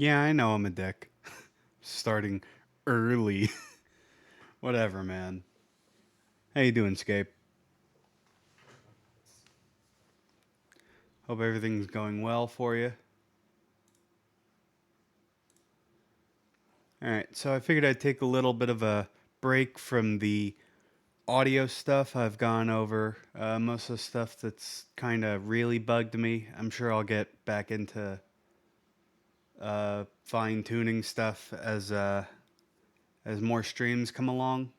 Yeah, I know I'm a dick. Starting early. Whatever, man. How you doing, Scape? Hope everything's going well for you. All right, so I figured I'd take a little bit of a break from the audio stuff I've gone over. Most of the stuff that's kind of really bugged me. I'm sure I'll get back into fine tuning stuff as more streams come along,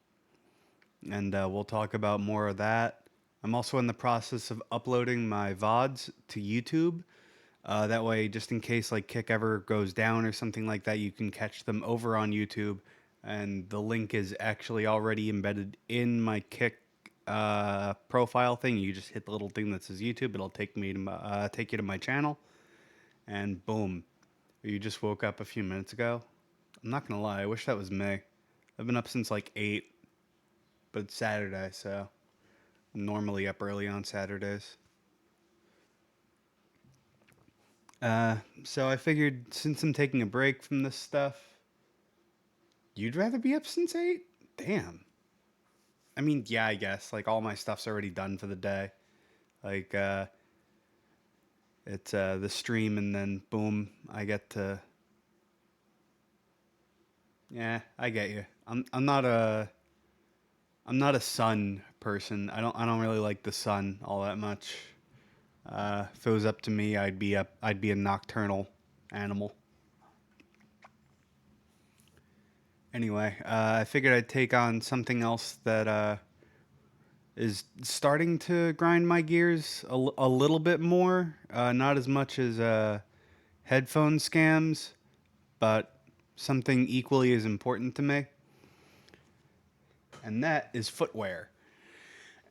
and we'll talk about more of that. I'm also in the process of uploading my VODs to YouTube. That way, just in case like Kick ever goes down or something like that, you can catch them over on YouTube. And the link is actually already embedded in my Kick profile thing. You just hit the little thing that says YouTube. It'll take you to my channel, and boom, you just woke up a few minutes ago. I'm not gonna lie, I wish that was me. I've been up since like 8, but it's Saturday, so I'm normally up early on Saturdays. So I figured since I'm taking a break from this stuff, you'd rather be up since 8? Damn. I mean, yeah, I guess. Like, all my stuff's already done for the day. Like, it's the stream, and then boom, I get to. Yeah, I get you. I'm not a sun person. I don't really like the sun all that much. If it was up to me, I'd be a nocturnal animal. Anyway, I figured I'd take on something else that is starting to grind my gears a little bit more. Not as much as headphone scams, but something equally as important to me, and that is footwear.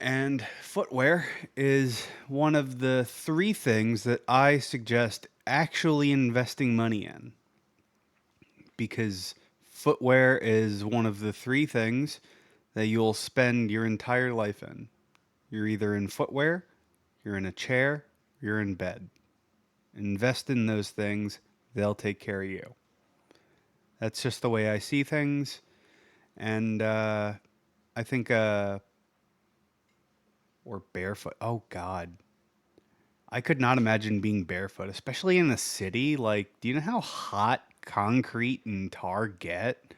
And footwear is one of the three things that I suggest actually investing money in, because footwear is one of the three things that you'll spend your entire life in. You're either in footwear, you're in a chair, you're in bed. Invest in those things, they'll take care of you. That's just the way I see things. And I think, or barefoot. Oh, God. I could not imagine being barefoot, especially in a city. Like, do you know how hot concrete and tar get?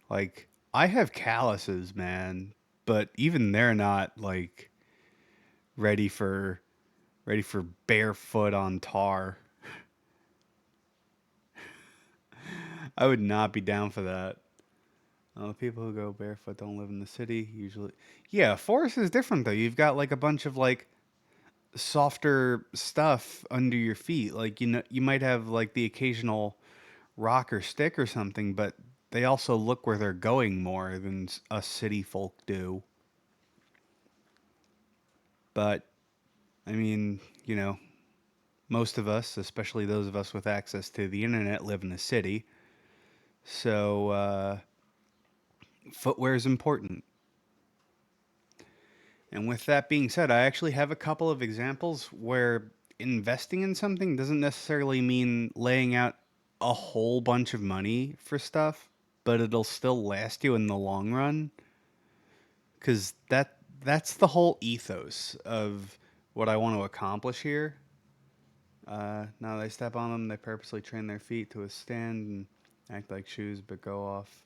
Like, I have calluses, man, but even they're not like ready for barefoot on tar. I would not be down for that. The people who go barefoot don't live in the city usually. Yeah, forest is different though. You've got like a bunch of like softer stuff under your feet. Like, you might have like the occasional rock or stick or something, but they also look where they're going more than us city folk do. But I mean, most of us, especially those of us with access to the internet, live in a city. So footwear is important. And with that being said, I actually have a couple of examples where investing in something doesn't necessarily mean laying out a whole bunch of money for stuff, but it'll still last you in the long run. Because that's the whole ethos of what I want to accomplish here. Now they step on them, they purposely train their feet to withstand and act like shoes, but go off.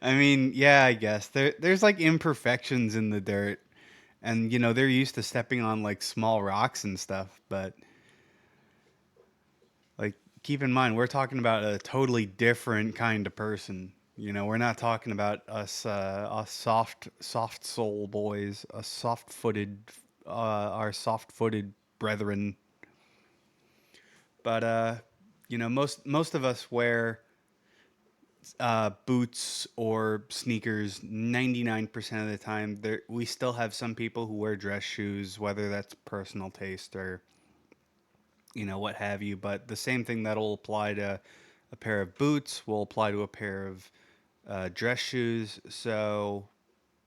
I mean, yeah, I guess there's like imperfections in the dirt, and they're used to stepping on like small rocks and stuff. But like, keep in mind, we're talking about a totally different kind of person. We're not talking about us soft soul boys, our soft footed brethren. But most of us wear boots or sneakers 99% of the time. We still have some people who wear dress shoes, whether that's personal taste or what have you. But the same thing that'll apply to a pair of boots will apply to a pair of dress shoes. So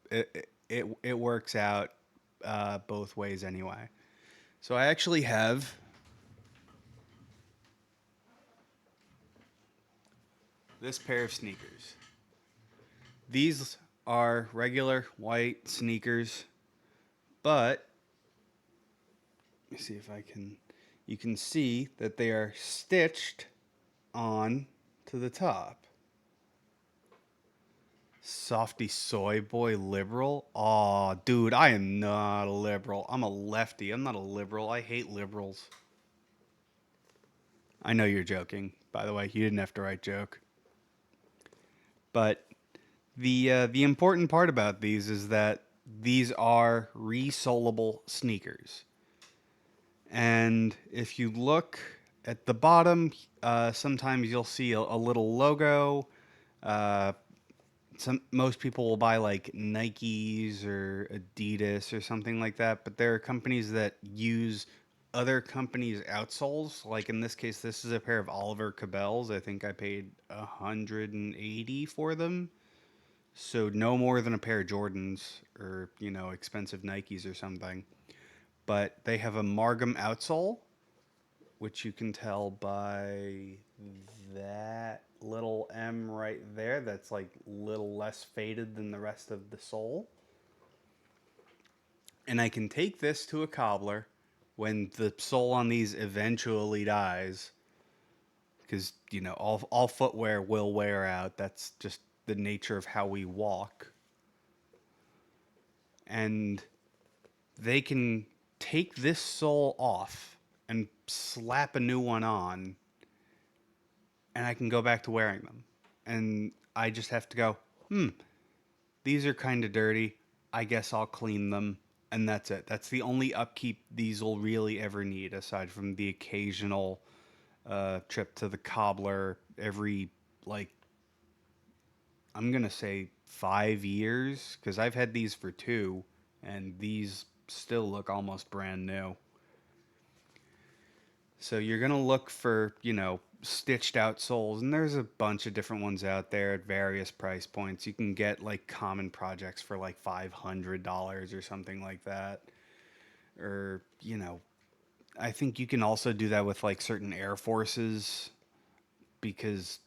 it works out both ways anyway. So I actually have this pair of sneakers. These are regular white sneakers, but let me see if I can. You can see that they are stitched on to the top. Softy soy boy liberal? Aw, dude, I am not a liberal. I'm a lefty. I'm not a liberal. I hate liberals. I know you're joking, by the way. You didn't have to write joke. But the important part about these is that these are resolable sneakers. And if you look at the bottom, sometimes you'll see a little logo. Uh, most people will buy like Nikes or Adidas or something like that, but there are companies that use other companies' outsoles. Like in this case, this is a pair of Oliver Cabells. I think I paid 180 for them. So no more than a pair of Jordans or, expensive Nikes or something. But they have a Margam outsole, which you can tell by that little M right there. That's like little less faded than the rest of the sole. And I can take this to a cobbler when the sole on these eventually dies, because all footwear will wear out. That's just the nature of how we walk. And they can take this sole off and slap a new one on, and I can go back to wearing them. And I just have to go, these are kind of dirty. I guess I'll clean them. And that's it. That's the only upkeep these will really ever need, aside from the occasional trip to the cobbler every, like, I'm going to say 5 years, because I've had these for 2, and these still look almost brand new. So you're going to look for, stitched out soles, and there's a bunch of different ones out there at various price points. You can get like common projects for like $500 or something like that. Or, I think you can also do that with like certain Air Forces, because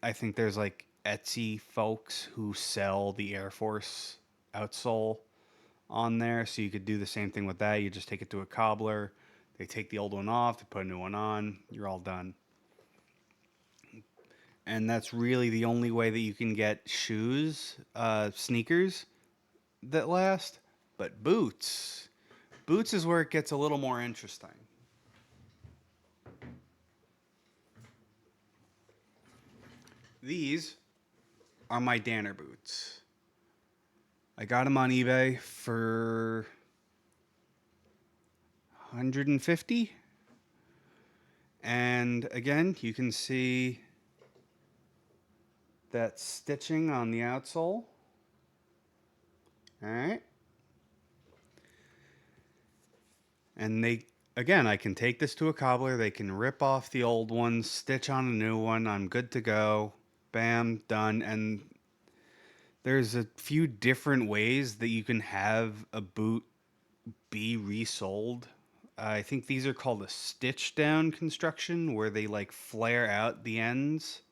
I think there's like Etsy folks who sell the Air Force outsole on there. So you could do the same thing with that. You just take it to a cobbler. They take the old one off, they put a new one on, you're all done. And that's really the only way that you can get sneakers that last. But boots is where it gets a little more interesting. These are my Danner boots. I got them on eBay for 150. And again, you can see that stitching on the outsole. All right. And I can take this to a cobbler. They can rip off the old one, stitch on a new one. I'm good to go. Bam, done. And there's a few different ways that you can have a boot be resold. I think these are called a stitch down construction, where they like flare out the ends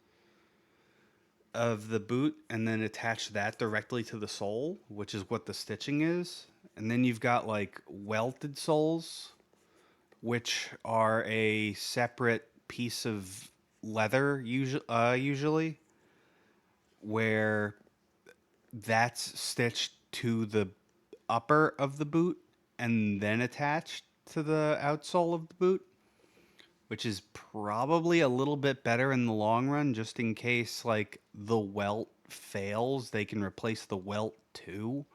of the boot and then attach that directly to the sole, which is what the stitching is. And then you've got like welted soles, which are a separate piece of leather, usually, where that's stitched to the upper of the boot and then attached to the outsole of the boot, which is probably a little bit better in the long run, just in case like the welt fails, they can replace the welt too.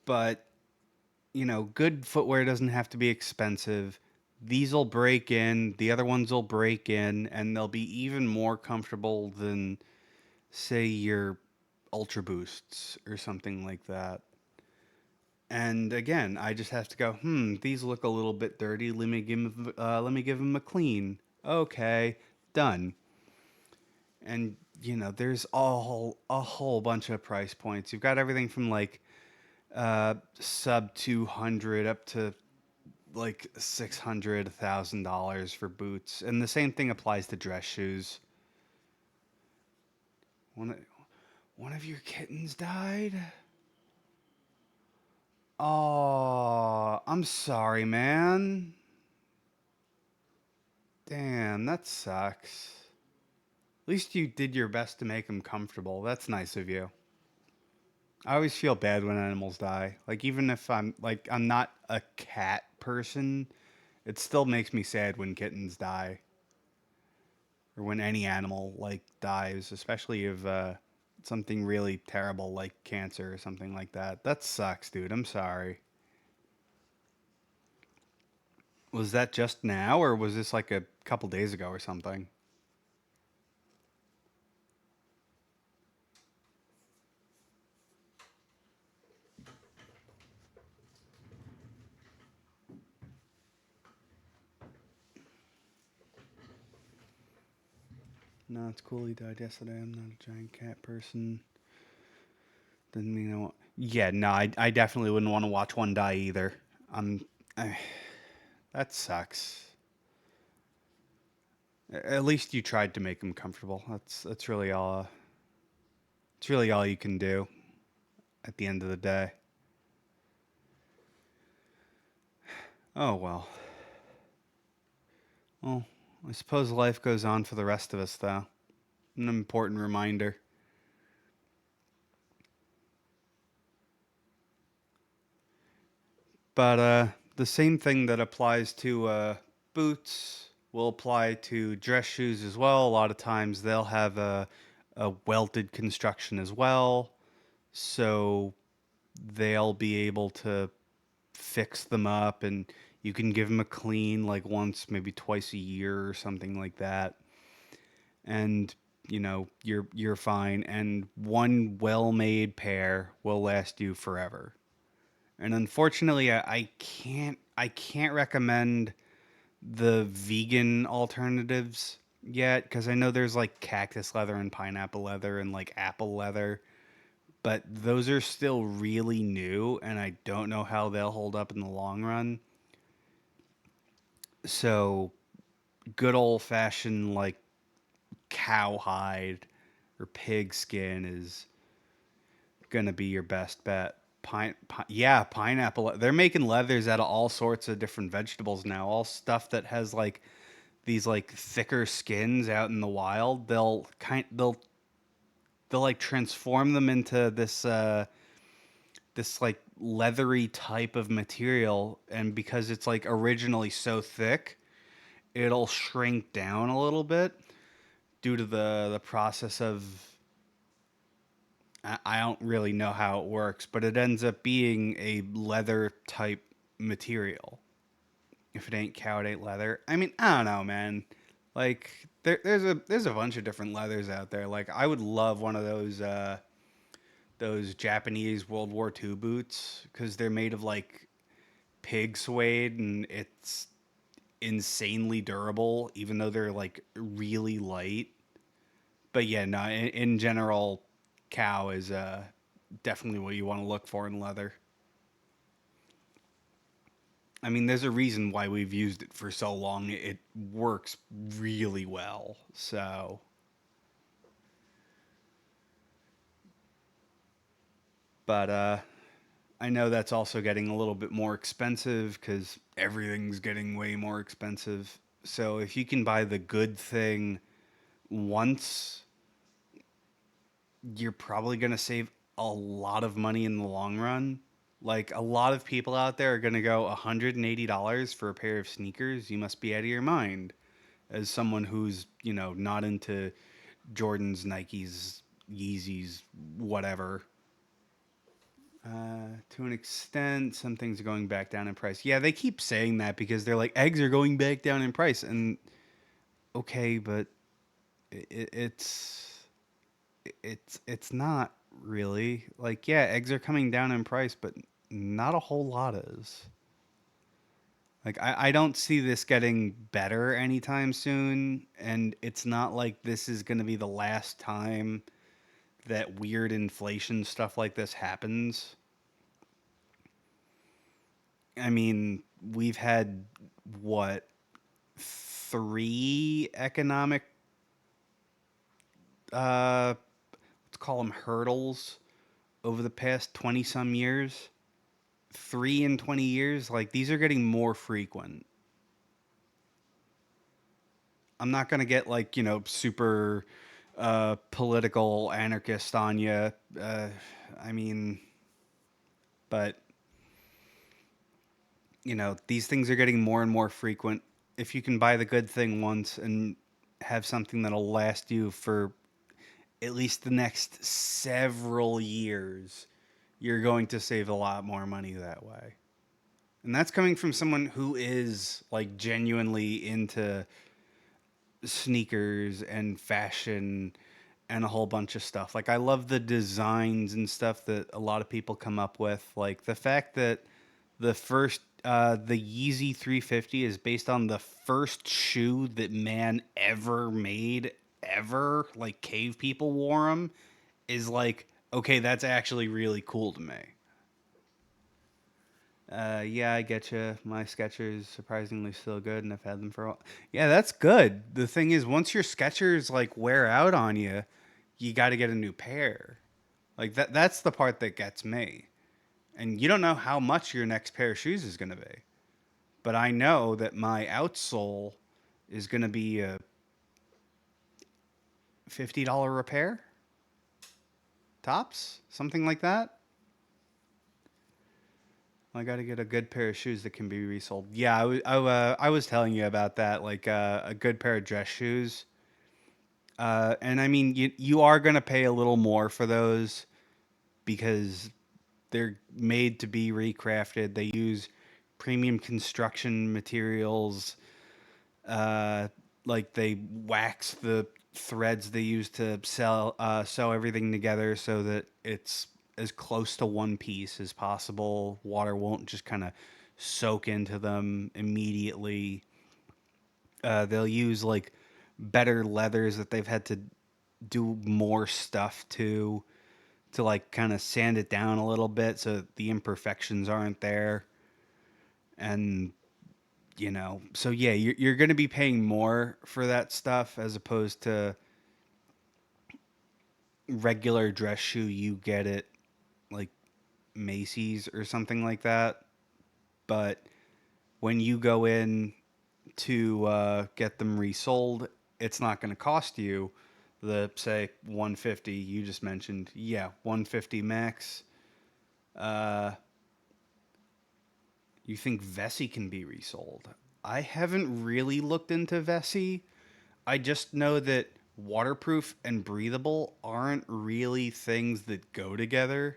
But good footwear doesn't have to be expensive. These will break in, the other ones will break in, and they'll be even more comfortable than, say, your Ultra Boosts or something like that. And again, I just have to go, these look a little bit dirty. Let me give them a clean. Okay, done. And there's a whole bunch of price points. You've got everything from like sub 200 up to like $600,000 for boots, and the same thing applies to dress shoes. One one of your kittens died. Oh, I'm sorry, man. Damn, that sucks. At least you did your best to make them comfortable. That's nice of you. I always feel bad when animals die. Like even if I'm not a cat person, it still makes me sad when kittens die or when any animal like dies, especially if something really terrible like cancer or something like that. That sucks, dude. I'm sorry. Was that just now or was this like a couple days ago or something? No, it's cool he died yesterday. I'm not a giant cat person. Didn't mean I want. Yeah, no, I definitely wouldn't want to watch one die either. I'm. I, that sucks. At least you tried to make them comfortable. That's really all. It's really all you can do at the end of the day. Oh well. Well, I suppose life goes on for the rest of us, though. An important reminder. But the same thing that applies to boots will apply to dress shoes as well. A lot of times they'll have a welted construction as well, so they'll be able to fix them up, and you can give them a clean like once, maybe twice a year or something like that, and you're fine. And one well-made pair will last you forever. And unfortunately, I can't recommend the vegan alternatives yet because I know there's like cactus leather and pineapple leather and like apple leather, but those are still really new and I don't know how they'll hold up in the long run. So, good old fashioned like cowhide or pig skin is gonna be your best bet. Yeah, pineapple. They're making leathers out of all sorts of different vegetables now. All stuff that has like these like thicker skins out in the wild. They'll like transform them into this like leathery type of material, and because it's like originally so thick, it'll shrink down a little bit due to the process of I don't really know how it works, but it ends up being a leather type material. If it ain't cow, it ain't leather. I mean, I don't know, man. Like there's a bunch of different leathers out there. Like I would love one of those Japanese World War II boots because they're made of like pig suede and it's insanely durable, even though they're like really light. But yeah, no, in general, cow is definitely what you want to look for in leather. I mean, there's a reason why we've used it for so long. It works really well. So, but I know that's also getting a little bit more expensive because everything's getting way more expensive. So, if you can buy the good thing once, you're probably going to save a lot of money in the long run. Like a lot of people out there are going to go $180 for a pair of sneakers. You must be out of your mind as someone who's, not into Jordans, Nikes, Yeezys, whatever. To an extent, some things are going back down in price. Yeah, they keep saying that because they're like eggs are going back down in price, and okay, but it's it's not really like yeah, eggs are coming down in price, but not a whole lot is. Like I don't see this getting better anytime soon, and it's not like this is going to be the last time that weird inflation stuff like this happens. I mean, we've had what, three economic, let's call them hurdles, over the past 20 some years. Three in 20 years, like these are getting more frequent. I'm not going to get like, super political anarchist on you. I mean, but these things are getting more and more frequent. If you can buy the good thing once and have something that'll last you for at least the next several years, you're going to save a lot more money that way. And that's coming from someone who is like genuinely into sneakers and fashion and a whole bunch of stuff. Like I love the designs and stuff that a lot of people come up with. Like the fact that the Yeezy 350 is based on the first shoe that man ever made ever. Like cave people wore them is like, okay, that's actually really cool to me. Yeah, I get you. My Skechers surprisingly still good, and I've had them for a while. Yeah, that's good. The thing is, once your Skechers like wear out on you, you got to get a new pair. Like that's the part that gets me. And you don't know how much your next pair of shoes is going to be. But I know that my outsole is going to be a $50 repair, tops, something like that. I got to get a good pair of shoes that can be resold. Yeah, I was telling you about that, like a good pair of dress shoes. And I mean, you are going to pay a little more for those because they're made to be recrafted. They use premium construction materials. Uh, like they wax the threads they use to sew everything together so that it's as close to one piece as possible. Water won't just kind of soak into them immediately. They'll use like better leathers that they've had to do more stuff to like kind of sand it down a little bit so the imperfections aren't there. And so yeah, you're going to be paying more for that stuff as opposed to regular dress shoe you get at like Macy's or something like that. But when you go in to get them resold, it's not going to cost you the say 150 you just mentioned. Yeah, 150 max. Uh, you think Vessi can be resold? I haven't really looked into Vessi. I just know that waterproof and breathable aren't really things that go together.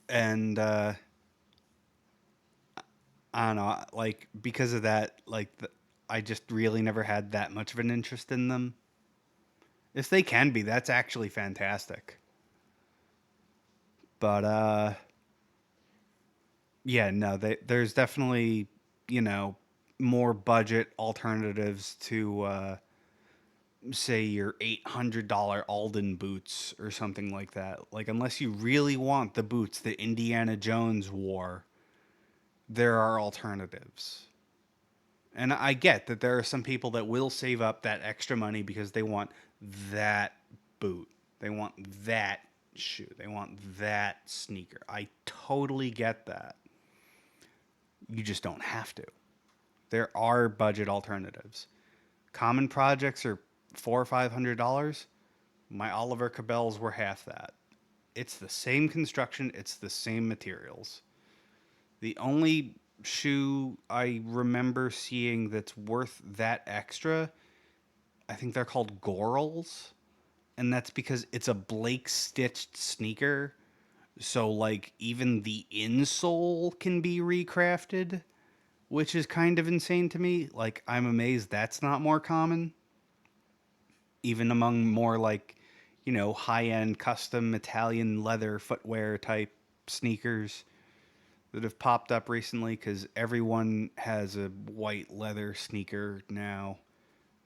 And I don't know, like because of that, I just really never had that much of an interest in them. If they can be, that's actually fantastic. But yeah, no, there's definitely you know more budget alternatives to say your $800 Alden boots or something like that. Like unless you really want the boots that Indiana Jones wore, there are alternatives. And I get that there are some people that will save up that extra money because they want that boot. They want that shoe. They want that sneaker. I totally get that. You just don't have to. There are budget alternatives. Common projects are $400 or $500. My Oliver Cabels were half that. It's the same construction, it's the same materials. The only shoe I remember seeing that's worth that extra, I think they're called Gorals, and that's because it's a Blake stitched sneaker. So like even the insole can be recrafted, which is kind of insane to me. Like I'm amazed that's not more common, even among more like, high end custom Italian leather footwear type sneakers that have popped up recently because everyone has a white leather sneaker now.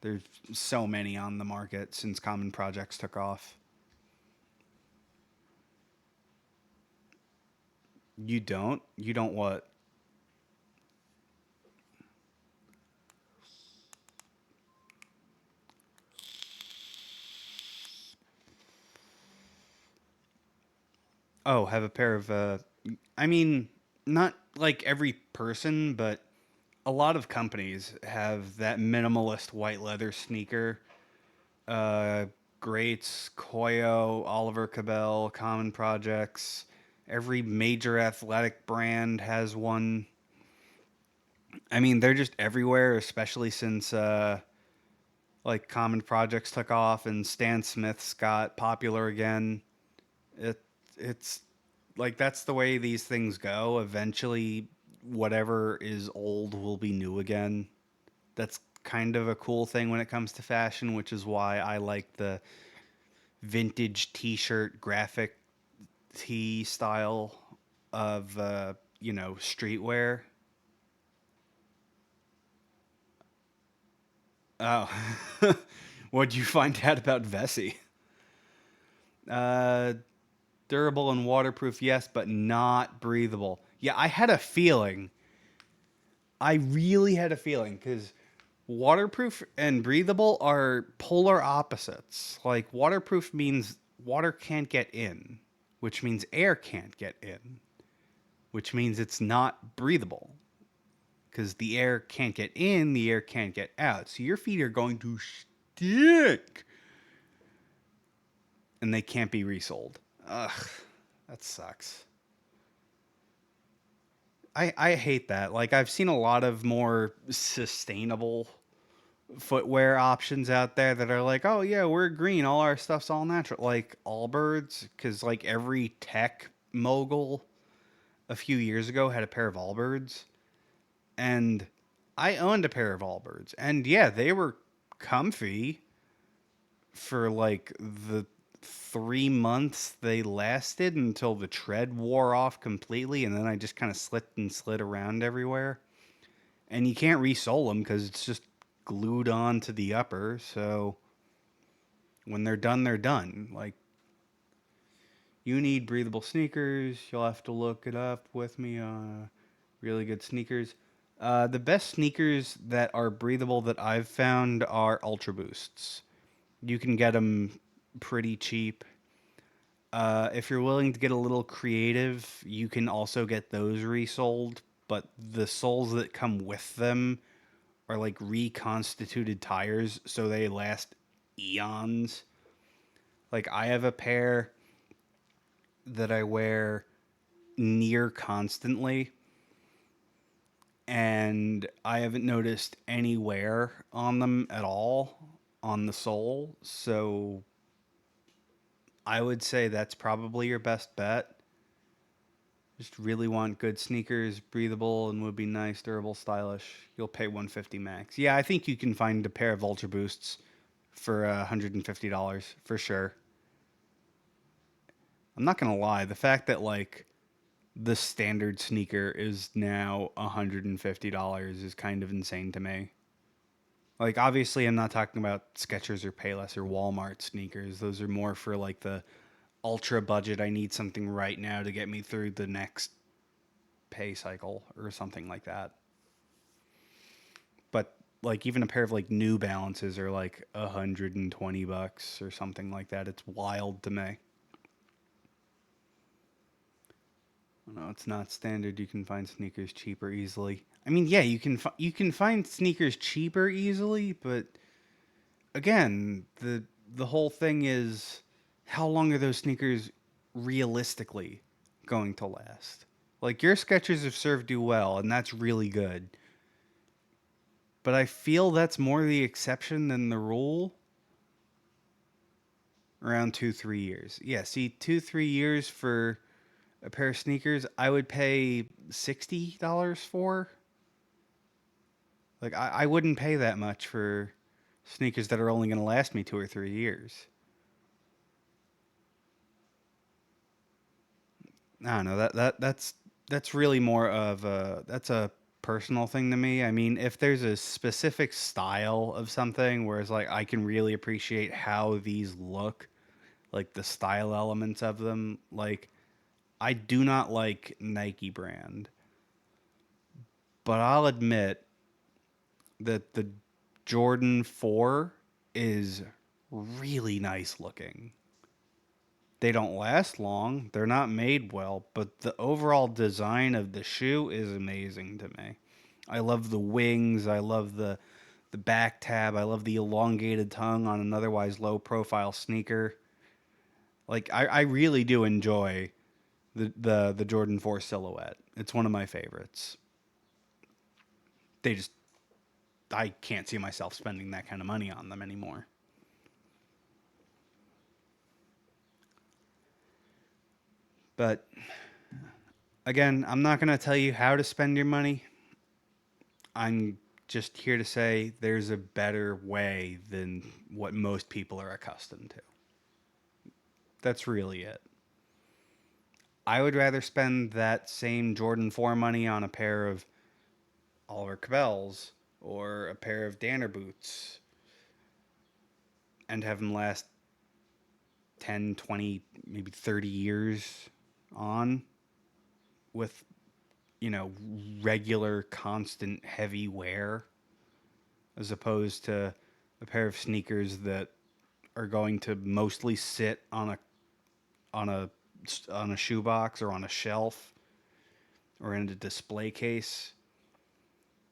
There's so many on the market since Common Projects took off. You don't? You don't what? Oh, have a pair of I mean, not like every person, but a lot of companies have that minimalist white leather sneaker. Uh Greats, Koyo, Oliver Cabell, Common Projects. Every major athletic brand has one. I mean, they're just everywhere, especially since like Common Projects took off and Stan Smith's got popular again. It it's like that's the way these things go. Eventually, whatever is old will be new again. That's kind of a cool thing when it comes to fashion, which is why I like the vintage T-shirt graphic tee style of streetwear. Oh, what'd you find out about Vessi? Uh, Durable and waterproof, yes, but not breathable. Yeah, I had a feeling. I really had a feeling because waterproof and breathable are polar opposites. Like, waterproof means water can't get in, which means air can't get in, which means it's not breathable because the air can't get in, the air can't get out. So your feet are going to stick and they can't be resold. Ugh, that sucks. I hate that. Like I've seen a lot of more sustainable footwear options out there that are like, oh yeah, we're green, all our stuff's all natural. Like Allbirds, because like every tech mogul a few years ago had a pair of Allbirds, and I owned a pair of Allbirds, and yeah, they were comfy for like the 3 months they lasted until the tread wore off completely, and then I just kind of slipped and slid around everywhere. And you can't resole them because it's just glued on to the upper. So when they're done, they're done. Like you need breathable sneakers. You'll have to look it up with me. Really good sneakers. The best sneakers that are breathable that I've found are Ultra Boosts. You can get them pretty cheap. If you're willing to get a little creative, you can also get those resold. But the soles that come with them are like reconstituted tires, so they last eons. Like I have a pair that I wear near constantly, and I haven't noticed any wear on them at all on the sole. So I would say that's probably your best bet. Just really want good sneakers, breathable, and would be nice, durable, stylish. You'll pay 150 max. Yeah, I think you can find a pair of Ultra Boosts for $150 for sure. I'm not gonna lie, the fact that like the standard sneaker is now $150 is kind of insane to me. Like obviously I'm not talking about Skechers or Payless or Walmart sneakers. Those are more for like the ultra budget. I need something right now to get me through the next pay cycle or something like that. But like even a pair of like New Balances are like $120 or something like that. It's wild to me. No, it's not standard. You can find sneakers cheaper easily. I mean, yeah, you can find sneakers cheaper easily, but again, the whole thing is how long are those sneakers realistically going to last? Like your Skechers have served you well, and that's really good. But I feel that's more the exception than the rule. Around 2 3 years, yeah. See, 2 3 years for a pair of sneakers, I would pay $60 for. Like I wouldn't pay that much for sneakers that are only going to last me 2 or 3 years. I don't know that's really more of a that's a personal thing to me. I mean, if there's a specific style of something where it's like I can really appreciate how these look, like the style elements of them, like I do not like Nike brand, but I'll admit that the Jordan 4 is really nice looking. They don't last long, they're not made well, but the overall design of the shoe is amazing to me. I love the wings, I love the back tab, I love the elongated tongue on an otherwise low profile sneaker. Like I really do enjoy the Jordan 4 silhouette. It's one of my favorites. They just I can't see myself spending that kind of money on them anymore. But again, I'm not going to tell you how to spend your money. I'm just here to say there's a better way than what most people are accustomed to. That's really it. I would rather spend that same Jordan 4 money on a pair of Oliver Cabells or a pair of Danner boots and have them last 10, 20, maybe 30 years on with, you know, regular, constant, heavy wear as opposed to a pair of sneakers that are going to mostly sit on a on a shoebox or on a shelf or in a display case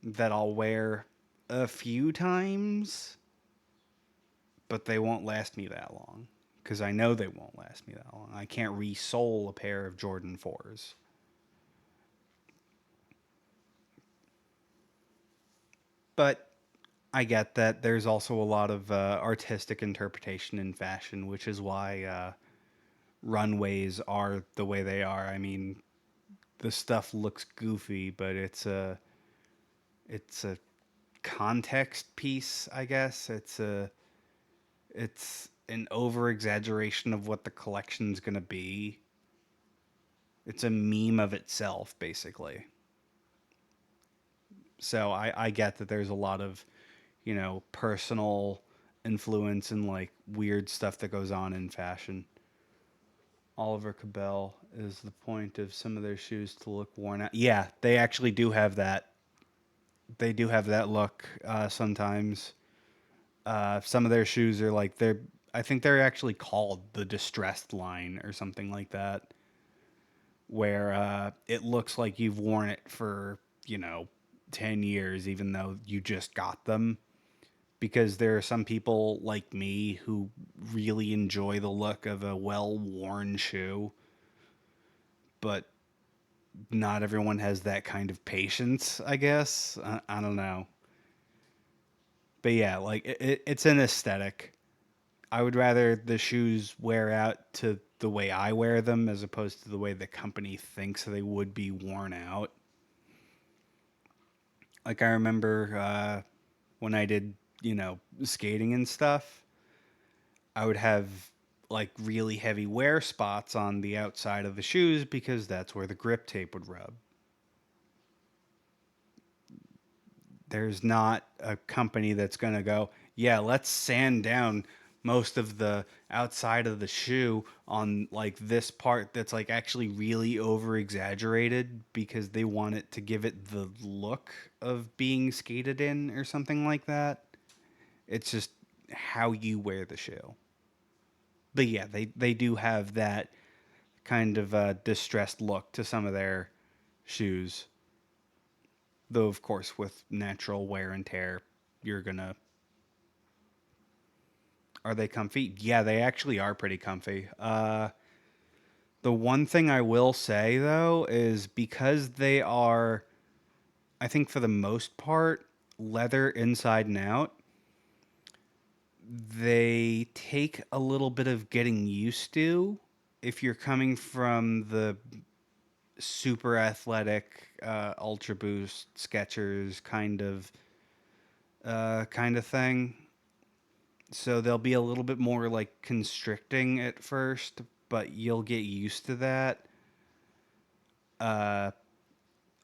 that I'll wear a few times, but they won't last me that long because I know they won't last me that long. I can't resole a pair of Jordan 4s. But I get that there's also a lot of artistic interpretation in fashion, which is why runways are the way they are. I mean, the stuff looks goofy, but it's a context piece, I guess. It's an over exaggeration of what the collection's gonna be. It's a meme of itself, basically. So I get that there's a lot of, you know, personal influence and like weird stuff that goes on in fashion. Oliver Cabell is the point of some of their shoes to look worn out. Yeah, they actually do have that. They do have that look sometimes. Some of their shoes are like they're. I think they're actually called the distressed line or something like that, where it looks like you've worn it for 10 years, even though you just got them. Because there are some people like me who really enjoy the look of a well worn shoe, but not everyone has that kind of patience, I guess. I don't know. But yeah, like it's an aesthetic. I would rather the shoes wear out to the way I wear them as opposed to the way the company thinks they would be worn out. Like I remember when I did, skating and stuff, I would have like really heavy wear spots on the outside of the shoes because that's where the grip tape would rub. There's not a company that's going to go, yeah, let's sand down most of the outside of the shoe on like this part that's like actually really over exaggerated because they want it to give it the look of being skated in or something like that. It's just how you wear the shoe. But yeah, they do have that kind of distressed look to some of their shoes. Though, of course, with natural wear and tear, you're gonna. Are they comfy? Yeah, they actually are pretty comfy. The one thing I will say though is because they are, I think for the most part, leather inside and out, they take a little bit of getting used to if you're coming from the super athletic ultra boost sketchers kind of thing. So they'll be a little bit more like constricting at first, but you'll get used to that. uh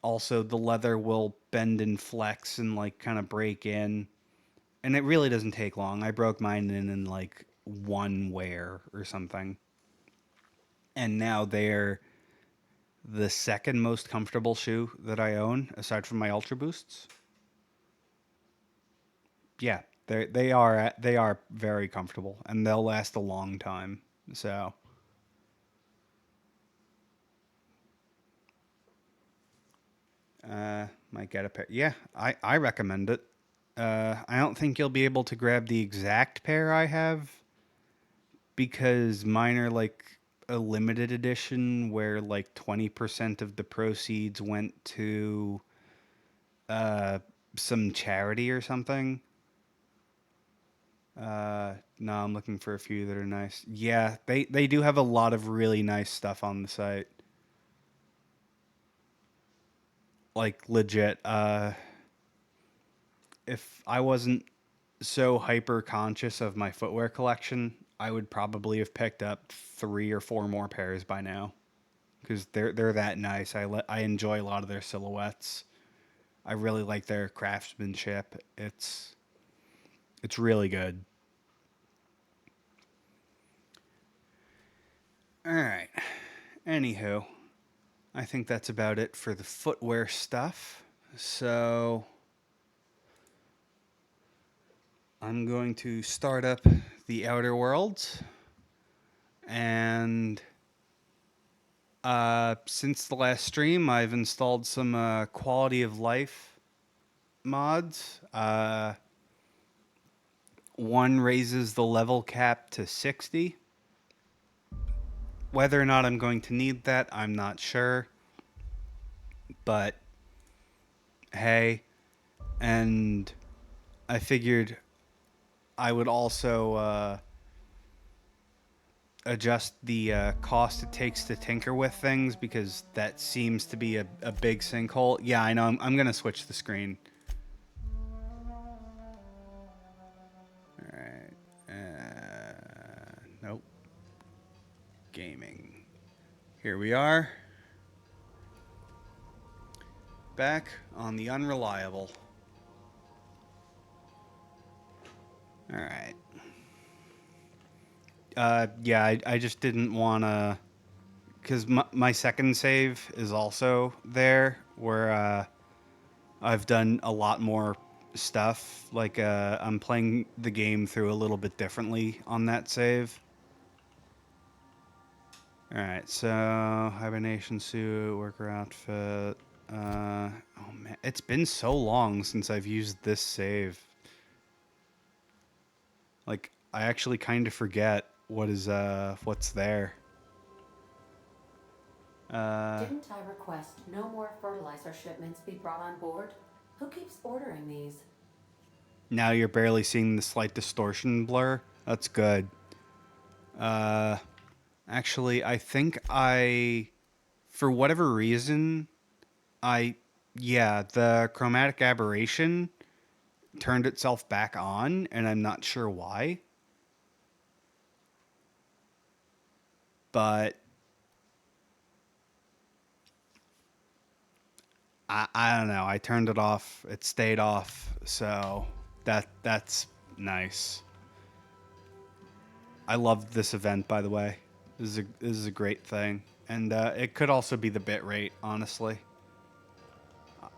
Also, the leather will bend and flex and like kind of break in, and it really doesn't take long. I broke mine in like one wear or something, and now they're the second most comfortable shoe that I own, aside from my Ultra Boosts. Yeah, they are very comfortable, and they'll last a long time. So, might get a pair. Yeah, I recommend it. I don't think you'll be able to grab the exact pair I have because mine are like a limited edition where like 20% of the proceeds went to uh, some charity or something. No, I'm looking for a few that are nice. Yeah, they do have a lot of really nice stuff on the site. Like legit. If I wasn't so hyper conscious of my footwear collection, I would probably have picked up 3 or 4 more pairs by now because they're that nice. I enjoy a lot of their silhouettes. I really like their craftsmanship. It's really good. All right. Anywho, I think that's about it for the footwear stuff. So I'm going to start up the Outer Worlds, and since the last stream, I've installed some quality of life mods. One raises the level cap to 60. Whether or not I'm going to need that, I'm not sure. But hey, and I figured I would also adjust the cost it takes to tinker with things because that seems to be a big sinkhole. Yeah, I know. I'm going to switch the screen. All right. Nope. Gaming. Here we are. Back on the unreliable. All right. Yeah, I just didn't want to, because my second save is also there, where I've done a lot more stuff. Like, I'm playing the game through a little bit differently on that save. All right, so hibernation suit, worker outfit. Oh man, it's been so long since I've used this save. Like, I actually kind of forget what's there. Didn't I request no more fertilizer shipments be brought on board? Who keeps ordering these? Now you're barely seeing the slight distortion blur. That's good. Uh, Actually, I think for whatever reason, I, yeah, the chromatic aberration turned itself back on, and I'm not sure why. But I don't know. I turned it off. It stayed off. So that's nice. I love this event, by the way. This is a great thing, and it could also be the bit rate. Honestly,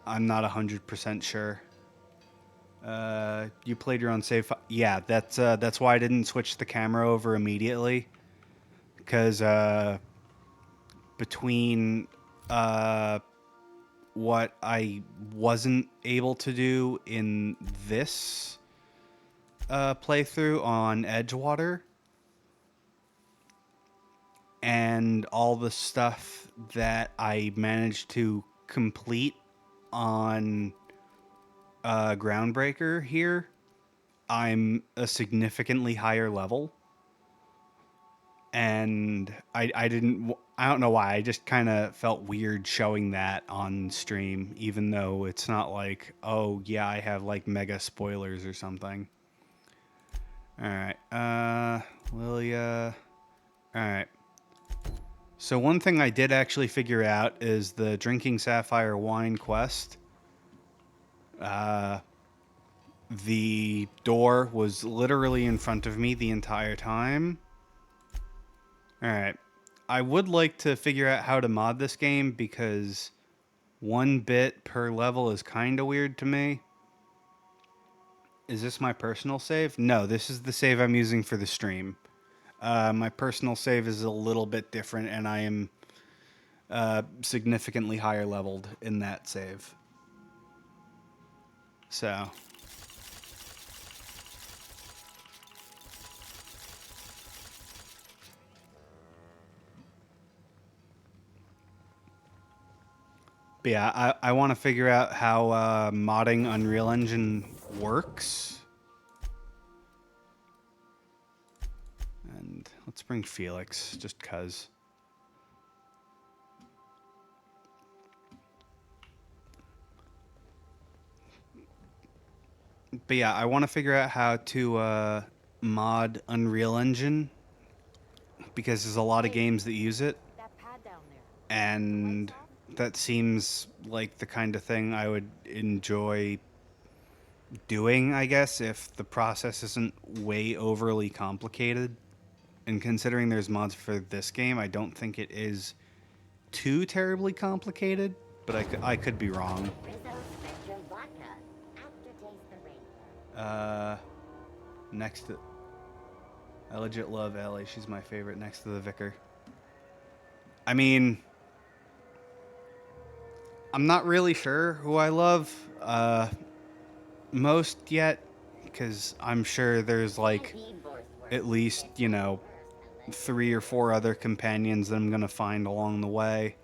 I'm not 100% sure. You played your own save. Yeah, that's why I didn't switch the camera over immediately, because between uh, what I wasn't able to do in this playthrough on Edgewater and all the stuff that I managed to complete on Groundbreaker here, I'm a significantly higher level. And I don't know why, I just kind of felt weird showing that on stream, even though it's not like, oh yeah, I have like mega spoilers or something. All right, Lilia. All right. So one thing I did actually figure out is the drinking sapphire wine quest. Uh, the door was literally in front of me the entire time. All right. I would like to figure out how to mod this game because 1 bit per level is kind of weird to me. Is this my personal save? No, this is the save I'm using for the stream. My personal save is a little bit different, and I am significantly higher leveled in that save. So. But yeah, I want to figure out how modding Unreal Engine works. And let's bring Felix, just cuz. But yeah, I want to figure out how to mod Unreal Engine because there's a lot of games that use it. And that seems like the kind of thing I would enjoy doing, I guess, if the process isn't way overly complicated. And considering there's mods for this game, I don't think it is too terribly complicated, but I could be wrong. Next to... I legit love Ellie. She's my favorite next to the Vicar. I mean... I'm not really sure who I love most yet, because I'm sure there's like at least, 3 or 4 other companions that I'm going to find along the way.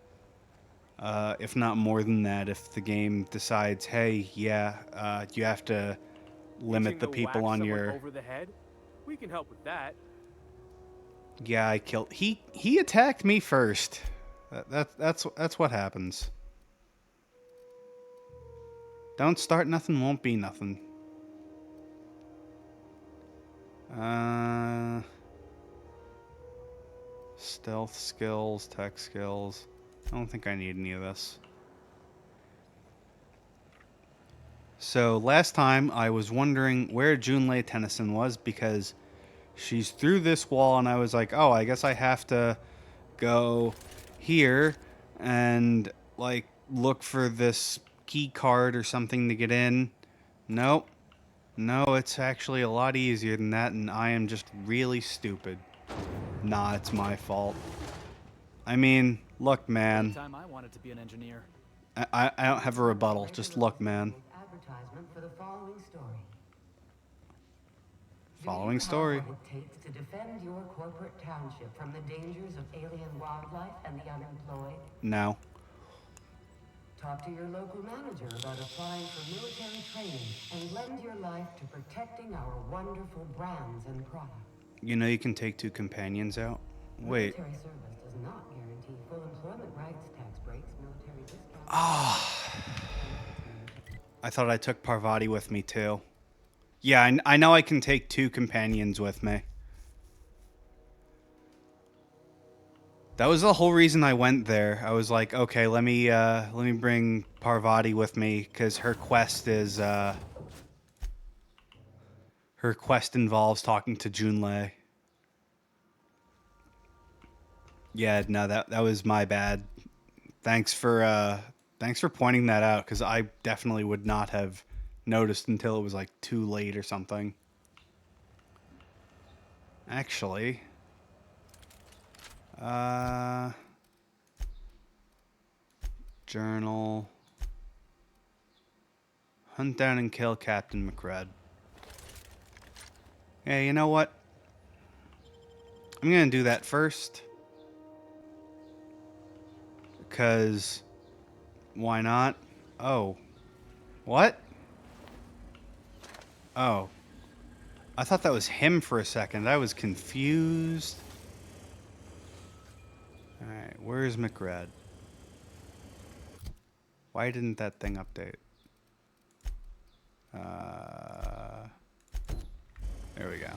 If not more than that, if the game decides, hey, yeah, you have to limit the people on your... over the head? We can help with that. Yeah, I killed... He attacked me first. That's what happens. Don't start nothing, won't be nothing. Stealth skills, tech skills. I don't think I need any of this. So last time I was wondering where Junlei Tennyson was because she's through this wall and I was like, oh, I guess I have to go here and like look for this key card or something to get in. Nope. No, it's actually a lot easier than that, and I am just really stupid. Nah, it's my fault. I mean, look, man. Time I wanted to be an engineer. I don't have a rebuttal. Just look, man. Advertisement for the following story. Following story. Do you have what it takes to defend your corporate township from the dangers of alien wildlife and the unemployed? No. Talk to your local manager about applying for military training and lend your life to protecting our wonderful brands and products. You know you can take 2 companions out? Wait. Military service does not guarantee full employment rights, tax breaks, military discounts. Ah. I thought I took Parvati with me too. Yeah, I know I can take 2 companions with me. That was the whole reason I went there. I was like, okay, let me bring Parvati with me because her quest is her quest involves talking to Junlei. Yeah, no, that was my bad. Thanks for pointing that out because I definitely would not have noticed until it was like too late or something. Actually, journal. Hunt down and kill Captain McRed. Yeah, you know what? I'm gonna do that first. Because why not? Oh. What? Oh. I thought that was him for a second. I was confused. Alright, where's McRed? Why didn't that thing update? There we go.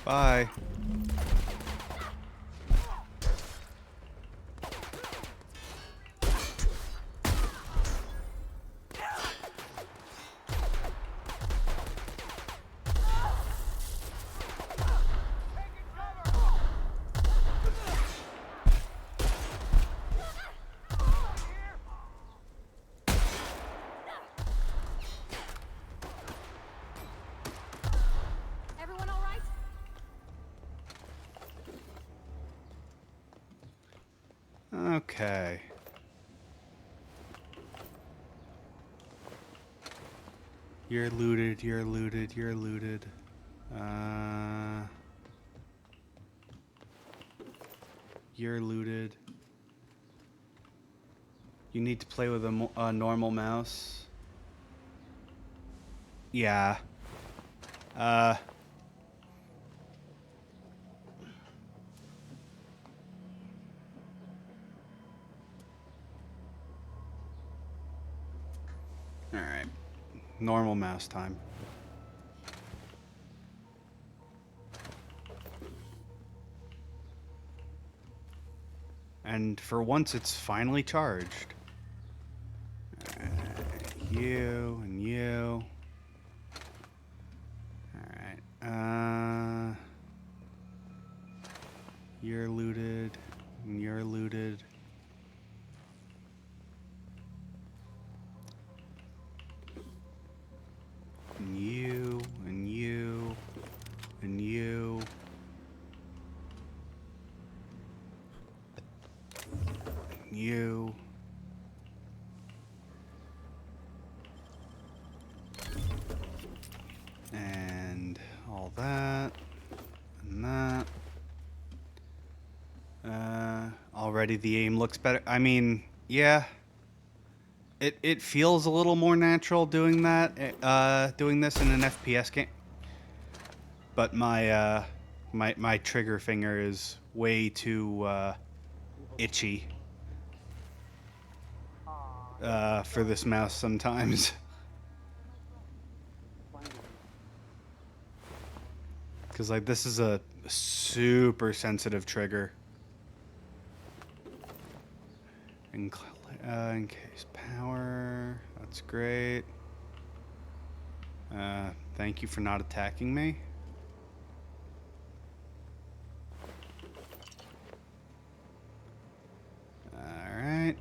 Bye. Okay. You're looted, you're looted, you're looted. You're looted. You need to play with a normal mouse. Yeah. Alright. Normal mouse time. And for once, it's finally charged. You and you. Alright. You're looted. And you're looted. And you. And you. And you. And you. And all that. And that. Already the aim looks better. I mean, yeah. It feels a little more natural doing that, doing this in an FPS game. But my trigger finger is way too itchy for this mouse sometimes. Because like this is a super sensitive trigger. In case power, that's great. Thank you for not attacking me. Alright.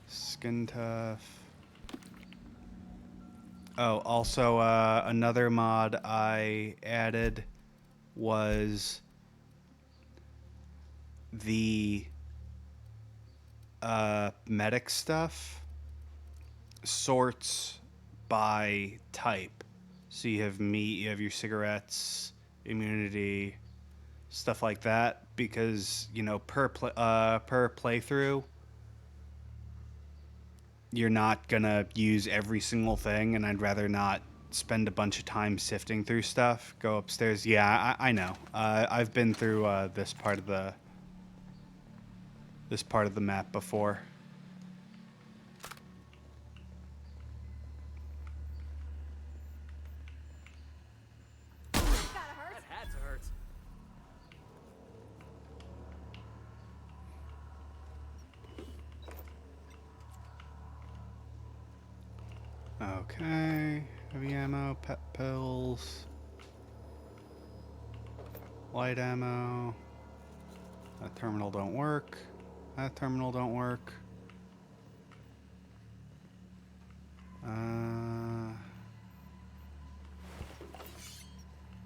Skin tough. Oh, also another mod I added was the medic stuff sorts by type. So you have meat, you have your cigarettes, immunity, stuff like that. Because you know, per playthrough, you're not gonna use every single thing, and I'd rather not spend a bunch of time sifting through stuff. Go upstairs. Yeah, I know. I've been through this part of the map before. That had to hurt. Okay. Heavy ammo, pet pills, light ammo. That terminal don't work. That terminal don't work.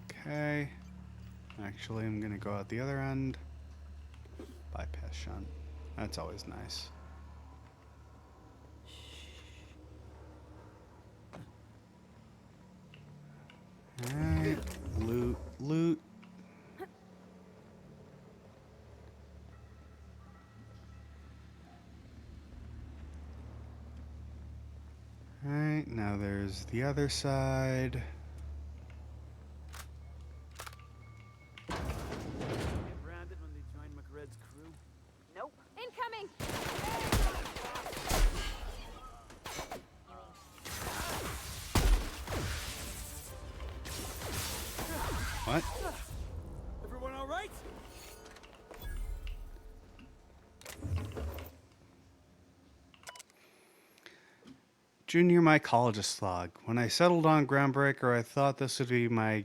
Okay. Actually, I'm gonna go out the other end. Bypass shunt. That's always nice. Alright. Loot, loot. Alright, now there's the other side. Get branded when they join McRed's crew. Nope. Incoming! What? Everyone all right? Junior mycologist log. When I settled on Groundbreaker, I thought this would be my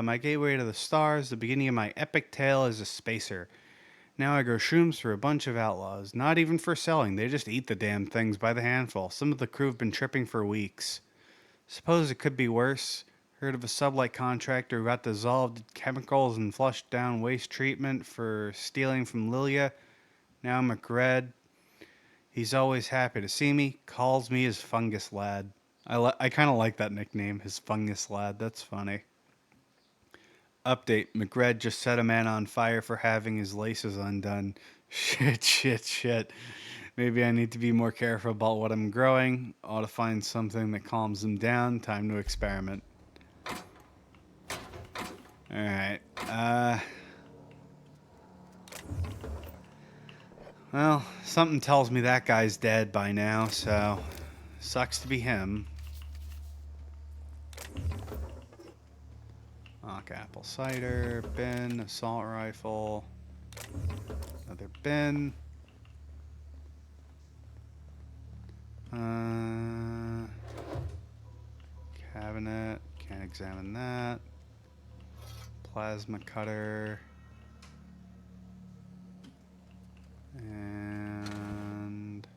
my gateway to the stars, the beginning of my epic tale as a spacer. Now I grow shrooms for a bunch of outlaws. Not even for selling, they just eat the damn things by the handful. Some of the crew have been tripping for weeks. Suppose it could be worse. Heard of a sublight contractor who got dissolved chemicals and flushed down waste treatment for stealing from Lilia. Now McRed. He's always happy to see me. Calls me his fungus lad. I kind of like that nickname, his fungus lad. That's funny. Update. McRed just set a man on fire for having his laces undone. Shit. Maybe I need to be more careful about what I'm growing. Ought to find something that calms him down. Time to experiment. Alright. Well, something tells me that guy's dead by now, so sucks to be him. Mock apple cider, bin, assault rifle, another bin. Cabinet, can't examine that. Plasma cutter. And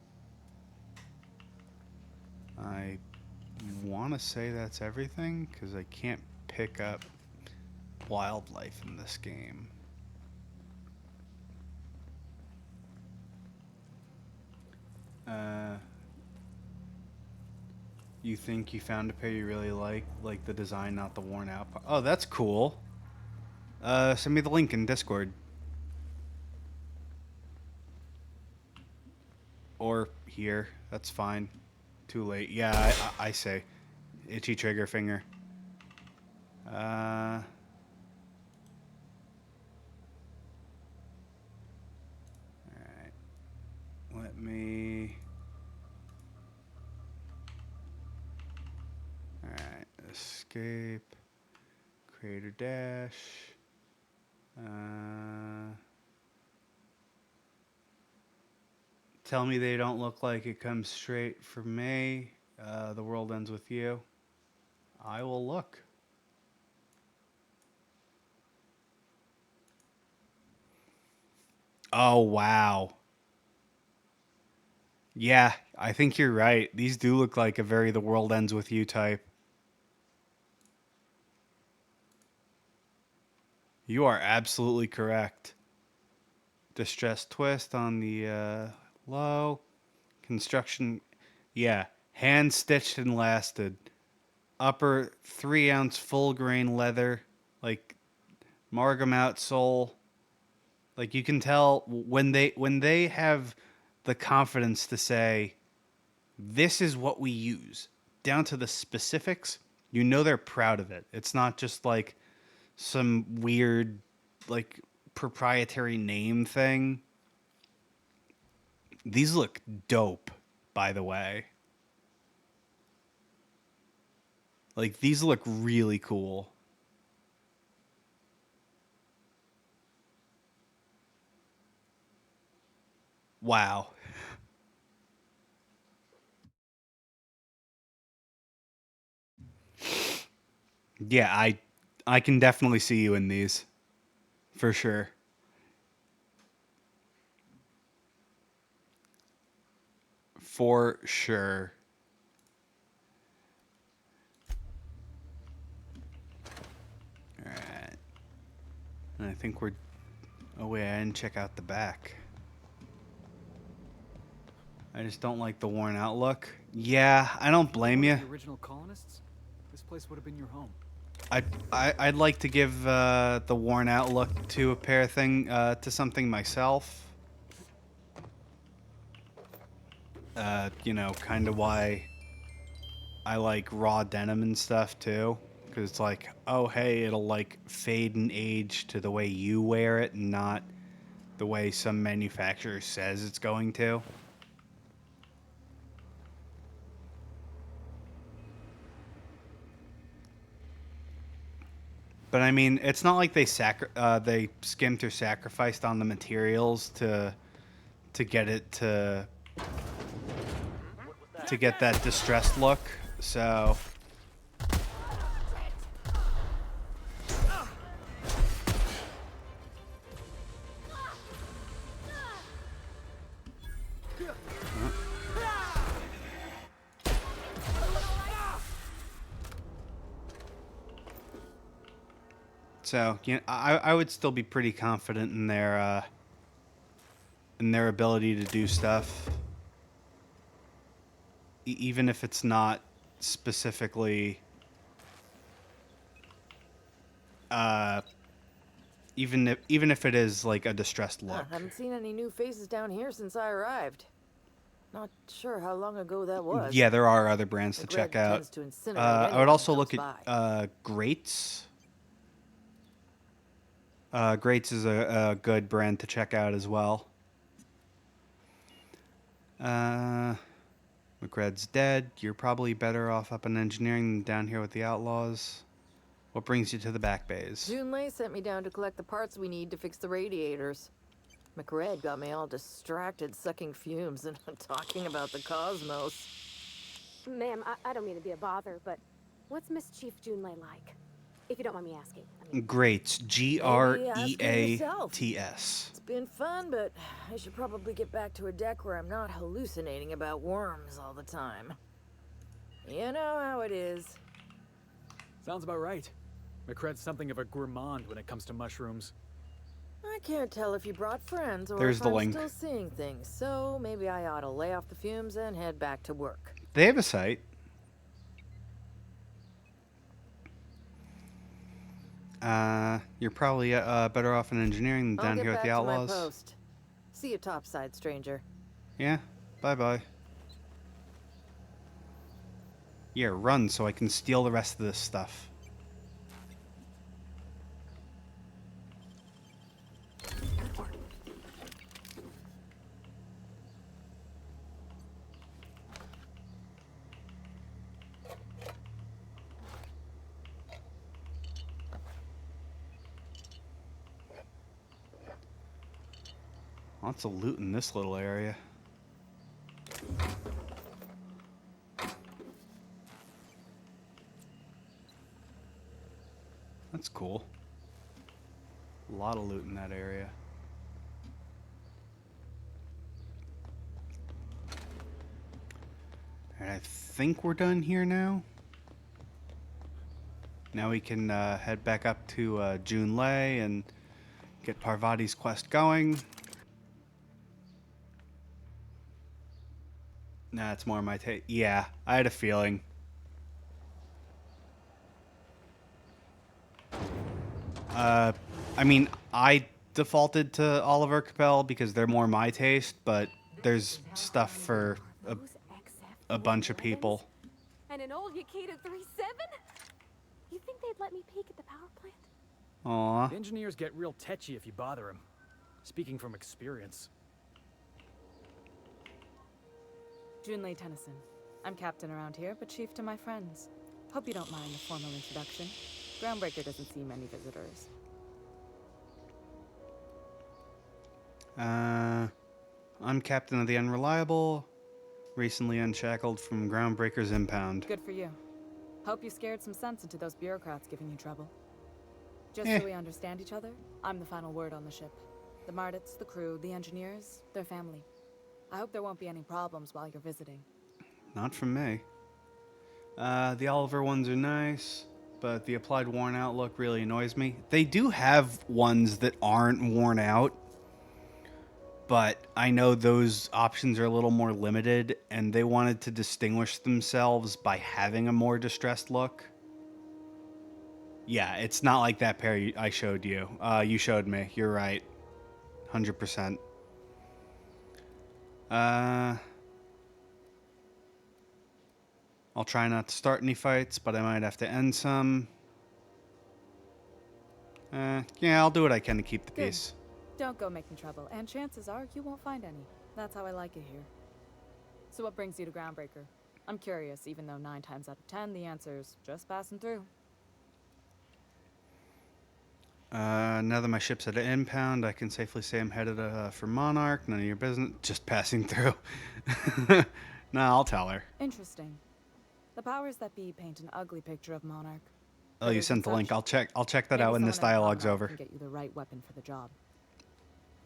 I want to say that's everything because I can't pick up wildlife in this game. You think you found a pair you really like the design, not the worn out part? Oh, that's cool. Send me the link in Discord. Or here. That's fine. Too late. Yeah, I say. Itchy trigger finger. Alright. Let me... Alright. Escape. Creator dash. Tell me they don't look like it comes straight from me. The world ends with you. I will look. Oh, wow. Yeah, I think you're right. These do look like a very the world ends with you type. You are absolutely correct. Distressed twist on the low. Construction, yeah. Hand stitched and lasted. Upper 3-ounce full grain leather. Like Margam outsole. Like you can tell when they have the confidence to say, this is what we use, down to the specifics, you know they're proud of it. It's not just like some weird, like, proprietary name thing. These look dope, by the way. Like, these look really cool. Wow. Yeah, I can definitely see you in these. For sure. For sure. Alright. And I think we're... Oh wait, I didn't check out the back. I just don't like the worn out look. Yeah, I don't blame you. The original colonists? This place would have been your home. I'd like to give the worn out look to a pair thing to something myself. You know, kind of why I like raw denim and stuff too, because it's like, oh hey, it'll like fade and age to the way you wear it, and not the way some manufacturer says it's going to. But I mean, it's not like they skimped or sacrificed on the materials to get it to get that distressed look. So So, I would still be pretty confident in their ability to do stuff, even if it's not specifically, even if it is like a distressed look. Haven't seen any new faces down here since I arrived. Not sure how long ago that was. Yeah, there are other brands to check Greg out. tends to incinerate I anyone would also who look comes at Grates. Grates is a good brand to check out as well. McRed's dead. You're probably better off up in engineering than down here with the outlaws. What brings you to the back bays? Junlei sent me down to collect the parts we need to fix the radiators. McRed got me all distracted sucking fumes and talking about the cosmos. Ma'am, I don't mean to be a bother, but what's Miss Chief Junlei like? If you don't mind me asking. I mean, Grates. yourself. Greats. It's been fun, but I should probably get back to a deck where I'm not hallucinating about worms all the time. You know how it is. Sounds about right. McCred's something of a gourmand when it comes to mushrooms. I can't tell if you brought friends or There's if the I'm link. still seeing things, so maybe I ought to lay off the fumes and head back to work. They have a site. You're probably better off in engineering than I'll down get here with back the to my outlaws. post. See you topside, stranger. Yeah. Bye-bye. Yeah, run so I can steal the rest of this stuff. Lots of loot in this little area. That's cool. A lot of loot in that area. And I think we're done here now. Now we can head back up to Junlei and get Parvati's quest going. Nah, it's more my take. Yeah, I had a feeling. I mean, I defaulted to Oliver Capel because they're more my taste, but there's stuff for those a bunch of people. And an old Yakita 37? You think they'd let me peek at the power plant? Aw. The engineers get real tetchy if you bother them. Speaking from experience. Junlei Tennyson. I'm captain around here, but chief to my friends. Hope you don't mind the formal introduction. Groundbreaker doesn't see many visitors. I'm captain of the Unreliable, recently unshackled from Groundbreaker's impound. Good for you. Hope you scared some sense into those bureaucrats giving you trouble. Just Eh. so we understand each other, I'm the final word on the ship. The Mardits, the crew, the engineers, their family. I hope there won't be any problems while you're visiting. Not from me. The Oliver ones are nice, but the applied worn out look really annoys me. They do have ones that aren't worn out, but I know those options are a little more limited, and they wanted to distinguish themselves by having a more distressed look. Yeah, it's not like that pair I showed you. You showed me. You're right. 100%. I'll try not to start any fights, but I might have to end some. Yeah, I'll do what I can to keep the Good. peace. Don't go making trouble, and chances are you won't find any. That's how I like it here. So what brings you to Groundbreaker? I'm curious, even though 9 times out of 10 the answer's just passing through. Now that my ship's at an impound, I can safely say I'm headed for Monarch. None of your business. Just passing through. Nah, I'll tell her. Interesting. The powers that be paint an ugly picture of Monarch. Oh, you Others sent and the link. such. I'll check that Maybe out when this someone in the dialogue's Commonwealth over. Can get you the right weapon for the job.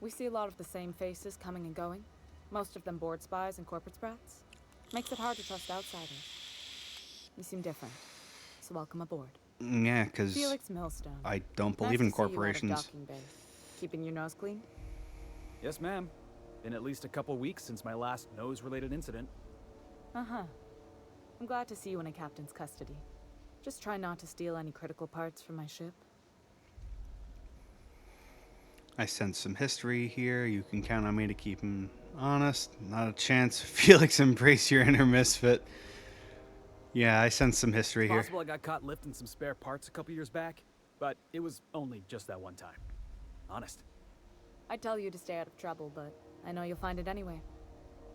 We see a lot of the same faces coming and going. Most of them board spies and corporate sprats. Makes it hard to trust outsiders. You seem different, so welcome aboard. Yeah, because Felix Millstone. I don't Nice believe to in see you out of corporations. docking bay. Keeping your nose clean? Yes, ma'am. Been at least a couple weeks since my last nose-related incident. Uh-huh. I'm glad to see you in a captain's custody. Just try not to steal any critical parts from my ship. I sense some history here. You can count on me to keep him honest. Not a chance. Felix, embrace your inner misfit. Yeah, I sense some history It's here. possible I got caught lifting some spare parts a couple years back, but it was only just that one time. Honest. I'd tell you to stay out of trouble, but I know you'll find it anyway.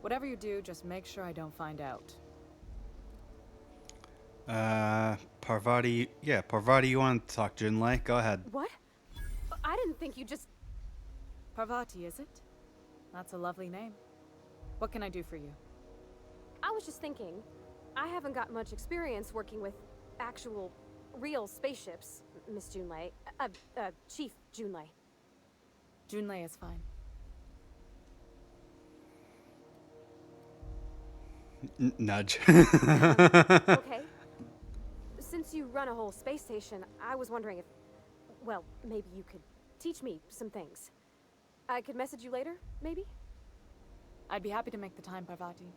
Whatever you do, just make sure I don't find out. Parvati. Yeah, Parvati, you want to talk Jinlei? Go ahead. What? I didn't think you just... Parvati, is it? That's a lovely name. What can I do for you? I was just thinking, I haven't got much experience working with actual, real spaceships, Miss Junlei. Chief Junlei. Junlei is fine. Nudge. Okay. Since you run a whole space station, I was wondering if, well, maybe you could teach me some things. I could message you later, maybe? I'd be happy to make the time, Parvati.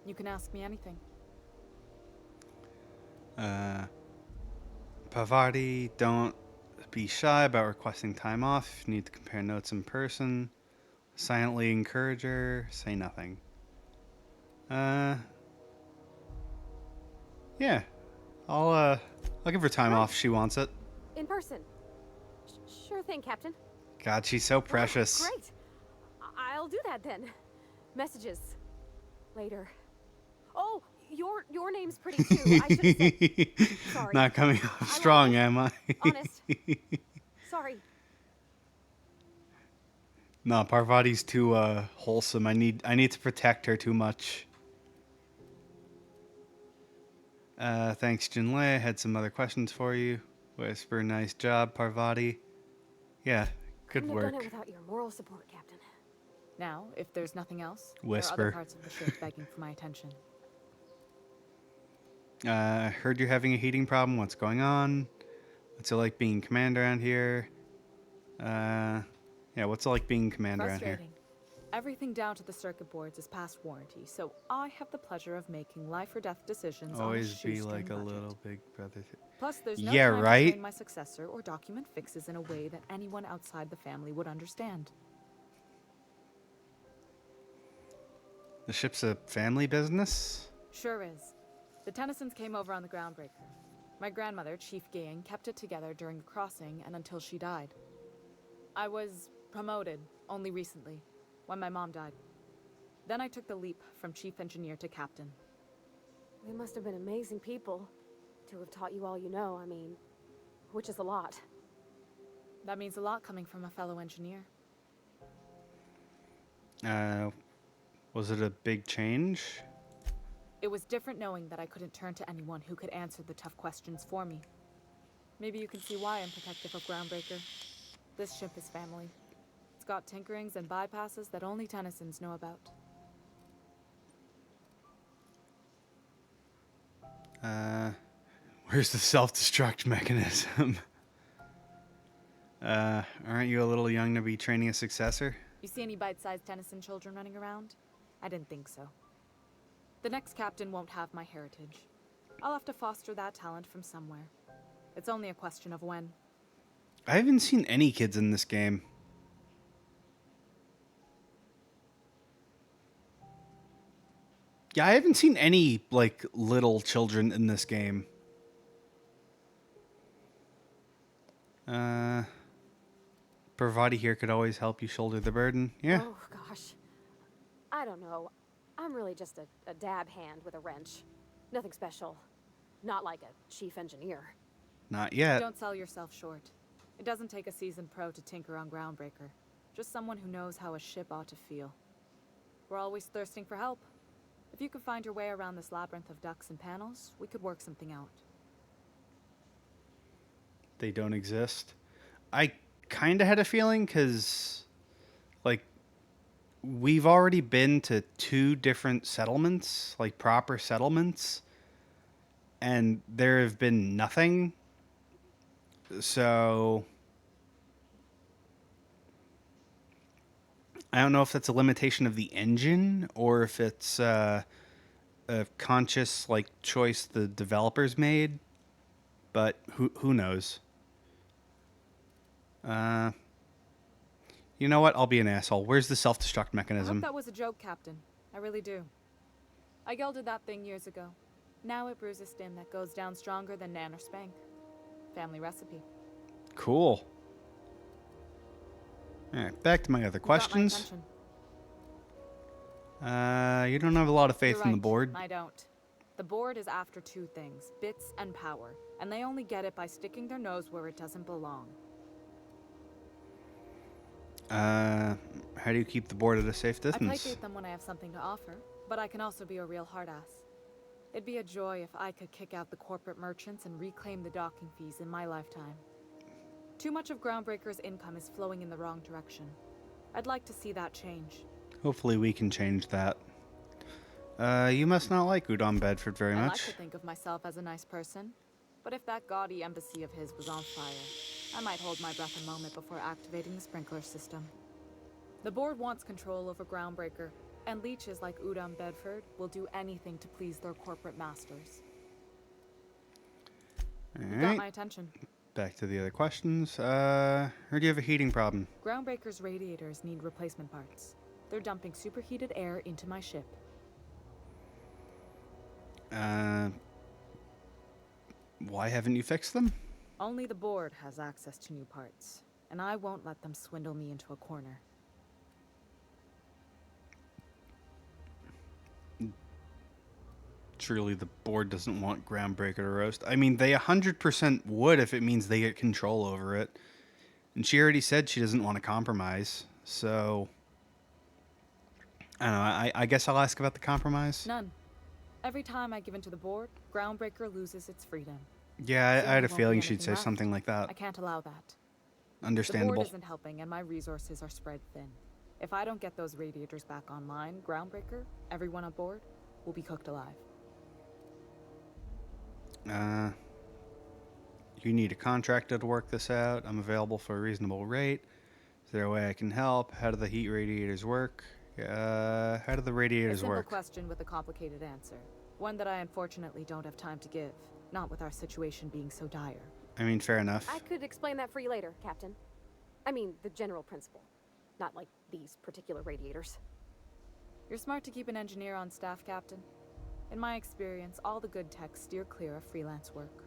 You can ask me anything. Parvati, don't be shy about requesting time off. If you need to compare notes in person, silently encourage her. Say nothing. Yeah. I'll give her time off if she wants it. In person. Sure thing, Captain. God, she's so precious. Great. I'll do that then. Messages. Later. Oh, your name's pretty too. I should have said. Sorry. Not coming off strong, am I? Honest. Sorry. No, Parvati's too wholesome. I need to protect her too much. Thanks, Jinlei. I had some other questions for you. Whisper, nice job, Parvati. Yeah, good Couldn't have done work. it without your moral support, Captain. Now, if there's nothing else, there are Whisper. other parts of the ship begging for my attention. I heard you're having a heating problem. What's going on? What's it like being commander around here? Yeah, what's it like being commander around here? Frustrating. Everything down to the circuit boards is past warranty, so I have the pleasure of making life or death decisions Always on a be shoestring like a budget. little big brother. Plus, there's no Yeah, time right? to train my successor or document fixes in a way that anyone outside the family would understand. The ship's a family business? Sure is. The Tennysons came over on the Groundbreaker. My grandmother, Chief Gang, kept it together during the crossing and until she died. I was promoted only recently, when my mom died. Then I took the leap from chief engineer to captain. They must have been amazing people to have taught you all you know, I mean, which is a lot. That means a lot coming from a fellow engineer. Was it a big change? It was different knowing that I couldn't turn to anyone who could answer the tough questions for me. Maybe you can see why I'm protective of Groundbreaker. This ship is family. It's got tinkerings and bypasses that only Tennysons know about. Where's the self-destruct mechanism? Aren't you a little young to be training a successor? You see any bite-sized Tennyson children running around? I didn't think so. The next captain won't have my heritage. I'll have to foster that talent from somewhere. It's only a question of when. I haven't seen any kids in this game. Yeah, I haven't seen any, like, little children in this game. Parvati here could always help you shoulder the burden. Yeah. Oh, gosh. I don't know. I'm really just a dab hand with a wrench. Nothing special. Not like a chief engineer. Not yet. Don't sell yourself short. It doesn't take a seasoned pro to tinker on Groundbreaker. Just someone who knows how a ship ought to feel. We're always thirsting for help. If you could find your way around this labyrinth of ducts and panels, we could work something out. They don't exist. I kind of had a feeling because, like, we've already been to 2 different settlements, like proper settlements, and there have been nothing. So I don't know if that's a limitation of the engine or if it's a conscious like choice the developers made, but who knows? Uh, you know what? I'll be an asshole. Where's the self-destruct I hope mechanism? that was a joke, Captain. I really do. I gelded that thing years ago. Now it brews a stim that goes down stronger than Nan or Spank. Family recipe. Cool. All right, back to my other You got my questions. attention. You don't have a lot of faith You're in right. the board. I don't. The board is after two things, bits and power, and they only get it by sticking their nose where it doesn't belong. How do you keep the board at a safe I distance? placate them when I have something to offer, but I can also be a real hard ass. It'd be a joy if I could kick out the corporate merchants and reclaim the docking fees in my lifetime. Too much of Groundbreaker's income is flowing in the wrong direction. I'd like to see that change. Hopefully we can change that. You must not like Udon Bedford very I like much. to think of myself as a nice person, but if that gaudy embassy of his was on fire, I might hold my breath a moment before activating the sprinkler system. The board wants control over Groundbreaker, and leeches like Udon Bedford will do anything to please their corporate masters. All You got right, my attention. back to the other questions. Heard you have a heating problem. Groundbreaker's radiators need replacement parts. They're dumping superheated air into my ship. Why haven't you fixed them? Only the board has access to new parts, and I won't let them swindle me into a corner. Surely the board doesn't want Groundbreaker to roast. I mean, they 100% would if it means they get control over it. And she already said she doesn't want to compromise. So, I don't know. I guess I'll ask about the compromise. None. Every time I give in to the board, Groundbreaker loses its freedom. Yeah, Soon I had a there won't be feeling she'd anything say left. something like that. I can't allow that. The Understandable. board isn't helping, and my resources are spread thin. If I don't get those radiators back online, Groundbreaker, everyone aboard, will be cooked alive. You need a contractor to work this out. I'm available for a reasonable rate. Is there a way I can help? How do the heat radiators work? How do the A radiators simple work? question with a complicated answer. One that I unfortunately don't have time to give, not with our situation being so dire. I mean, fair enough. I could explain that for you later, Captain. I mean, the general principle. Not like these particular radiators. You're smart to keep an engineer on staff, Captain. In my experience, all the good techs steer clear of freelance work.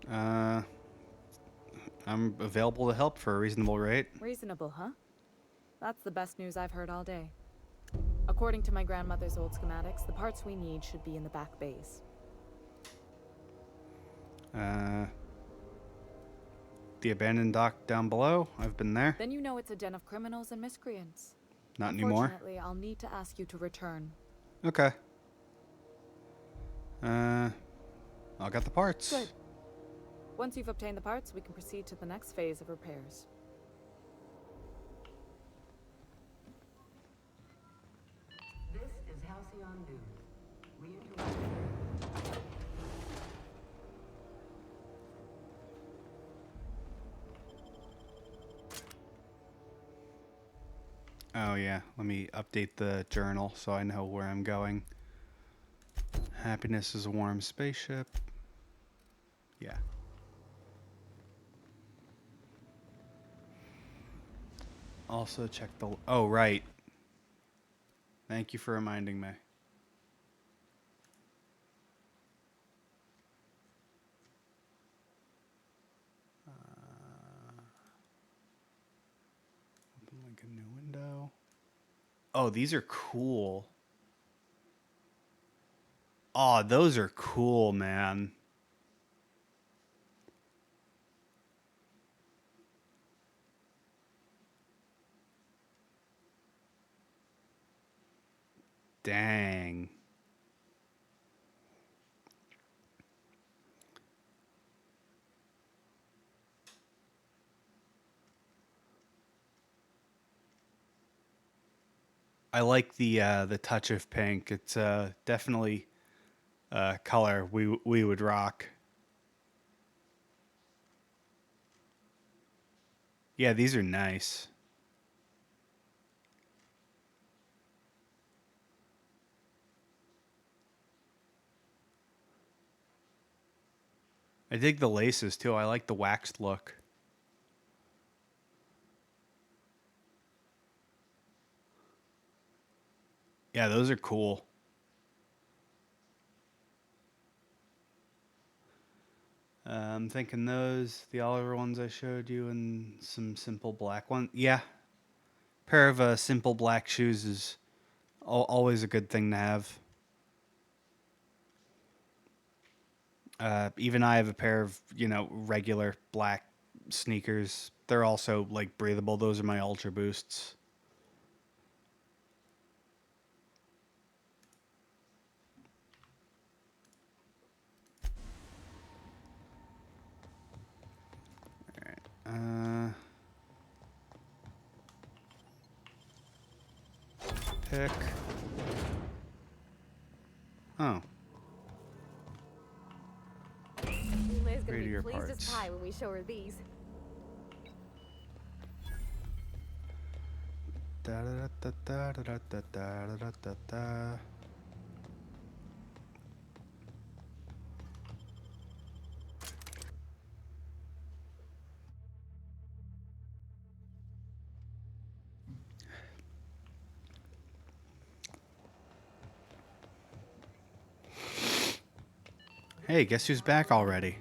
I'm available to help for a reasonable rate. Reasonable, huh? That's the best news I've heard all day. According to my grandmother's old schematics, the parts we need should be in the back bays. The abandoned dock down below. I've been there. Then you know it's a den of criminals and miscreants. Not anymore. Unfortunately, I'll need to ask you to return. Okay. I'll get the parts. Good. Once you've obtained the parts, we can proceed to the next phase of repairs. This is Halcyon News. We interrupt. Oh yeah, let me update the journal so I know where I'm going. Happiness is a warm spaceship. Yeah. Also check the... Oh, right. Thank you for reminding me. Open like a new window. Oh, these are cool. Oh, those are cool, man. Dang. I like the touch of pink. It's definitely color we would rock. Yeah, these are nice. I dig the laces too. I like the waxed look. Yeah, those are cool. I'm thinking those, the Oliver ones I showed you, and some simple black one. Yeah, pair of simple black shoes is always a good thing to have. Even I have a pair of, regular black sneakers. They're also like breathable. Those are my Ultra Boosts. Uh, pick. Oh, Liz gonna be radiator pleased as parts. pie when we show her these. Da da da da da da da da da da da. Hey, guess who's back already?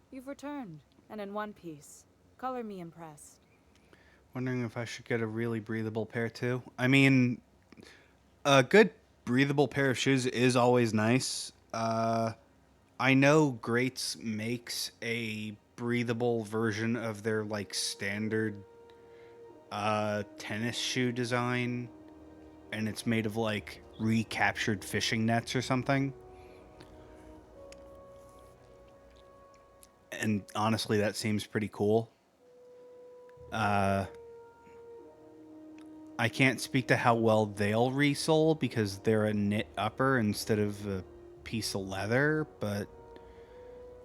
You've returned, and in one piece. Color me impressed. Wondering if I should get a really breathable pair too. I mean, a good breathable pair of shoes is always nice. I know Greats makes a breathable version of their like standard tennis shoe design, and it's made of like recaptured fishing nets or something. And honestly, that seems pretty cool. I can't speak to how well they'll resole because they're a knit upper instead of a piece of leather, but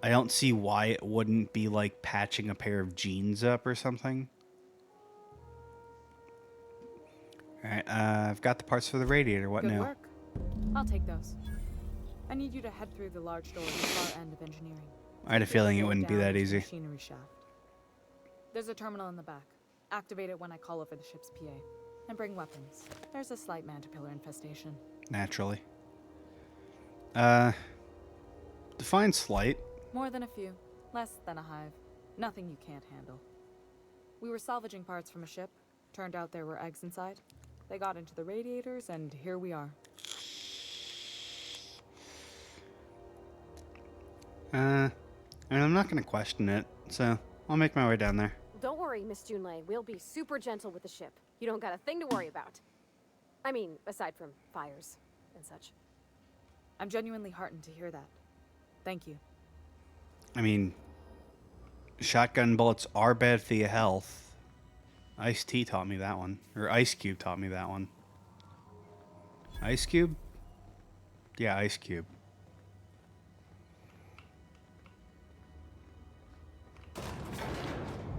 I don't see why it wouldn't be like patching a pair of jeans up or something. All right, I've got the parts for the radiator. What Good now? work. I'll take those. I need you to head through the large door at the far end of engineering. I had a Take feeling the it road wouldn't be down that into the easy. Machinery shaft. There's a terminal in the back. Activate it when I call over the ship's PA. And bring weapons. There's a slight mantipillar infestation. Naturally. Define slight. More than a few. Less than a hive. Nothing you can't handle. We were salvaging parts from a ship. Turned out there were eggs inside. They got into the radiators, and here we are. And I'm not going to question it, so I'll make my way down there. Don't worry, Miss Junlei. We'll be super gentle with the ship. You don't got a thing to worry about. I mean, aside from fires and such. I'm genuinely heartened to hear that. Thank you. I mean, shotgun bullets are bad for your health. Ice-T taught me that one. Or Ice Cube taught me that one. Ice Cube? Yeah, Ice Cube.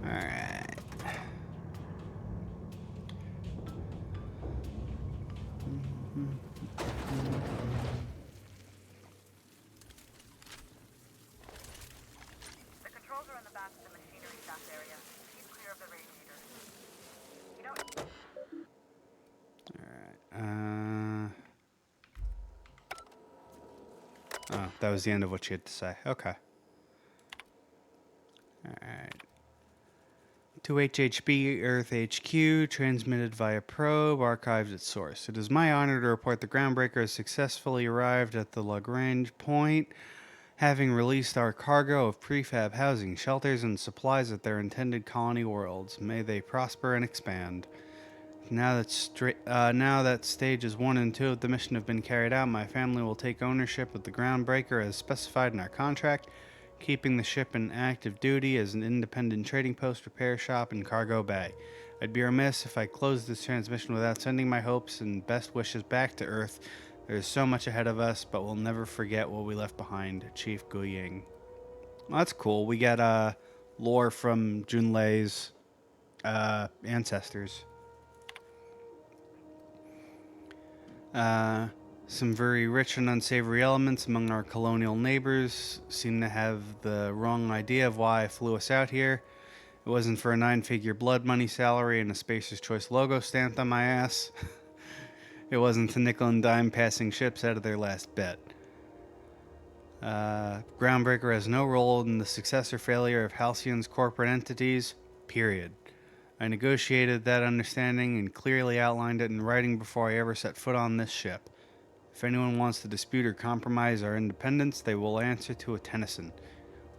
Alright. The controls are in the back of the machinery shaft area. Keep clear of the radiator. Oh, that was the end of what you had to say. Okay. Alright. To HHB Earth HQ, transmitted via probe, archived at source. It is my honor to report the groundbreaker has successfully arrived at the Lagrange point, having released our cargo of prefab housing, shelters, and supplies at their intended colony worlds. May they prosper and expand. Now that stages 1 and 2 of the mission have been carried out, my family will take ownership of the groundbreaker as specified in our contract, keeping the ship in active duty as an independent trading post, repair shop, and cargo bay. I'd be remiss if I closed this transmission without sending my hopes and best wishes back to Earth. There is so much ahead of us, but we'll never forget what we left behind. Chief Guying. Well, that's cool. We got lore from Junlei's ancestors. Some very rich and unsavory elements among our colonial neighbors seem to have the wrong idea of why I flew us out here. It wasn't for a 9-figure blood money salary and a Spacer's Choice logo stamped on my ass. It wasn't to nickel and dime passing ships out of their last bet. Groundbreaker has no role in the success or failure of Halcyon's corporate entities, period. I negotiated that understanding and clearly outlined it in writing before I ever set foot on this ship. If anyone wants to dispute or compromise our independence, they will answer to a Tennyson.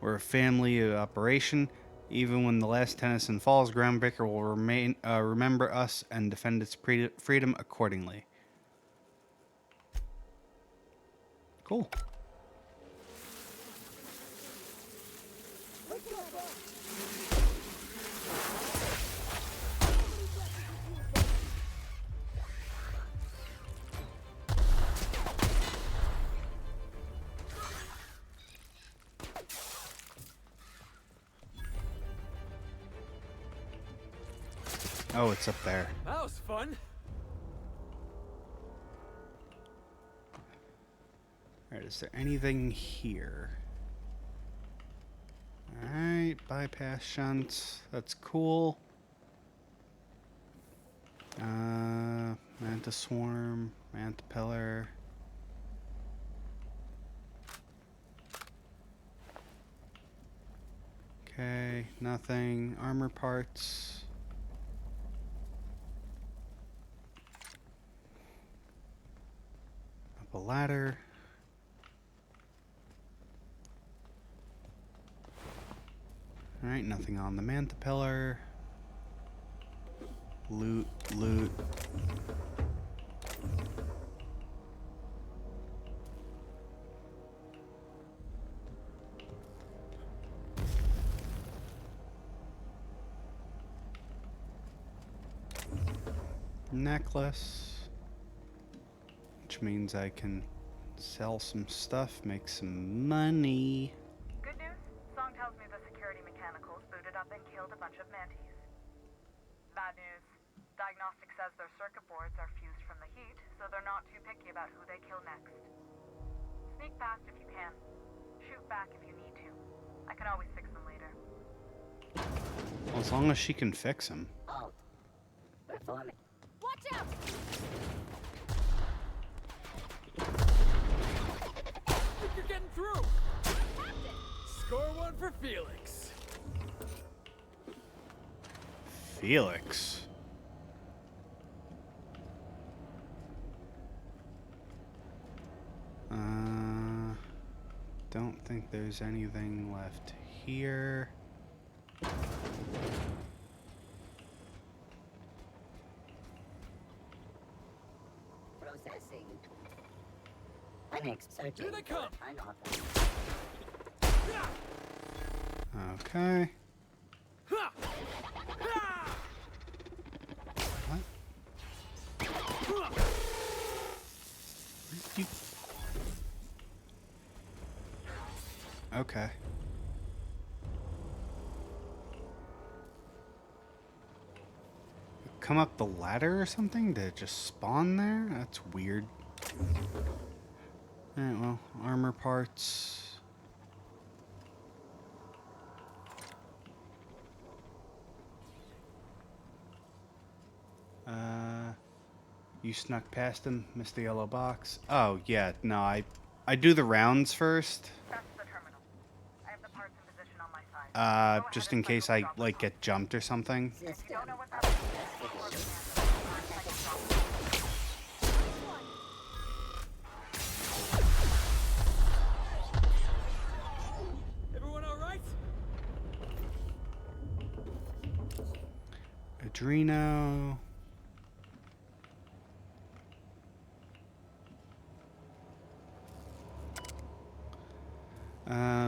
We're a family operation. Even when the last Tennyson falls, Groundbreaker will remember us and defend its freedom accordingly. Cool. Oh, it's up there. That was fun. Alright, is there anything here? Alright, bypass shunts. That's cool. Manta Swarm, Manta Pillar. Okay, nothing. Armor parts. Up a ladder. Alright, nothing on the Manta Pillar. Loot, loot. Necklace. Which means I can sell some stuff, make some money. Good news. Song tells me the security mechanicals booted up and killed a bunch of mantis. Bad news. Diagnostic says their circuit boards are fused from the heat, so they're not too picky about who they kill next. Sneak past if you can. Shoot back if you need to. I can always fix them later. Well, as long as she can fix them. Halt. Performing. Watch out! Think you're getting through. Captain! Score one for Felix. Felix. Don't think there's anything left here. Processing. Next searching. Here they come. Turn off. Okay. Ha! Ha! What? You... Okay. Come up the ladder or something to just spawn there? That's weird. Alright, well, armor parts. You snuck past him, missed the yellow box. Oh, yeah, no, I do the rounds first. That's the terminal. I have the parts in position on my side. Go Just ahead in and case cycle I, drop like, them get jumped or something. off. If you don't know what that is, Everyone all right? Adreno.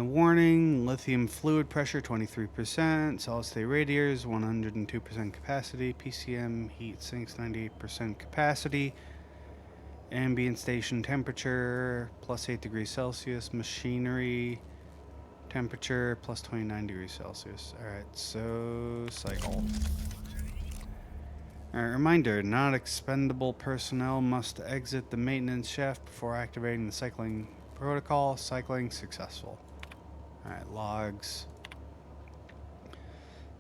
Warning, lithium fluid pressure 23%, solid state radiators 102% capacity, PCM heat sinks 98% capacity, ambient station temperature plus 8 degrees Celsius, machinery Temperature plus 29 degrees Celsius. Alright, so cycle. Alright, reminder, not expendable personnel must exit the maintenance shaft before activating the cycling protocol. Cycling successful. Alright, logs.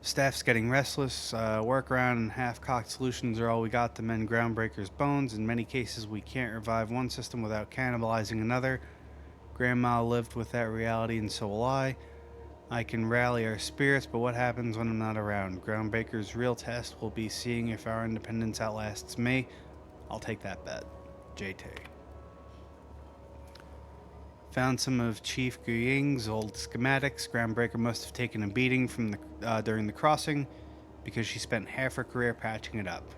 Staff's getting restless. Workaround and half-cocked solutions are all we got to mend Groundbreaker's bones. In many cases, we can't revive one system without cannibalizing another. Grandma lived with that reality, and so will I. I can rally our spirits, but what happens when I'm not around? Groundbreaker's real test will be seeing if our independence outlasts me. I'll take that bet. JT. Found some of Chief Guying's old schematics. Groundbreaker must have taken a beating from during the crossing because she spent half her career patching it up.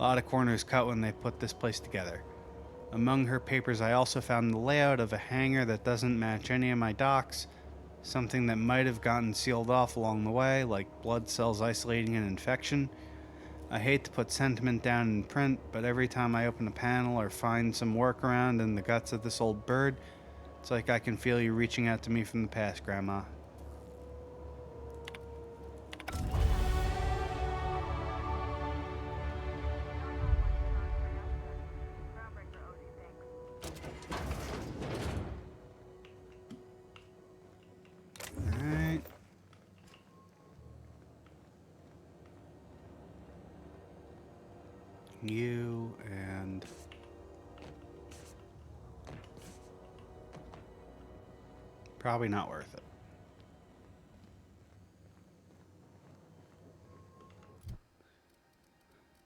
A lot of corners cut when they put this place together. Among her papers, I also found the layout of a hangar that doesn't match any of my docks, something that might have gotten sealed off along the way, like blood cells isolating an infection. I hate to put sentiment down in print, but every time I open a panel or find some workaround in the guts of this old bird, it's like I can feel you reaching out to me from the past, Grandma. Groundbreaker owes you thanks. Alright. You and... probably not worth it.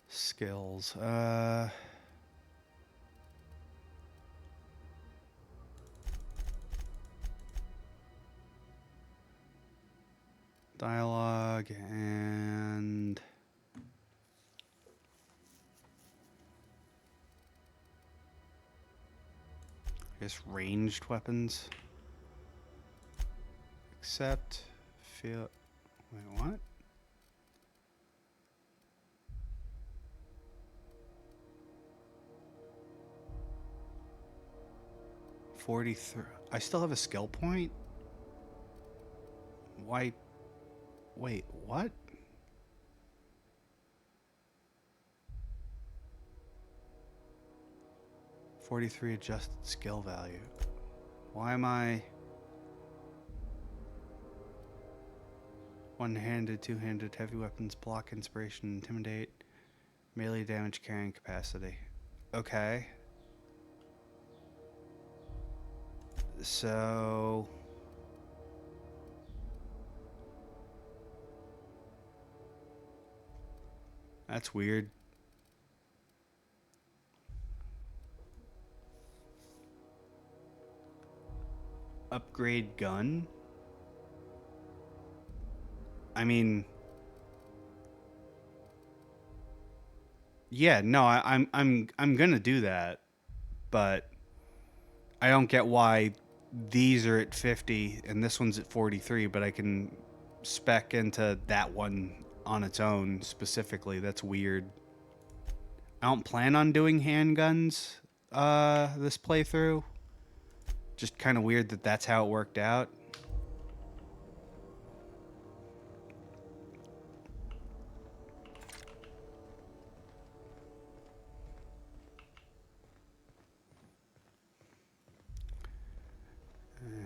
Skills. Dialogue and... I guess ranged weapons. Except... feel... wait, what? $43. I still have a skill point? Why? Wait, what? $43 adjusted skill value. Why am I... one-handed, two-handed, heavy weapons, block, inspiration, intimidate, melee damage carrying capacity. Okay. So... that's weird. Upgrade gun? I mean... yeah, no, I'm gonna do that, but I don't get why these are at 50 and this one's at 43, but I can spec into that one on its own specifically. That's weird. I don't plan on doing handguns this playthrough. Just kind of weird that that's how it worked out.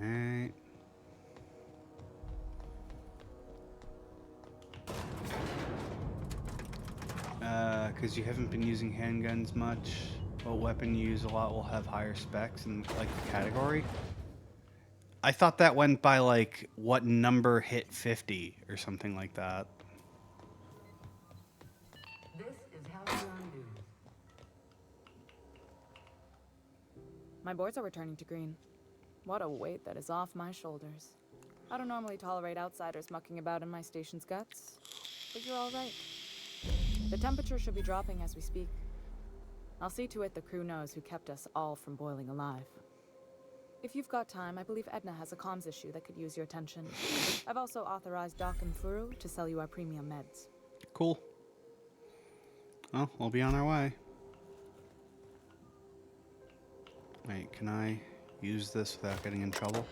Alright. Because you haven't been using handguns much, what weapon you use a lot will have higher specs in like the category. I thought that went by like what number hit 50 or something like that. This is how you undo. My boards are returning to green. What a weight that is off my shoulders. I don't normally tolerate outsiders mucking about in my station's guts, but you're all right. The temperature should be dropping as we speak. I'll see to it the crew knows who kept us all from boiling alive. If you've got time, I believe Edna has a comms issue that could use your attention. I've also authorized Doc and Furu to sell you our premium meds. Cool. Well, we'll be on our way. Wait, can I use this without getting in trouble?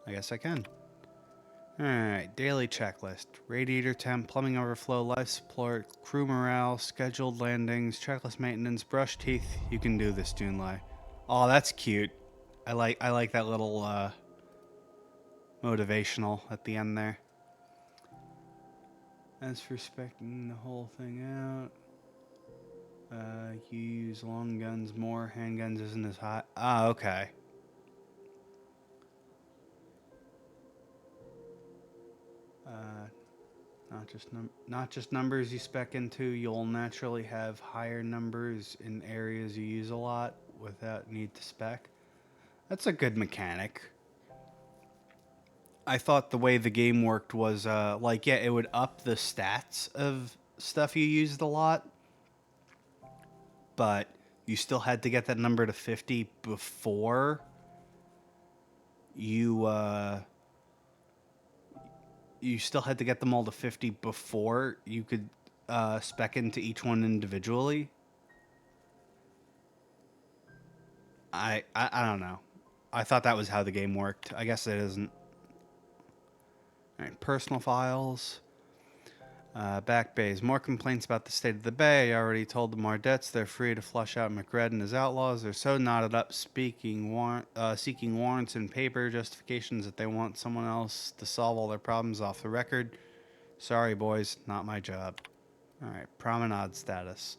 I guess I can. Alright, daily checklist. Radiator temp, plumbing overflow, life support, crew morale, scheduled landings, checklist maintenance, brush teeth. You can do this, Junlei. Oh, that's cute. I like that little motivational at the end there. As for specking the whole thing out, you use long guns more, handguns isn't as hot. Ah, okay. Not just numbers you spec into. You'll naturally have higher numbers in areas you use a lot without need to spec. That's a good mechanic. I thought the way the game worked was like, yeah, it would up the stats of stuff you used a lot, but you still had to get that number to 50 before you still had to get them all to 50 before you could spec into each one individually. I don't know. I thought that was how the game worked. I guess it isn't. All right, personal files. Back bays. More complaints about the state of the bay. I already told the Mardettes they're free to flush out McRed and his outlaws. They're so knotted up seeking warrants and paper justifications that they want someone else to solve all their problems off the record. Sorry, boys. Not my job. Alright, promenade status.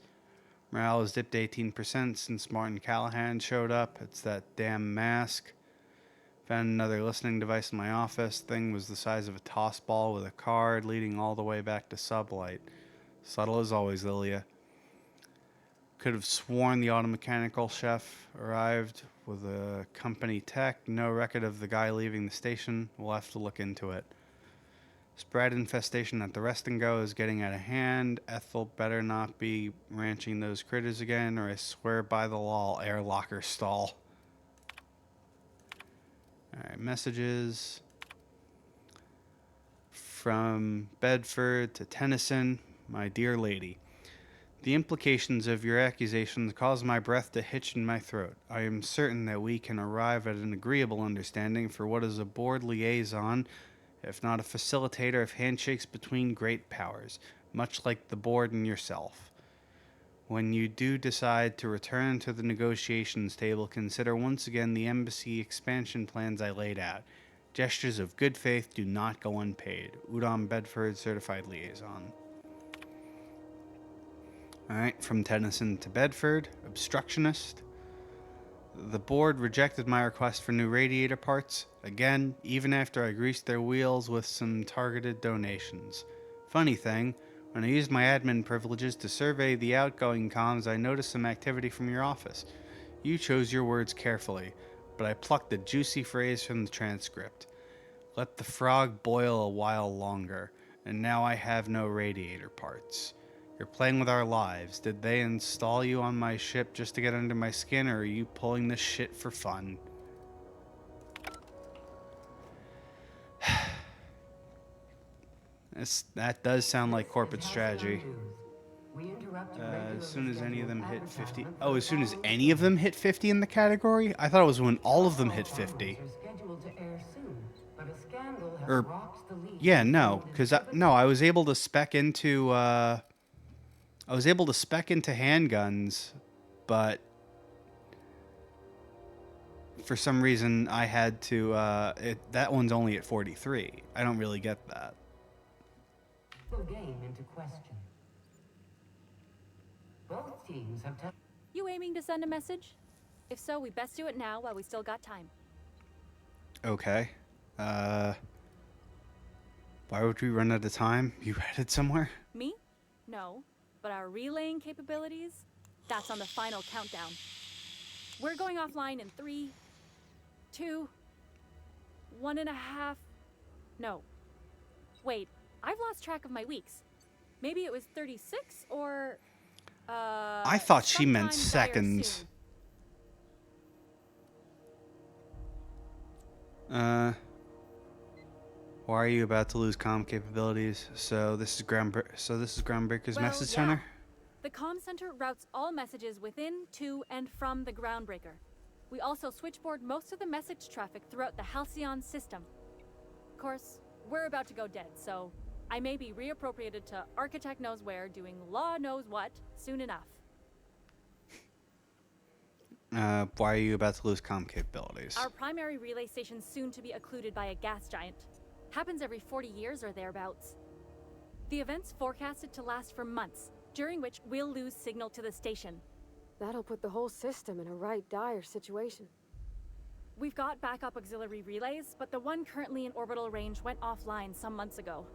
Morale has dipped 18% since Martin Callahan showed up. It's that damn mask. Found another listening device in my office. Thing was the size of a toss ball with a card leading all the way back to sublight. Subtle as always, Lilia. Could have sworn the automechanical chef arrived with a company tech. No record of the guy leaving the station. We'll have to look into it. Spread infestation at the rest and go is getting out of hand. Ethel better not be ranching those critters again, or I swear by the law, air locker stall. Alright, messages from Bedford to Tennyson. My dear lady, the implications of your accusations cause my breath to hitch in my throat. I am certain that we can arrive at an agreeable understanding for what is a board liaison, if not a facilitator of handshakes between great powers, much like the board and yourself. When you do decide to return to the negotiations table, consider once again the embassy expansion plans I laid out. Gestures of good faith do not go unpaid. Udom Bedford, Certified Liaison. Alright, from Tennyson to Bedford, Obstructionist. The board rejected my request for new radiator parts, again, even after I greased their wheels with some targeted donations. Funny thing, when I used my admin privileges to survey the outgoing comms, I noticed some activity from your office. You chose your words carefully, but I plucked a juicy phrase from the transcript. Let the frog boil a while longer, and now I have no radiator parts. You're playing with our lives. Did they install you on my ship just to get under my skin, or are you pulling this shit for fun? That does sound like corporate strategy. As soon as any of them hit 50... Oh, as soon as any of them hit 50 in the category? I thought it was when all of them hit 50. Or... Yeah, no. Because, no, I was able to spec into... I was able to spec into handguns, but... For some reason, I had to... that one's only at 43. I don't really get that. Game into question. Both teams have You aiming to send a message? If so, we best do it now while we still got time. Okay. Why would we run out of time? You headed somewhere? Me? No. But our relaying capabilities? That's on the final countdown. We're going offline in 3, 2, 1.5... No. Wait. I've lost track of my weeks. Maybe it was 36 or... I thought she meant seconds. Why are you about to lose comm capabilities? So this is Groundbreaker's message center? The comm center routes all messages within, to, and from the Groundbreaker. We also switchboard most of the message traffic throughout the Halcyon system. Of course, we're about to go dead, so I may be reappropriated to architect knows where, doing law knows what, soon enough. Why are you about to lose comm capabilities? Our primary relay station's soon to be occluded by a gas giant. Happens every 40 years or thereabouts. The event's forecasted to last for months, during which we'll lose signal to the station. That'll put the whole system in a right dire situation. We've got backup auxiliary relays, but the one currently in orbital range went offline some months ago.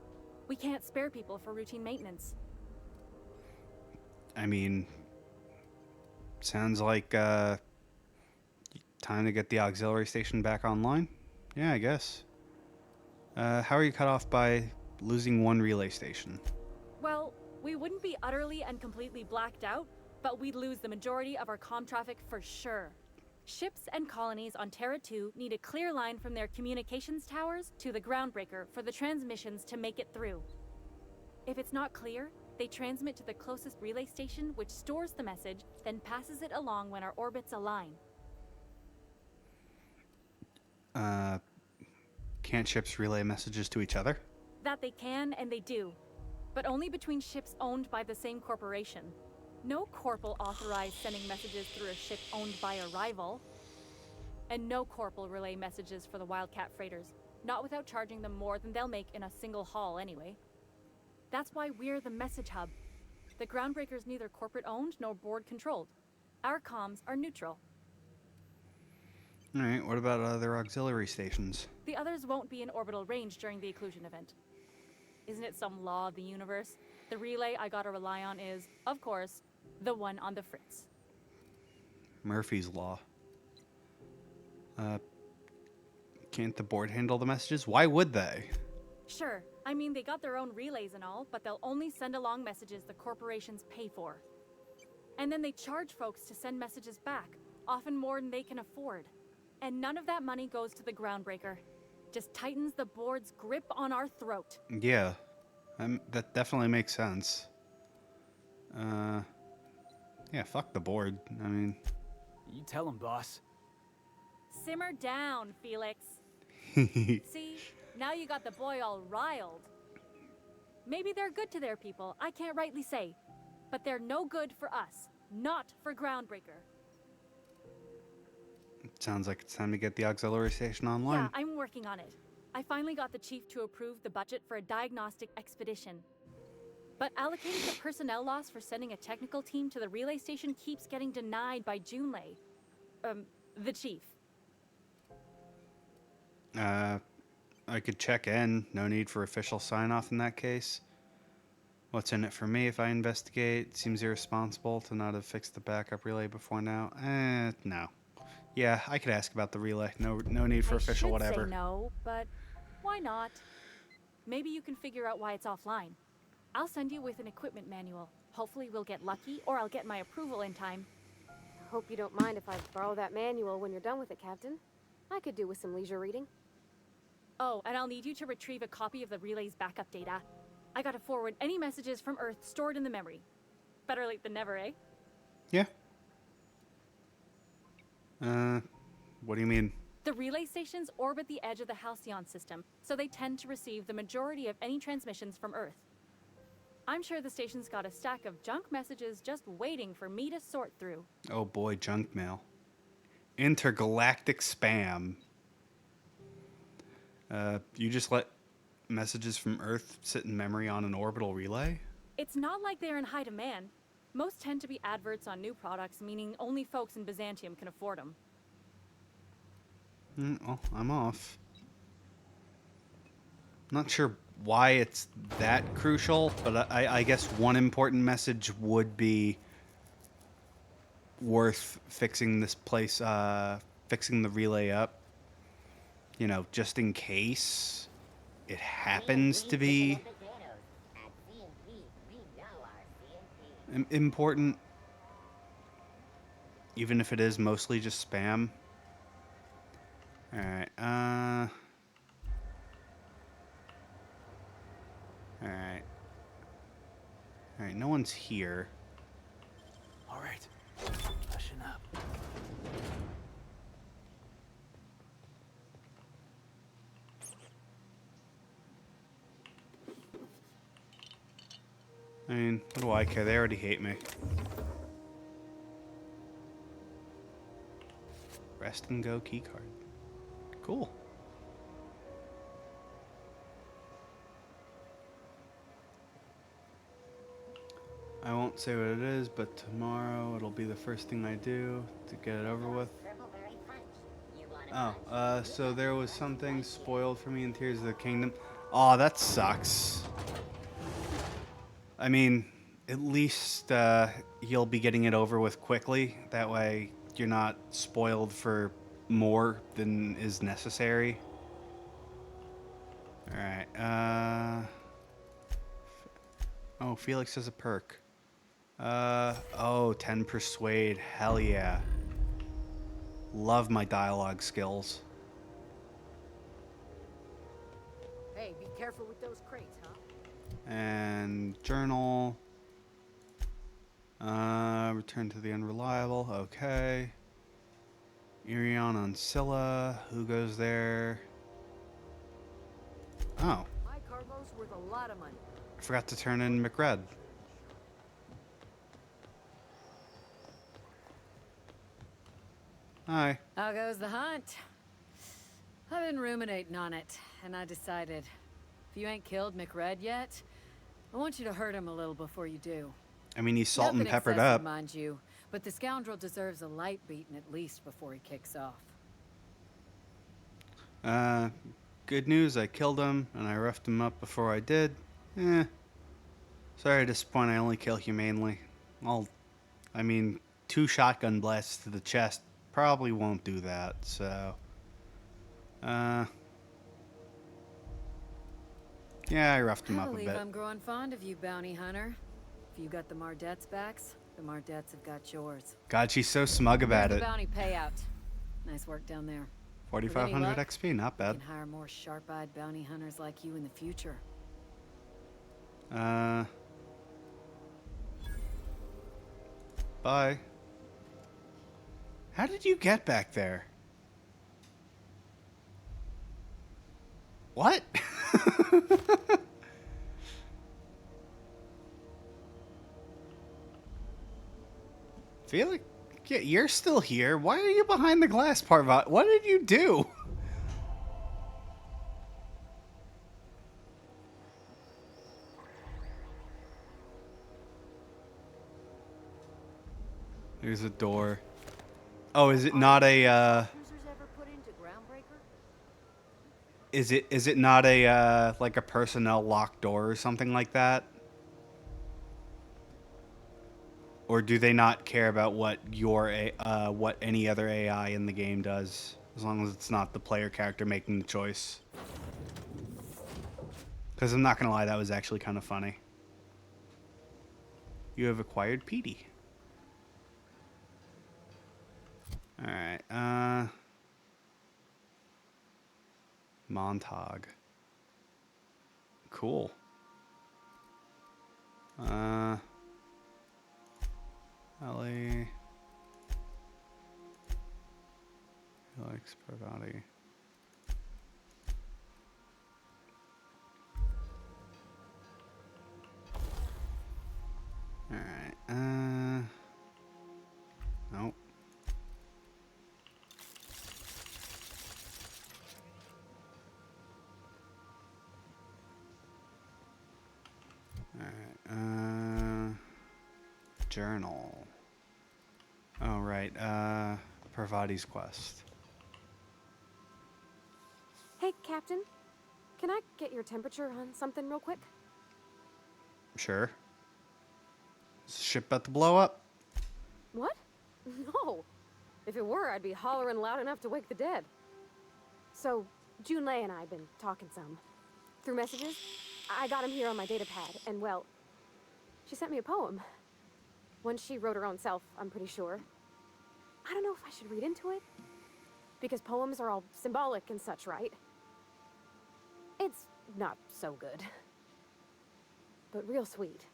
We can't spare people for routine maintenance. I mean, sounds like time to get the auxiliary station back online. Yeah, I guess. How are you cut off by losing one relay station? Well, we wouldn't be utterly and completely blacked out, but we'd lose the majority of our comm traffic for sure. Ships and colonies on Terra 2 need a clear line from their communications towers to the groundbreaker for the transmissions to make it through. If it's not clear, they transmit to the closest relay station, which stores the message, then passes it along when our orbits align. Can't ships relay messages to each other? That they can, and they do. But only between ships owned by the same corporation. No corp will authorize sending messages through a ship owned by a rival. And no corp will relay messages for the Wildcat freighters, not without charging them more than they'll make in a single haul anyway. That's why we're the message hub. The groundbreaker's neither corporate owned nor board controlled. Our comms are neutral. Alright, what about other auxiliary stations? The others won't be in orbital range during the occlusion event. Isn't it some law of the universe? The relay I gotta rely on is, of course, the one on the fritz. Murphy's Law. Can't the board handle the messages? Why would they? Sure, I mean they got their own relays and all, but they'll only send along messages the corporations pay for. And then they charge folks to send messages back, often more than they can afford. And none of that money goes to the groundbreaker. Just tightens the board's grip on our throat. Yeah, that definitely makes sense. Yeah, fuck the board. I mean... You tell him, boss. Simmer down, Felix. See, now you got the boy all riled. Maybe they're good to their people, I can't rightly say. But they're no good for us, not for Groundbreaker. Sounds like it's time to get the auxiliary station online. Yeah, I'm working on it. I finally got the chief to approve the budget for a diagnostic expedition. But allocating the personnel loss for sending a technical team to the relay station keeps getting denied by Junlei. The chief. I could check in. No need for official sign-off in that case. What's in it for me if I investigate? Seems irresponsible to not have fixed the backup relay before now. No. Yeah, I could ask about the relay. No need for official I should whatever. say no, but why not? Maybe you can figure out why it's offline. I'll send you with an equipment manual. Hopefully we'll get lucky, or I'll get my approval in time. I hope you don't mind if I borrow that manual when you're done with it, Captain. I could do with some leisure reading. Oh, and I'll need you to retrieve a copy of the relay's backup data. I gotta forward any messages from Earth stored in the memory. Better late than never, eh? Yeah. What do you mean? The relay stations orbit the edge of the Halcyon system, so they tend to receive the majority of any transmissions from Earth. I'm sure the station's got a stack of junk messages just waiting for me to sort through. Oh boy, junk mail. Intergalactic spam. You just let messages from Earth sit in memory on an orbital relay? It's not like they're in high demand. Most tend to be adverts on new products, meaning only folks in Byzantium can afford them. Well, I'm off. Not sure why it's that crucial, but I guess one important message would be worth fixing this place, fixing the relay up. You know, just in case it happens to be important, even if it is mostly just spam. Alright, Alright. Alright, no one's here. Alright, hushing up. I mean, what do I care? They already hate me. Rest and go keycard. Cool. I won't say what it is, but tomorrow it'll be the first thing I do to get it over with. Oh, so there was something spoiled for me in Tears of the Kingdom. Oh, that sucks. I mean, at least you'll be getting it over with quickly. That way you're not spoiled for more than is necessary. Alright, oh, Felix has a perk. Oh, 10 persuade. Hell yeah. Love my dialogue skills. Hey, be careful with those crates, huh? And journal. Return to the unreliable. Okay. Irion on Scylla. Who goes there? Oh. My cargo's worth a lot of money. I forgot to turn in McRed. Hi. How goes the hunt? I've been ruminating on it, and I decided, if you ain't killed McRed yet, I want you to hurt him a little before you do. I mean, he's salt and Nothing peppered excessive, up. mind you, but the scoundrel deserves a light beating at least before he kicks off. Good news, I killed him, and I roughed him up before I did. Sorry to disappoint, I only kill humanely. I mean, 2 shotgun blasts to the chest probably won't do that, so... yeah, I roughed him I up a believe bit. I'm growing fond of you, bounty hunter. If you got the Mardets' backs, the Mardets have got yours. God, she's so smug about Here's it. the bounty payout. Nice work down there. 4,500 XP, not We bad. can hire more sharp-eyed bounty hunters like you in the future. Bye. How did you get back there? What? Felix, yeah, you're still here. Why are you behind the glass, Parvat? What did you do? There's a door. Oh, is it not a, Is it not a, like a personnel locked door or something like that? Or do they not care about what what any other AI in the game does, as long as it's not the player character making the choice? Because I'm not gonna lie, that was actually kind of funny. You have acquired Petey. All right. Montag. Cool. Ellie. Felix Parvati. Alright, nope. Alright, journal. Oh, right, Parvati's quest. Hey, Captain. Can I get your temperature on something real quick? Sure. Is the ship about to blow up? What? No. If it were, I'd be hollering loud enough to wake the dead. So, Junlei and I have been talking some. Through messages, I got him here on my data pad, and well, she sent me a poem. One she wrote her own self, I'm pretty sure. I don't know if I should read into it, because poems are all symbolic and such, right? It's not so good, but real sweet.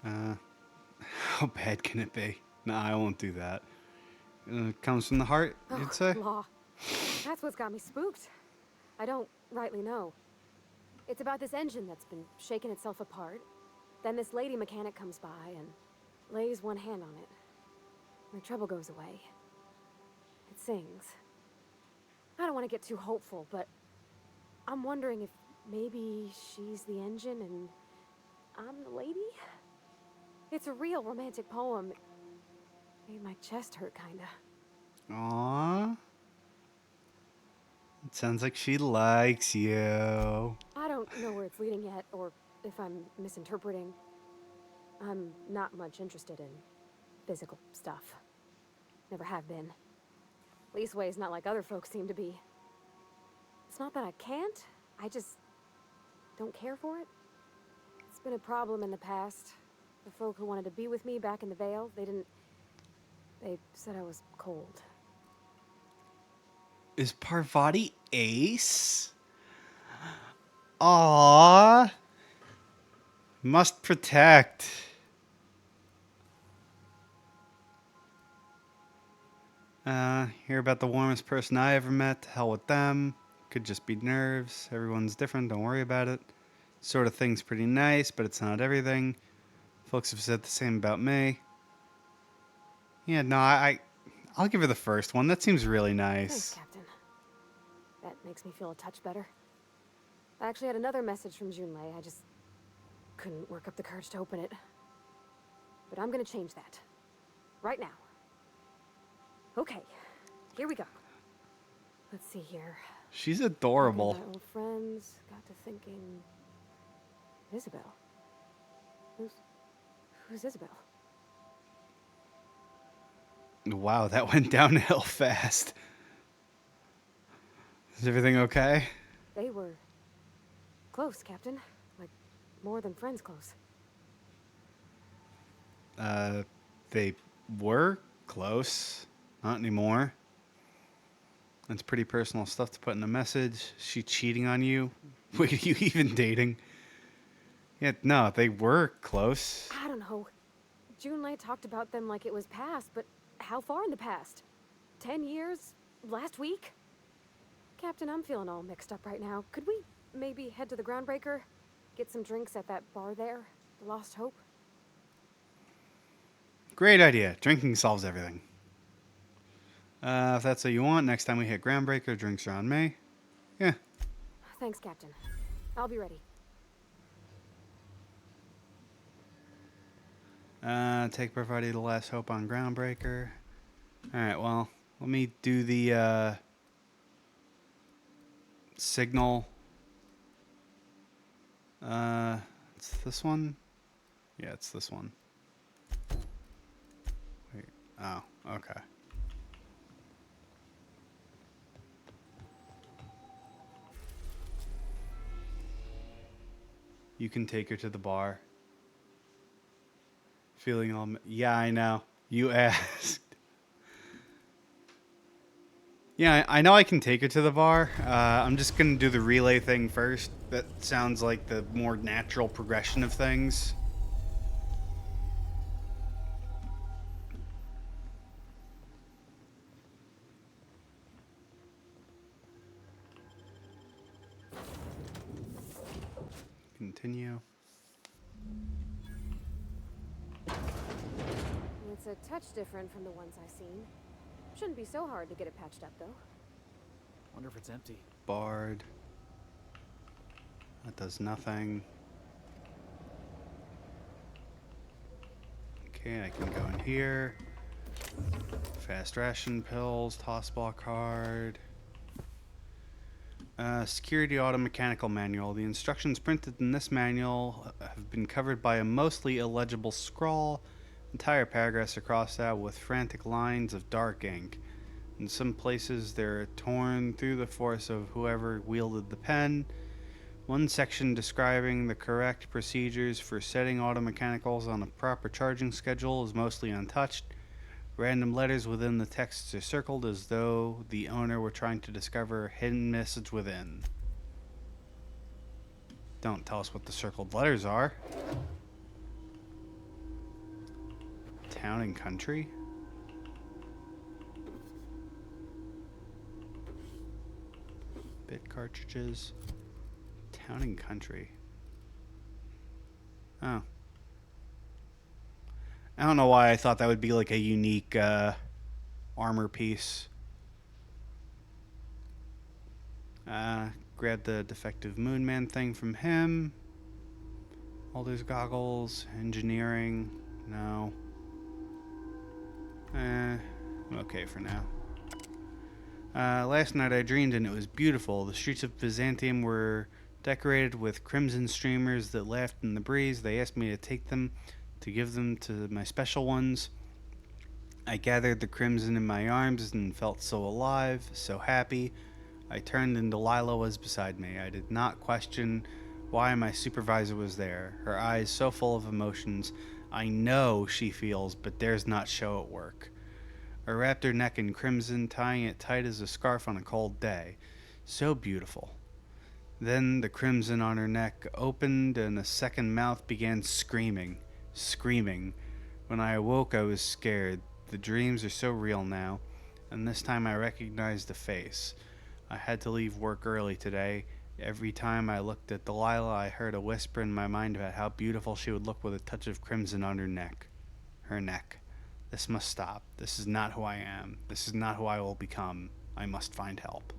How bad can it be? Nah, I won't do that. It comes from the heart, you'd say? Law. That's what's got me spooked. I don't rightly know. It's about this engine that's been shaking itself apart. Then this lady mechanic comes by and lays one hand on it. And the trouble goes away. It sings. I don't want to get too hopeful, but I'm wondering if maybe she's the engine and I'm the lady? It's a real romantic poem. It made my chest hurt, kinda. Aww. It sounds like she likes you. I don't know where it's leading yet, or if I'm misinterpreting. I'm not much interested in physical stuff. Never have been. Leastways not like other folks seem to be. It's not that I can't, I just don't care for it. It's been a problem in the past. The folk who wanted to be with me back in the Vale, they said I was cold. Is Parvati ace? Aww. Must protect. Hear about the warmest person I ever met. To hell with them. Could just be nerves. Everyone's different. Don't worry about it. Sort of thing's pretty nice, but it's not everything. Folks have said the same about me. Yeah, no, I'll give her the first one. That seems really nice. Thanks, Captain. That makes me feel a touch better. I actually had another message from Junlei. I just couldn't work up the courage to open it. But I'm gonna change that. Right now. Okay, here we go. Let's see here. She's adorable. My old friends got to thinking... Isabel? Who's Isabel? Wow, that went downhill fast. Is everything okay? They were close, Captain. Like, more than friends close. They were close. Not anymore. That's pretty personal stuff to put in a message. She cheating on you? Wait, are you even dating? Yeah, no, they were close. I don't know. Junlei talked about them like it was past, but how far in the past? 10 years? Last week? Captain, I'm feeling all mixed up right now. Could we maybe head to the Groundbreaker? Get some drinks at that bar there? The Lost Hope? Great idea. Drinking solves everything. If that's what you want, next time we hit Groundbreaker, drinks are on me. Yeah. Thanks, Captain. I'll be ready. Take Parvati to the Last Hope on Groundbreaker. Alright, well, let me do the, signal. It's this one? Yeah, it's this one. Wait. Oh, okay. You can take her to the bar. Feeling all... Yeah, I know. You asked. Yeah, I know I can take her to the bar. I'm just going to do the relay thing first. That sounds like the more natural progression of things. Continue. It's a touch different from the ones I've seen. Shouldn't be so hard to get it patched up, though. Wonder if it's empty. Bard. That does nothing. Okay, I can go in here. Fast ration pills, tossball card. Security auto mechanical manual. The instructions printed in this manual have been covered by a mostly illegible scrawl. Entire paragraphs are crossed out with frantic lines of dark ink. In some places they're torn through the force of whoever wielded the pen. One section describing the correct procedures for setting auto mechanicals on a proper charging schedule is mostly untouched. Random letters within the texts are circled as though the owner were trying to discover a hidden message within. Don't tell us what the circled letters are. Town and country? Bit cartridges. Town and country. Oh. I don't know why I thought that would be like a unique armor piece. Grab the defective Moonman thing from him. All those goggles. Engineering. No. I'm okay for now. Last night I dreamed and it was beautiful. The streets of Byzantium were decorated with crimson streamers that laughed in the breeze. They asked me to take them, to give them to my special ones. I gathered the crimson in my arms and felt so alive, so happy. I turned and Delilah was beside me. I did not question why my supervisor was there. Her eyes so full of emotions. I know she feels, but dares not show at work. I wrapped her neck in crimson, tying it tight as a scarf on a cold day. So beautiful. Then the crimson on her neck opened and a second mouth began screaming. When I awoke, I was scared. The dreams are so real now, and this time I recognized the face. I had to leave work early today. Every time I looked at Delilah, I heard a whisper in my mind about how beautiful she would look with a touch of crimson on her neck. Her neck. This must stop. This is not who I am. This is not who I will become. I must find help.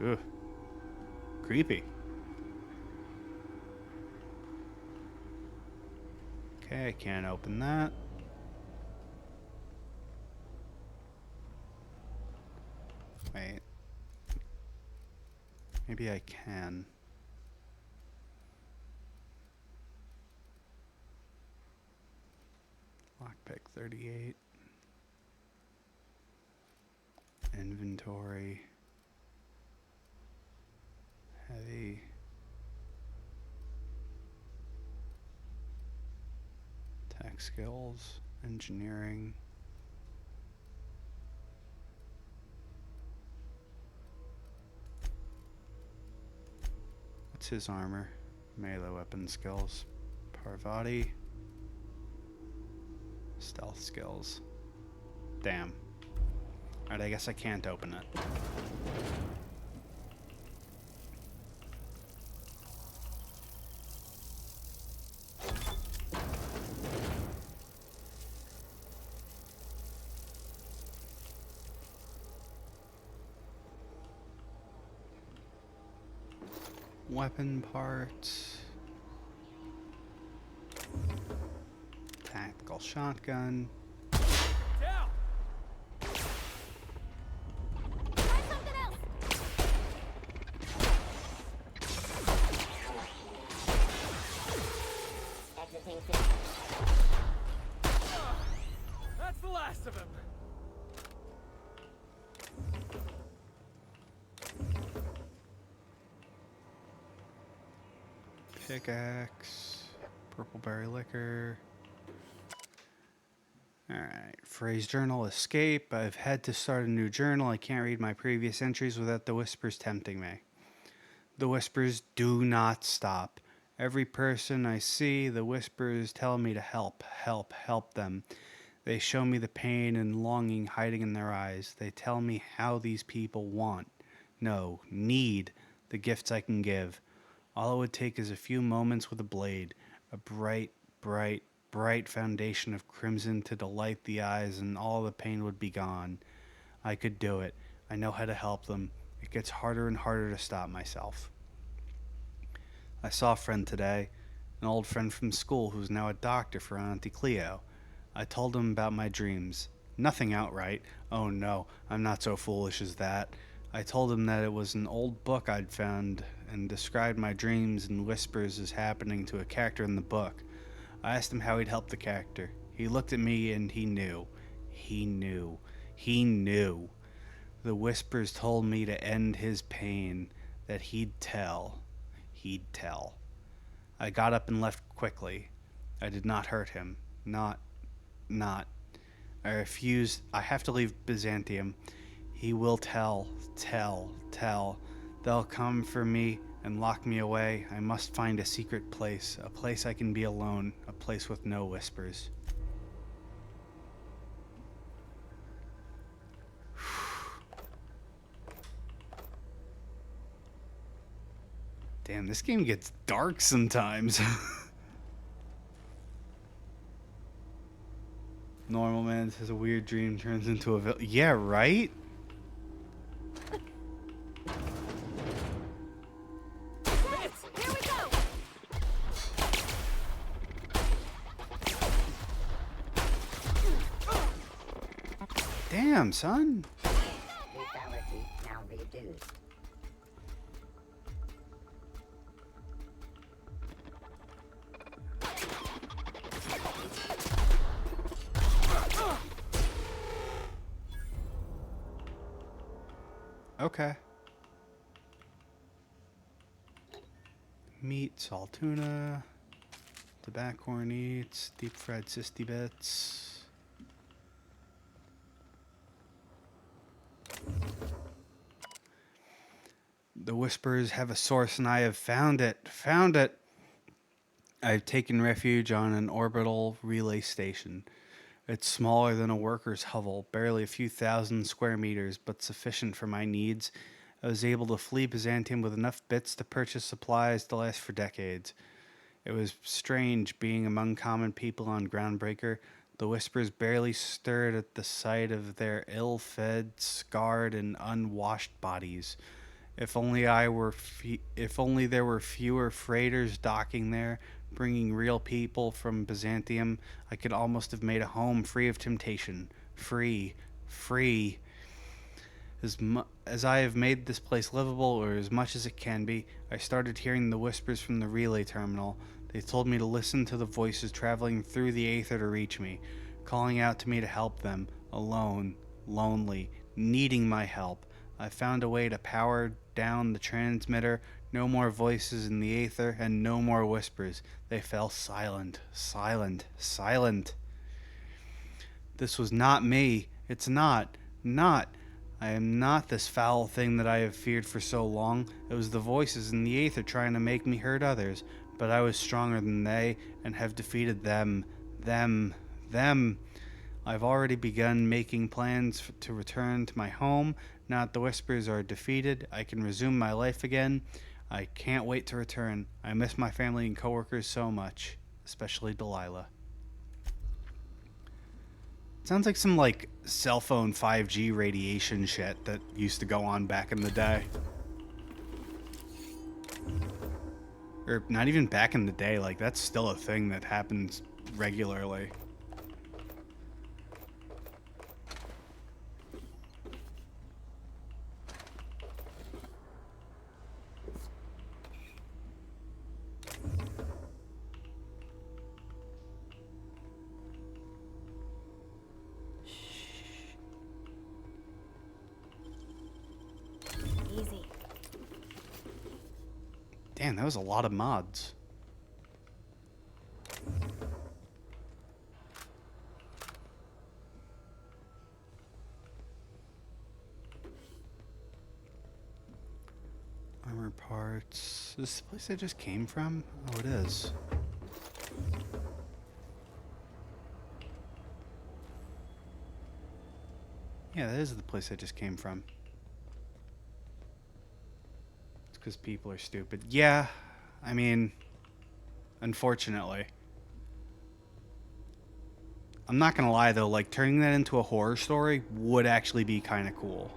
Ugh. Creepy. Okay, I can't open that. Wait. Maybe I can. Lockpick 38. Inventory. Heavy. Tech skills. Engineering. What's his armor? Melee weapon skills. Parvati. Stealth skills. Damn. Alright, I guess I can't open it. Weapon parts. Tactical shotgun. Down! That's the last of him. Pickaxe. Purple berry liquor. Alright. Phrase journal. Escape. I've had to start a new journal. I can't read my previous entries without the whispers tempting me. The whispers do not stop. Every person I see, the whispers tell me to help them. They show me the pain and longing hiding in their eyes. They tell me how these people need the gifts I can give. All it would take is a few moments with a blade, a bright, bright, bright foundation of crimson to delight the eyes, and all the pain would be gone. I could do it. I know how to help them. It gets harder and harder to stop myself. I saw a friend today, an old friend from school who's now a doctor for Auntie Cleo. I told him about my dreams. Nothing outright. Oh no, I'm not so foolish as that. I told him that it was an old book I'd found and described my dreams and whispers as happening to a character in the book. I asked him how he'd help the character. He looked at me and he knew. He knew. He knew. The whispers told me to end his pain, that he'd tell. He'd tell. I got up and left quickly. I did not hurt him. Not. I refused. I have to leave Byzantium. He will tell. They'll come for me and lock me away. I must find a secret place, a place I can be alone, a place with no whispers. Damn, this game gets dark sometimes. Normal man has a weird dream, turns into a villain. Yeah, right? Here we go! Damn, son. Fatality now reduced. Okay. Meat, salt tuna, tobacco eats, deep fried sisty bits. The whispers have a source and I have found it. Found it. I've taken refuge on an orbital relay station. It's smaller than a worker's hovel, barely a few thousand square meters, but sufficient for my needs. I was able to flee Byzantium with enough bits to purchase supplies to last for decades. It was strange being among common people on Groundbreaker. The whispers barely stirred at the sight of their ill-fed, scarred, and unwashed bodies. If only there were fewer freighters docking there, bringing real people from Byzantium, I could almost have made a home free of temptation. Free. As I have made this place livable, or as much as it can be, I started hearing the whispers from the relay terminal. They told me to listen to the voices traveling through the aether to reach me, calling out to me to help them, alone, lonely, needing my help. I found a way to power down the transmitter. No more voices in the aether, and no more whispers. They fell silent. This was not me. It's not. I am not this foul thing that I have feared for so long. It was the voices in the aether trying to make me hurt others. But I was stronger than they, and have defeated them. I've already begun making plans to return to my home. Now that the whispers are defeated, I can resume my life again. I can't wait to return. I miss my family and coworkers so much, especially Delilah. Sounds like some like cell phone 5G radiation shit that used to go on back in the day. Or not even back in the day, like that's still a thing that happens regularly. Easy. Damn, that was a lot of mods. Armor parts. Is this the place I just came from? Oh, it is. Yeah, that is the place I just came from. It's because people are stupid. Yeah, I mean, unfortunately. I'm not gonna lie though, like turning that into a horror story would actually be kind of cool.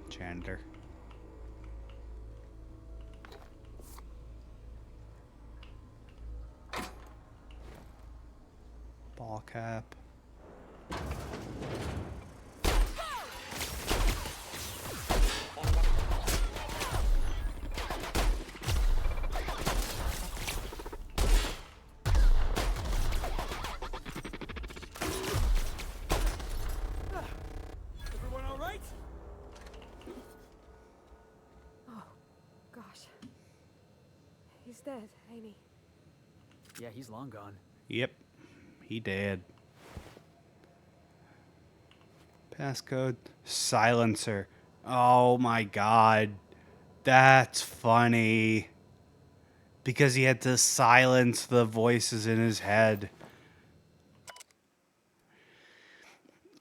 Janitor. Ball cap. Everyone all right? Oh, gosh. He's dead, ain't he? Yeah, he's long gone. Yep, he did. Passcode. Silencer. Oh my god. That's funny. Because he had to silence the voices in his head.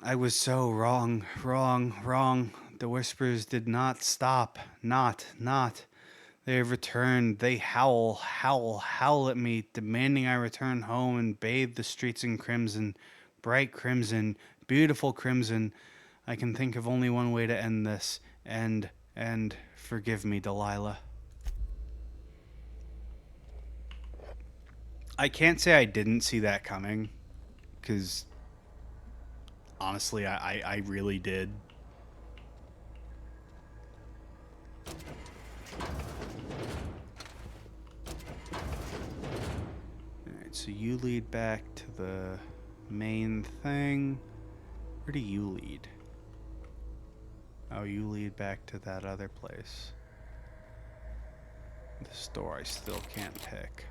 I was so wrong. The whispers did not stop. Not. They have returned. They howl at me, demanding I return home and bathe the streets in crimson. Bright crimson. Beautiful crimson. I can think of only one way to end this. And forgive me, Delilah. I can't say I didn't see that coming, because honestly, I really did. Alright, so you lead back to the main thing. Where do you lead? Oh, you lead back to that other place. The store I still can't pick.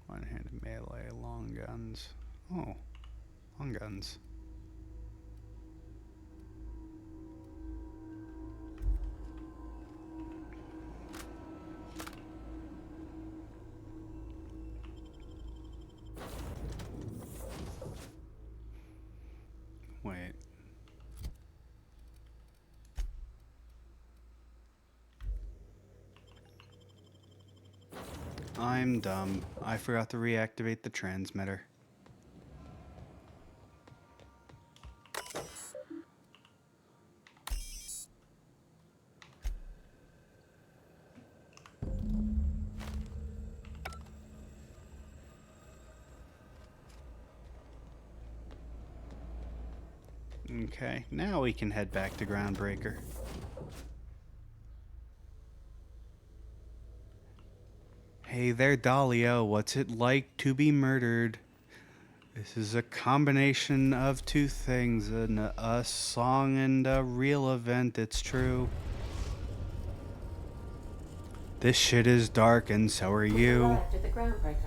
One-handed melee, long guns. Oh, long guns. Wait. I'm dumb. I forgot to reactivate the transmitter. Okay, now we can head back to Groundbreaker. Hey there, Dahlia. What's it like to be murdered? This is a combination of two things, a song and a real event, it's true. This shit is dark and so are you. Arrived at the Groundbreaker.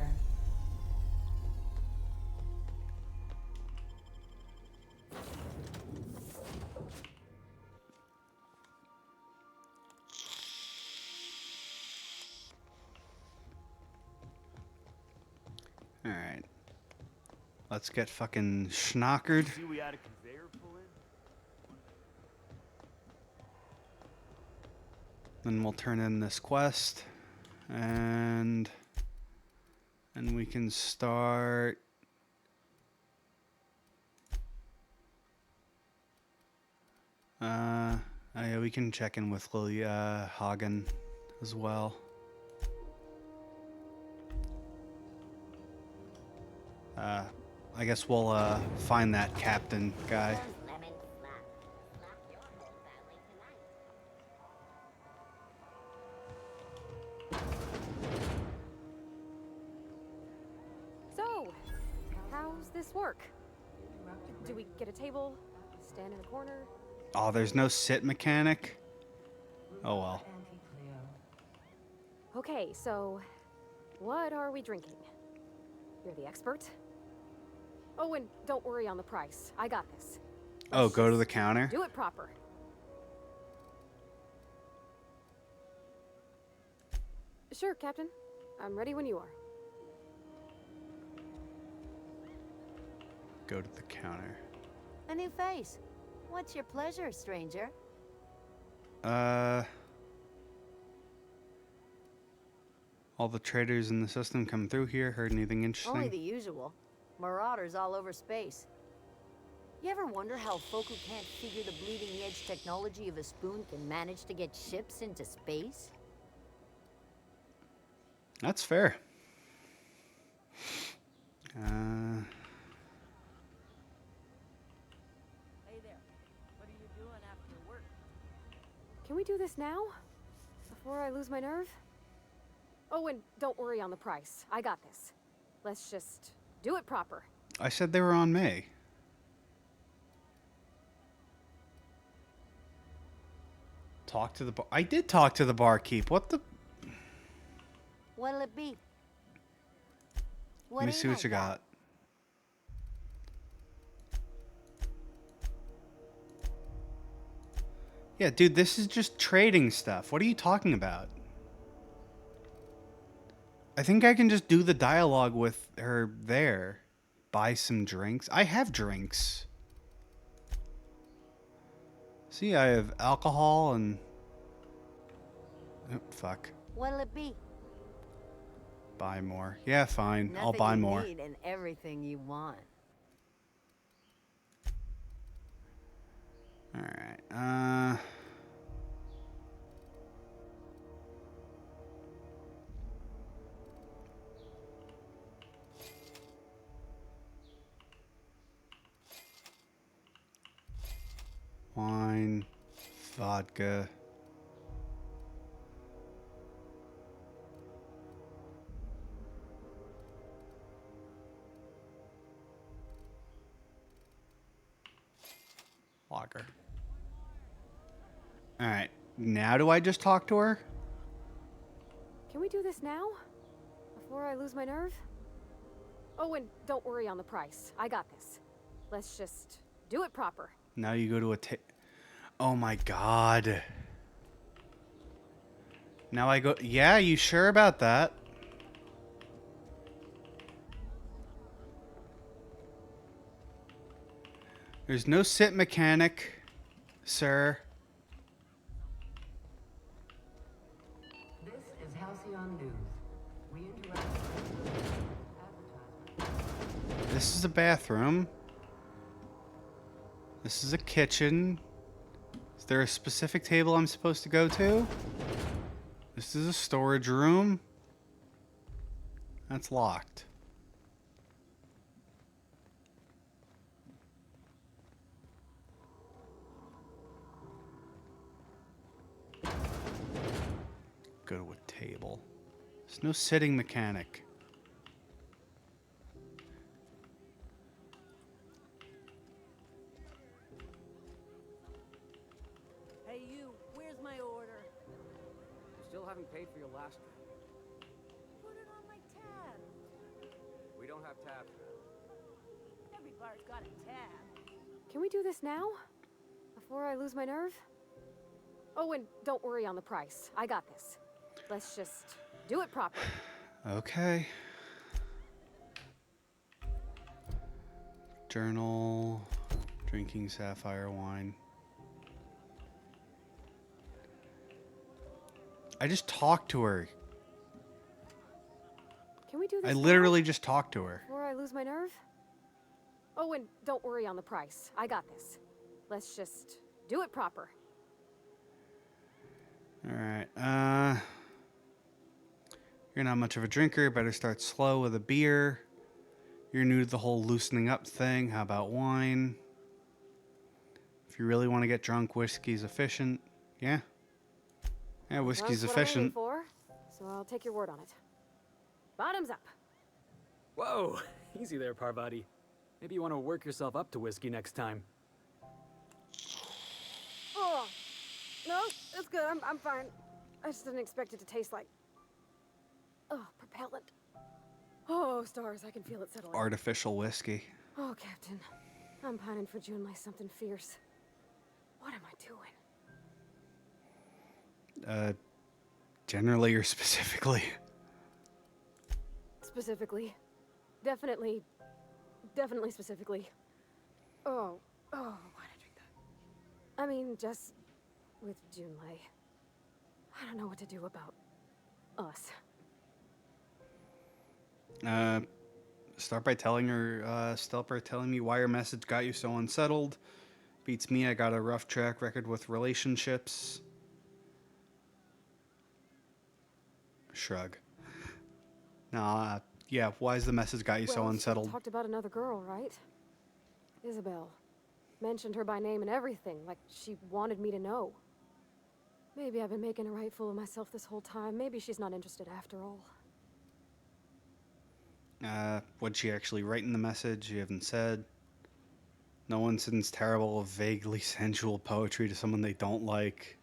Alright. Let's get fucking schnockered. See, we had a conveyor pull in. Then we'll turn in this quest. And we can start. Yeah, we can check in with Lily Hagen as well. I guess we'll find that captain guy. So, how's this work? Do we get a table? Stand in a corner? Oh, there's no sit mechanic? Oh well. Okay, so what are we drinking? You're the expert. Oh, and don't worry on the price. I got this. Oh, go to the counter? Do it proper. Sure, Captain. I'm ready when you are. Go to the counter. A new face. What's your pleasure, stranger? All the traders in the system come through here. Heard anything interesting? Only the usual. Marauders all over space. You ever wonder how folk who can't figure the bleeding edge technology of a spoon can manage to get ships into space? That's fair. Hey there. What are you doing after work? Can we do this now? Before I lose my nerve? Oh, and don't worry on the price. I got this. Let's just do it proper. I said they were on me. Talk to the bar. I did talk to the barkeep. What the? What'll it be? Let me see what you got. Yeah, dude, this is just trading stuff. What are you talking about? I think I can just do the dialogue with her there. Buy some drinks. I have drinks. See, I have alcohol and... Oh, fuck. What'll it be? Buy more. Yeah, fine. I'll Nothing buy you more. need and everything you want. Alright, wine, vodka. Lager. Alright, now do I just talk to her? Can we do this now? Before I lose my nerve? Oh, and don't worry on the price. I got this. Let's just do it proper. Now you go to a Oh my god. Now I go... Yeah, you sure about that? There's no sit mechanic, sir. This is Halcyon News. We interact with advertisements. This is a bathroom. This is a kitchen. Is there a specific table I'm supposed to go to? This is a storage room. That's locked. Go to a table. There's no sitting mechanic. Hey you, where's my order? Still haven't paid for your last one. Put it on my tab. We don't have tabs. Every bar's got a tab. Can we do this now? Before I lose my nerve? Oh, and don't worry on the price. I got this. Let's just do it proper. Okay. Journal. Drinking sapphire wine. I just talked to her. Can we do this I now? literally just talked to her. Before I lose my nerve? Oh, and don't worry on the price. I got this. Let's just do it proper. Alright, you're not much of a drinker. Better start slow with a beer. You're new to the whole loosening up thing. How about wine? If you really want to get drunk, whiskey's efficient. Yeah? Yeah, whiskey's That's what I'm aiming efficient. for, so I'll take your word on it. Bottoms up. Whoa, easy there, Parvati. Maybe you want to work yourself up to whiskey next time. Oh, no, it's good. I'm fine. I just didn't expect it to taste like... Oh, propellant. Oh, stars, I can feel it settling. Artificial whiskey. Oh, Captain. I'm pining for June like something fierce. What am I doing? Generally or specifically? Specifically. Definitely specifically. Oh, why'd I drink that? I mean, just with Junlei. I don't know what to do about us. Start by telling me why your message got you so unsettled. Beats me, I got a rough track record with relationships. Shrug. Nah, yeah, why's the message got you so Well, unsettled? she talked about another girl, right? Isabel. Mentioned her by name and everything, like she wanted me to know. Maybe I've been making a right fool of myself this whole time. Maybe she's not interested after all. What'd she actually write in the message? You haven't said. No one sends terrible, vaguely sensual poetry to someone they don't like.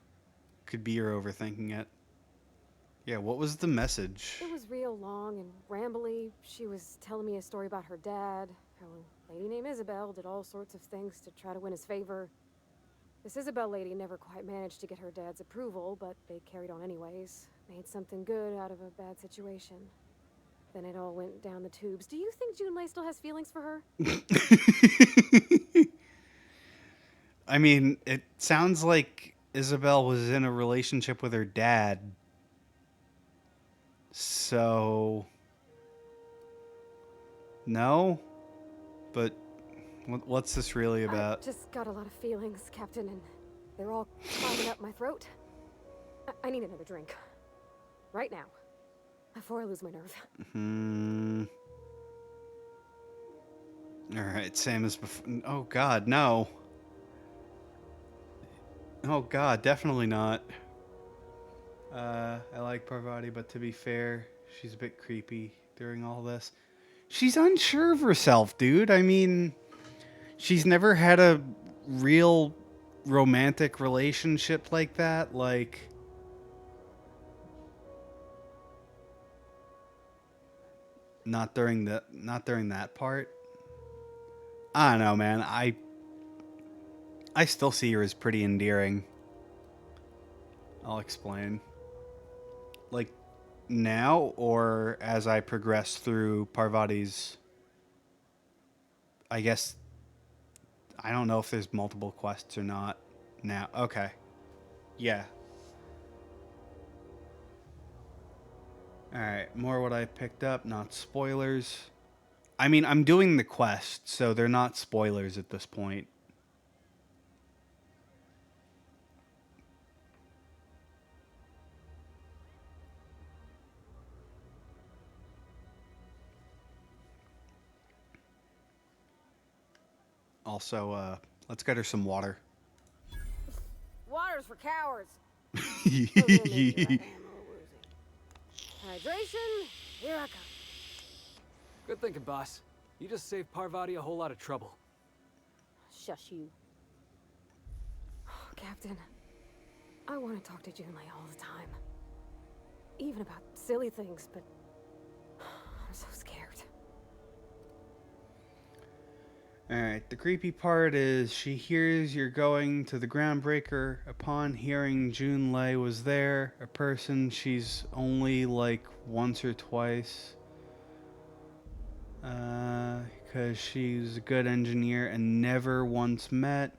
Could be you're overthinking it. Yeah, what was the message? It was real long and rambly. She was telling me a story about her dad, how a lady named Isabel did all sorts of things to try to win his favor. This Isabel lady never quite managed to get her dad's approval, but they carried on anyways. Made something good out of a bad situation. Then it all went down the tubes. Do you think Junlei still has feelings for her? I mean, it sounds like Isabel was in a relationship with her dad. So, no? But what's this really about? I've just got a lot of feelings, Captain, and they're all climbing up my throat. I need another drink. Right now. Before I lose my nerve. Alright, same as before. Oh god, no. Oh god, definitely not. I like Parvati, but to be fair, she's a bit creepy during all this. She's unsure of herself, dude. I mean, she's never had a real romantic relationship like that. Like, not during that part. I don't know, man. I still see her as pretty endearing. I'll explain. Like, now or as I progress through Parvati's, I guess, I don't know if there's multiple quests or not now. Okay. Yeah. Alright, more what I picked up, not spoilers. I mean, I'm doing the quest, so they're not spoilers at this point. Also, let's get her some water. Water's for cowards. Hydration, Hydration, here I come. Good thinking, boss. You just saved Parvati a whole lot of trouble. Shush you. Captain, I want to talk to Junlei all the time. Even about silly things, but I'm so scared. Alright, the creepy part is she hears you're going to the groundbreaker. Upon hearing Junlei was there, a person she's only like once or twice. Because she's a good engineer and never once met.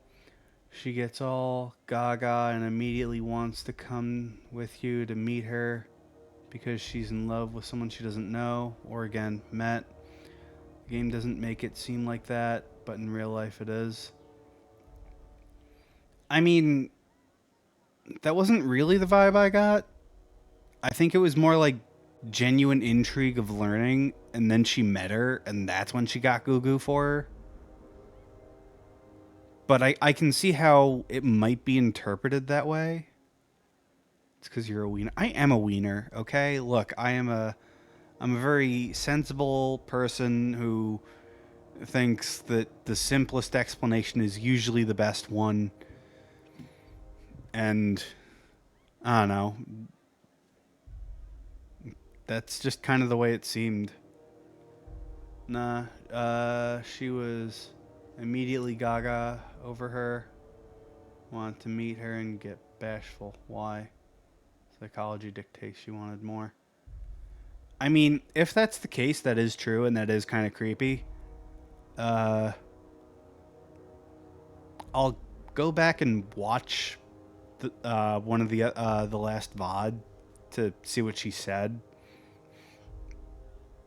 She gets all gaga and immediately wants to come with you to meet her because she's in love with someone she doesn't know or again met. The game doesn't make it seem like that, but in real life it is. I mean, that wasn't really the vibe I got. I think it was more like genuine intrigue of learning, and then she met her, and that's when she got goo-goo for her. But I can see how it might be interpreted that way. It's because you're a wiener. I am a wiener, okay? Look, I'm a very sensible person who thinks that the simplest explanation is usually the best one. And I don't know. That's just kind of the way it seemed. Nah, she was immediately gaga over her. Wanted to meet her and get bashful. Why? Psychology dictates she wanted more. I mean, if that's the case, that is true and that is kind of creepy. I'll go back and watch one of the last VOD to see what she said.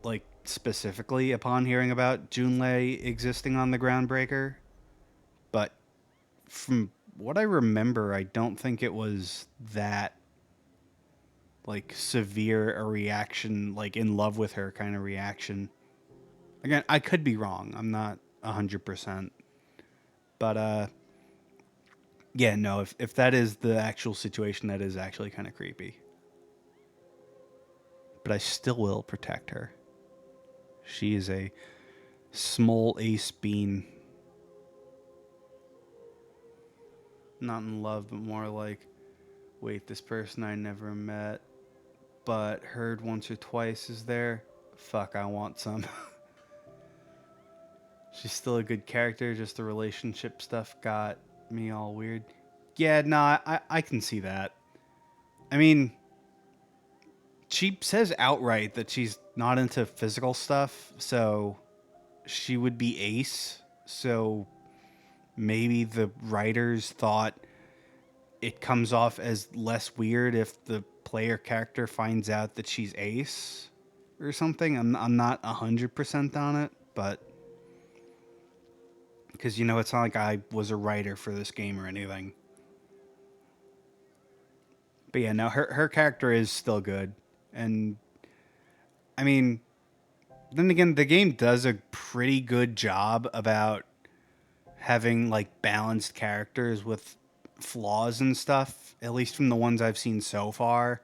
Like, specifically upon hearing about Junlei existing on the Groundbreaker. But from what I remember, I don't think it was that, like, severe a reaction, like, in love with her kind of reaction. Again, I could be wrong. I'm not 100%. But, yeah, no, if that is the actual situation, that is actually kind of creepy. But I still will protect her. She is a small ace bean. Not in love, but more like, wait, this person I never met, but heard once or twice is there. Fuck, I want some. She's still a good character, just the relationship stuff got me all weird. Yeah, nah, I can see that. I mean, she says outright that she's not into physical stuff, so she would be ace. So maybe the writers thought it comes off as less weird if the player character finds out that she's Ace or something. I'm not 100% on it, but because, you know, it's not like I was a writer for this game or anything. But yeah, no, her character is still good. And I mean, then again, the game does a pretty good job about having like balanced characters with flaws and stuff, at least from the ones I've seen so far.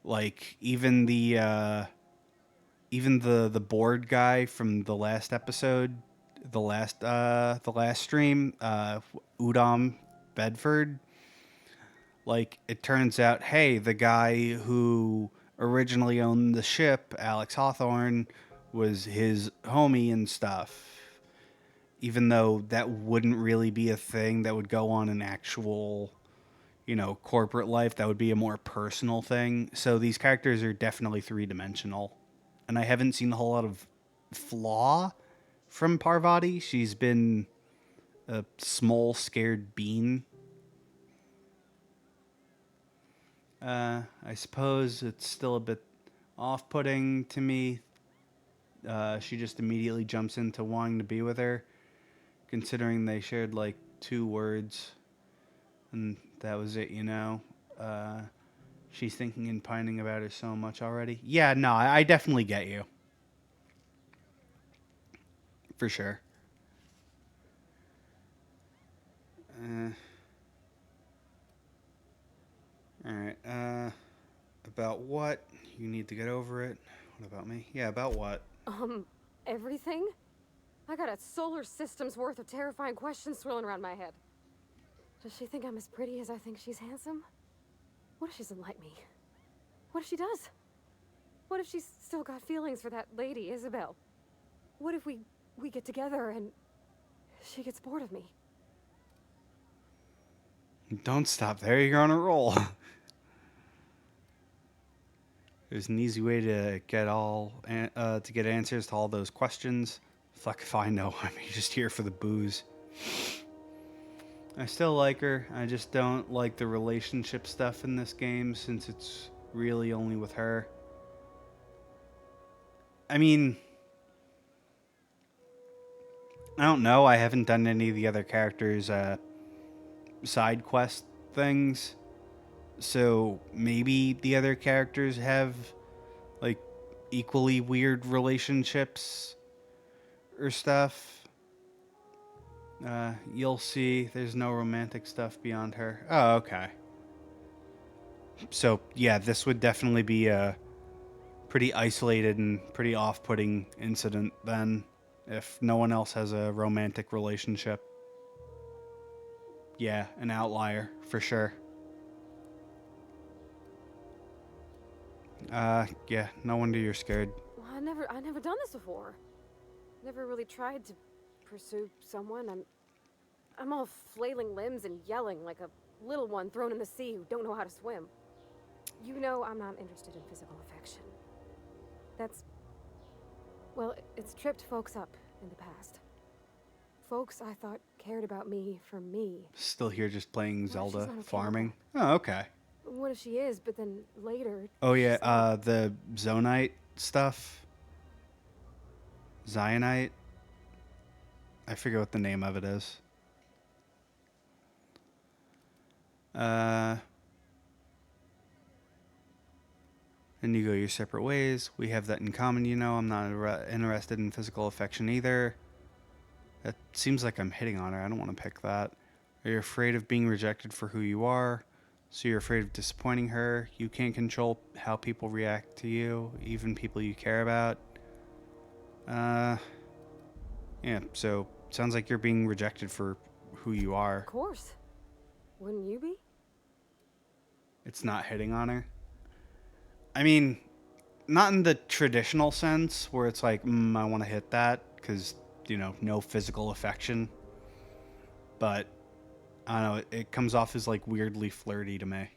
Like even the board guy from the last episode, the last stream, Udom Bedford. Like, it turns out, hey, the guy who originally owned the ship, Alex Hawthorne, was his homie and stuff. Even though that wouldn't really be a thing that would go on in actual, you know, corporate life. That would be a more personal thing. So these characters are definitely three-dimensional. And I haven't seen a whole lot of flaw from Parvati. She's been a small, scared bean. I suppose it's still a bit off-putting to me. She just immediately jumps into wanting to be with her, considering they shared like 2 words, and that was it, you know. She's thinking and pining about her so much already. Yeah, no, I definitely get you. For sure. Alright, about what? You need to get over it. What about me? Yeah, about what? Everything? I got a solar system's worth of terrifying questions swirling around my head. Does she think I'm as pretty as I think she's handsome? What if she doesn't like me? What if she does? What if she's still got feelings for that lady, Isabel? What if we get together and she gets bored of me? Don't stop there, you're on a roll. There's an easy way to get answers to all those questions. Fuck if I know. I'm just here for the booze. I still like her. I just don't like the relationship stuff in this game since it's really only with her. I mean, I don't know. I haven't done any of the other characters' side quest things. So maybe the other characters have like equally weird relationships or stuff. You'll see there's no romantic stuff beyond her. Oh, okay. So yeah, this would definitely be a pretty isolated and pretty off-putting incident then, if no one else has a romantic relationship. Yeah, an outlier for sure. Yeah, no wonder you're scared. Well, I never done this before. Never really tried to pursue someone. I'm all flailing limbs and yelling like a little one thrown in the sea who don't know how to swim. You know I'm not interested in physical affection. Well, it's tripped folks up in the past. Folks I thought cared about me for me. Still here just playing Zelda, not okay with farming. Oh, okay. What if she is, but then later... Oh yeah, the Zonite stuff. Zionite. I forget what the name of it is. And you go your separate ways. We have that in common, you know. I'm not interested in physical affection either. That seems like I'm hitting on her. I don't want to pick that. Are you afraid of being rejected for who you are? So you're afraid of disappointing her? You can't control how people react to you, even people you care about. Yeah, so sounds like you're being rejected for who you are. Of course. Wouldn't you be? It's not hitting on her. I mean, not in the traditional sense where it's like, I want to hit that because, you know, no physical affection. But, I don't know, it comes off as like weirdly flirty to me.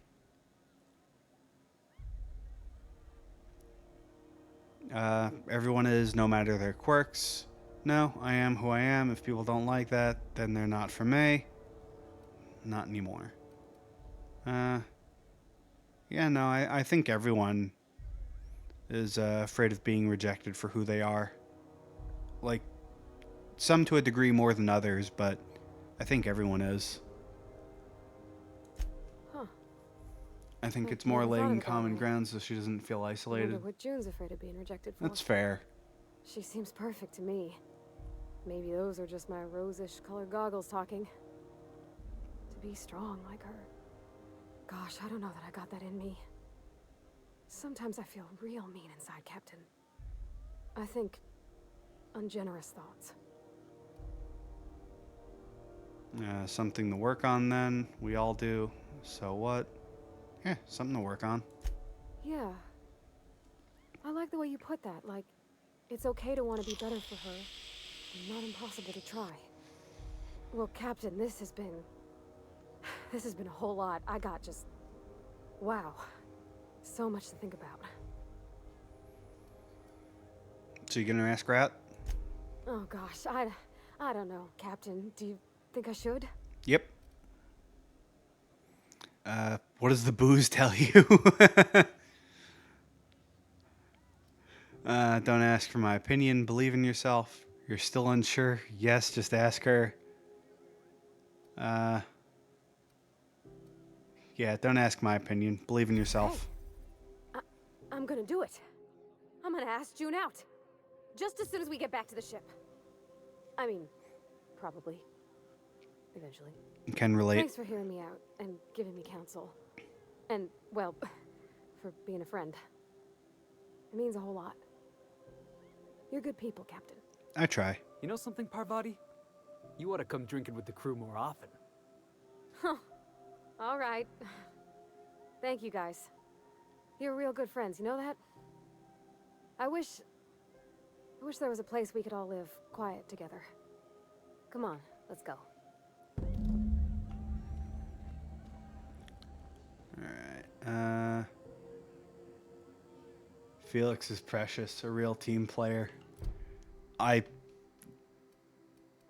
Everyone is, no matter their quirks, No, I am who I am. If people don't like that, then they're not for me. Not anymore. Yeah, no, I think everyone is afraid of being rejected for who they are. Like, some to a degree more than others, but I think everyone is. Huh. I think I've it's more never thought of laying it that common way. ground so she doesn't feel I isolated. wonder what June's afraid of being rejected for. That's fair. She seems perfect to me. Maybe those are just my rosish colored goggles talking. To be strong like her. Gosh, I don't know that I got that in me. Sometimes I feel real mean inside, Captain. I think ungenerous thoughts. Something to work on then. We all do. So what? Yeah, something to work on. Yeah. I like the way you put that. Like, it's okay to want to be better for her, and not impossible to try. Well, Captain, this has been a whole lot. I got just... wow. So much to think about. So you gonna ask Rat? Oh gosh, I don't know, Captain. Do you think I should? Yep. What does the booze tell you? Don't ask for my opinion. Believe in yourself. You're still unsure? Yes, just ask her. Yeah, don't ask my opinion. Believe in yourself. Hey, I'm gonna do it. I'm gonna ask June out. Just as soon as we get back to the ship. I mean, probably. Eventually. Can relate. Thanks for hearing me out and giving me counsel. And, well, for being a friend. It means a whole lot. You're good people, Captain. I try. You know something, Parvati? You ought to come drinking with the crew more often. Huh. All right. Thank you, guys. You're real good friends, you know that? I wish there was a place we could all live quiet together. Come on, let's go. Alright, Felix is precious, a real team player. That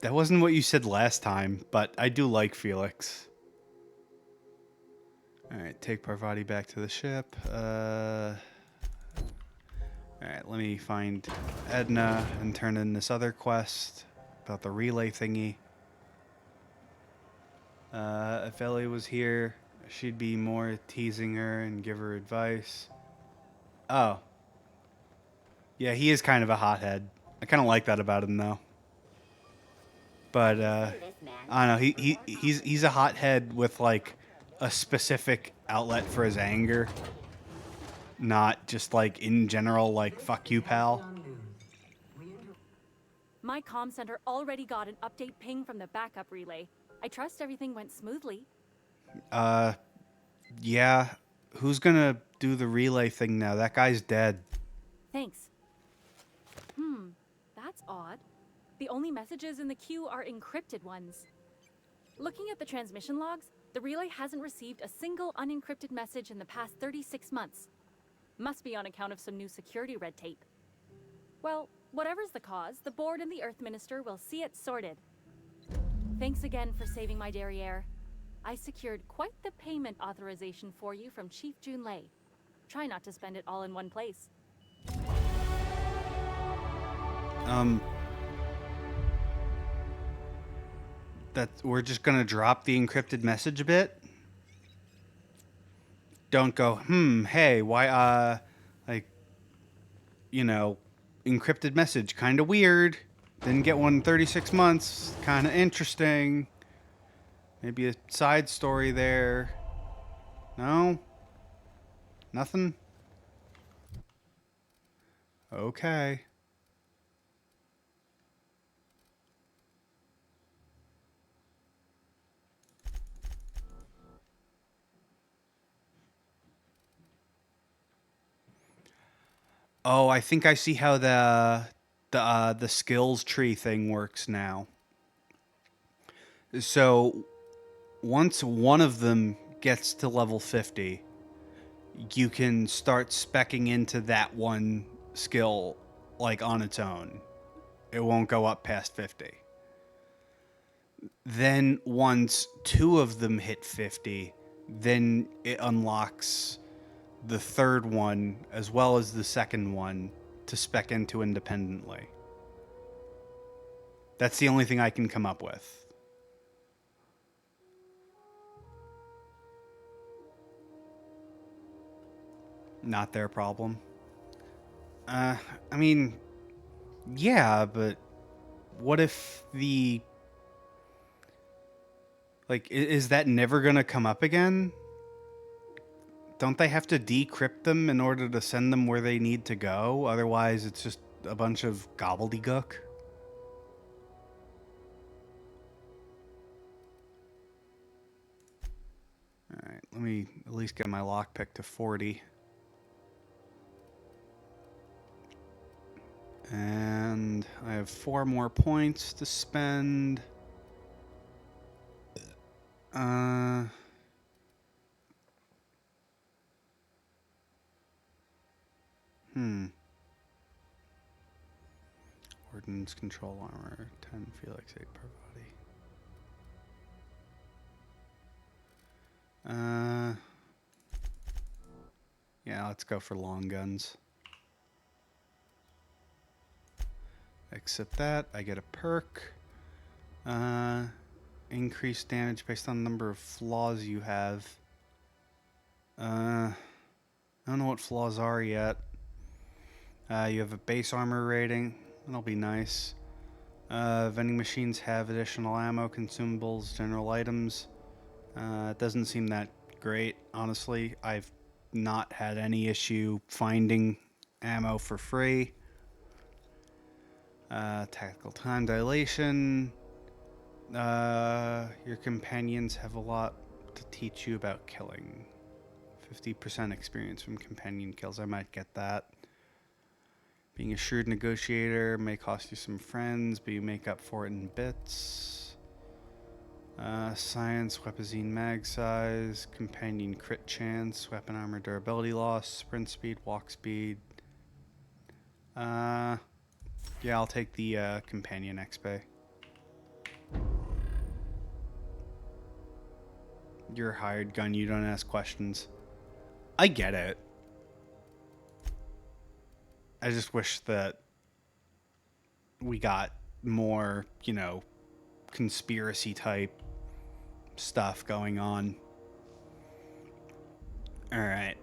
wasn't what you said last time, but I do like Felix. Alright, take Parvati back to the ship. Alright, let me find Edna and turn in this other quest about the relay thingy. If Ellie was here, she'd be more teasing her and give her advice. Oh. Yeah, he is kind of a hothead. I kind of like that about him, though. But, I don't know, he's a hothead with, like, a specific outlet for his anger. Not just, like, in general, like, fuck you, pal. My comm center already got an update ping from the backup relay. I trust everything went smoothly. Yeah. Who's gonna do the relay thing now? That guy's dead. Thanks. That's odd. The only messages in the queue are encrypted ones. Looking at the transmission logs, the relay hasn't received a single unencrypted message in the past 36 months. Must be on account of some new security red tape. Well, whatever's the cause, the board and the Earth Minister will see it sorted. Thanks again for saving my derriere. I secured quite the payment authorization for you from Chief Junlei. Try not to spend it all in one place. That we're just gonna drop the encrypted message a bit? Don't go, hey, why, like, you know, encrypted message, kinda weird. Didn't get one in 36 months, kinda interesting. Maybe a side story there. No? Nothing? Okay. Oh, I think I see how the skills tree thing works now. So once one of them gets to level 50, you can start speccing into that one skill like on its own. It won't go up past 50. Then once 2 of them hit 50, then it unlocks the third one as well as the second one to spec into independently. That's the only thing I can come up with. Not their problem. I mean, yeah, but what if the... Like, is that never gonna come up again? Don't they have to decrypt them in order to send them where they need to go? Otherwise, it's just a bunch of gobbledygook. Alright, let me at least get my lockpick to 40. And I have 4 more points to spend. Ordnance control armor, 10 Felix, 8 per body. Yeah, let's go for long guns. Accept that. I get a perk. Increased damage based on the number of flaws you have. I don't know what flaws are yet. You have a base armor rating. That'll be nice. Vending machines have additional ammo, consumables, general items. It doesn't seem that great, honestly. I've not had any issue finding ammo for free. Tactical time dilation. Your companions have a lot to teach you about killing. 50% experience from companion kills. I might get that. Being a shrewd negotiator may cost you some friends, but you make up for it in bits. Science, weapazine mag size, companion crit chance, weapon armor durability loss, sprint speed, walk speed. Yeah, I'll take the companion XP. You're a hired gun, you don't ask questions. I get it. I just wish that we got more, you know, conspiracy type stuff going on. Alright,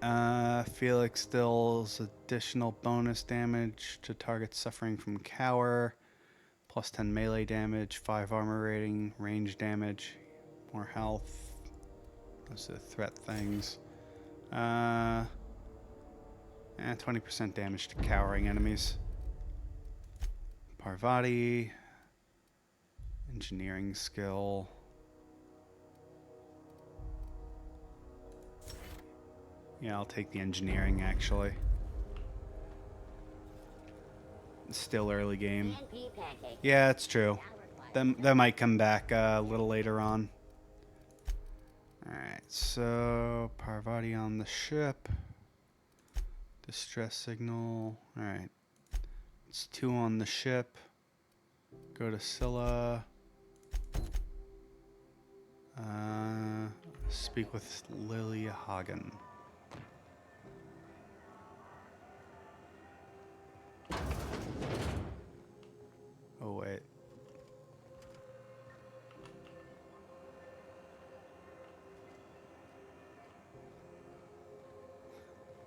Felix deals additional bonus damage to targets suffering from cower. Plus 10 melee damage, 5 armor rating, range damage, more health. Those are the threat things. 20% damage to cowering enemies. Parvati. Engineering skill. Yeah, I'll take the engineering, actually. It's still early game. Yeah, it's true. That might come back a little later on. Alright, so Parvati on the ship. Distress signal. Alright. It's 2 on the ship. Go to Scylla. Speak with Lilia Hagen. Oh, wait.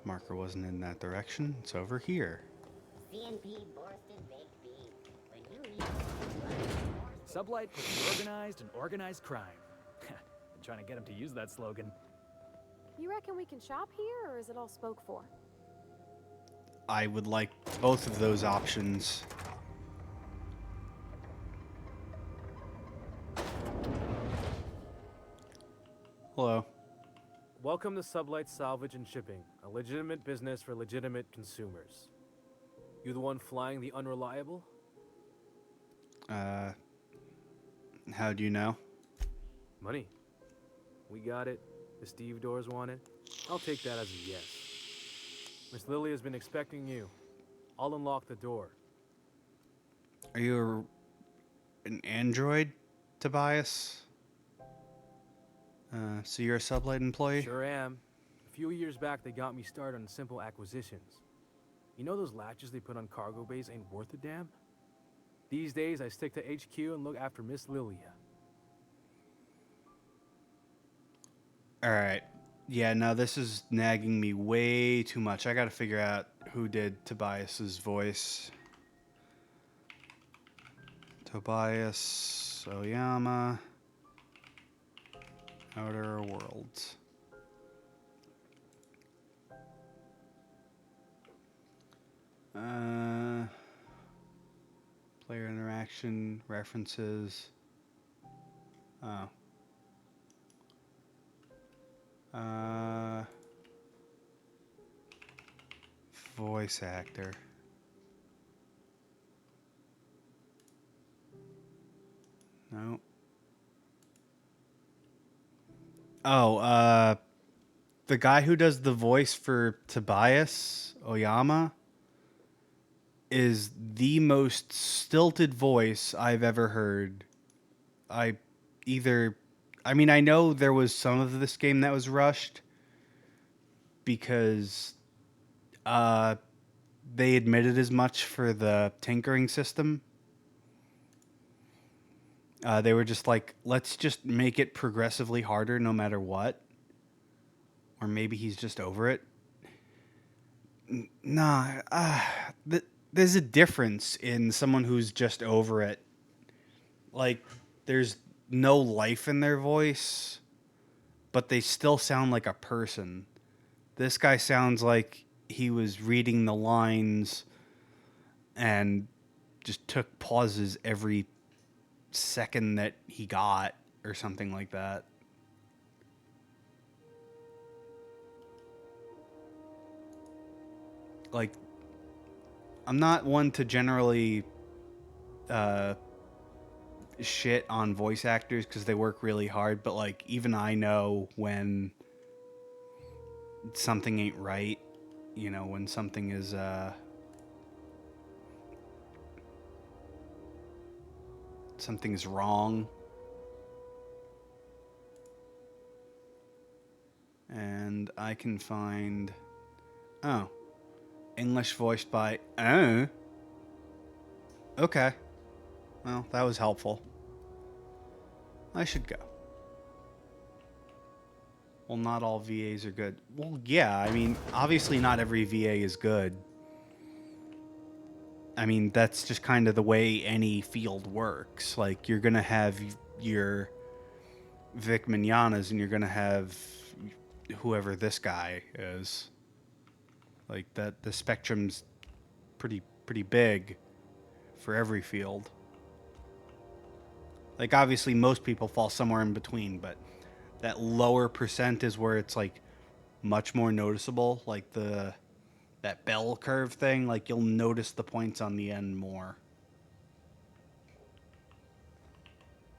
Marker wasn't in that direction. It's over here. Sublight puts organized and organized crime. Been trying to get him to use that slogan. You reckon we can shop here, or is it all spoke for? I would like both of those options. Hello. Welcome to Sublight Salvage and Shipping, a legitimate business for legitimate consumers. You the one flying the unreliable? How do you know? Money. We got it. The Steve Doors want it. I'll take that as a yes. Miss Lily has been expecting you. I'll unlock the door. Are you an android, Tobias? So you're a Sublight employee? Sure am. A few years back, they got me started on simple acquisitions. You know those latches they put on cargo bays ain't worth a damn? These days, I stick to HQ and look after Miss Lilia. Alright. Yeah, no, this is nagging me way too much. I gotta figure out who did Tobias's voice. Tobias Oyama. Outer Worlds. Player interaction, references. Oh. Voice actor. No. Oh, the guy who does the voice for Tobias Oyama is the most stilted voice I've ever heard. I mean, I know there was some of this game that was rushed because they admitted as much for the tinkering system. They were just like, let's just make it progressively harder no matter what. Or maybe he's just over it. Nah, there's a difference in someone who's just over it. Like, there's no life in their voice, but they still sound like a person. This guy sounds like he was reading the lines and just took pauses every second that he got or something like that. Like, I'm not one to generally shit on voice actors because they work really hard, but like, even I know when something ain't right, you know, when something is something's wrong. And I can find, oh, English voiced by, okay. Well, that was helpful. I should go. Well, not all VAs are good. Well, yeah, I mean, obviously not every VA is good. I mean, that's just kind of the way any field works. Like, you're going to have your Vic Mignanas and you're going to have whoever this guy is. Like, that the spectrum's pretty big for every field. Like, obviously most people fall somewhere in between, but that lower percent is where it's like much more noticeable. Like that bell curve thing, like you'll notice the points on the end more.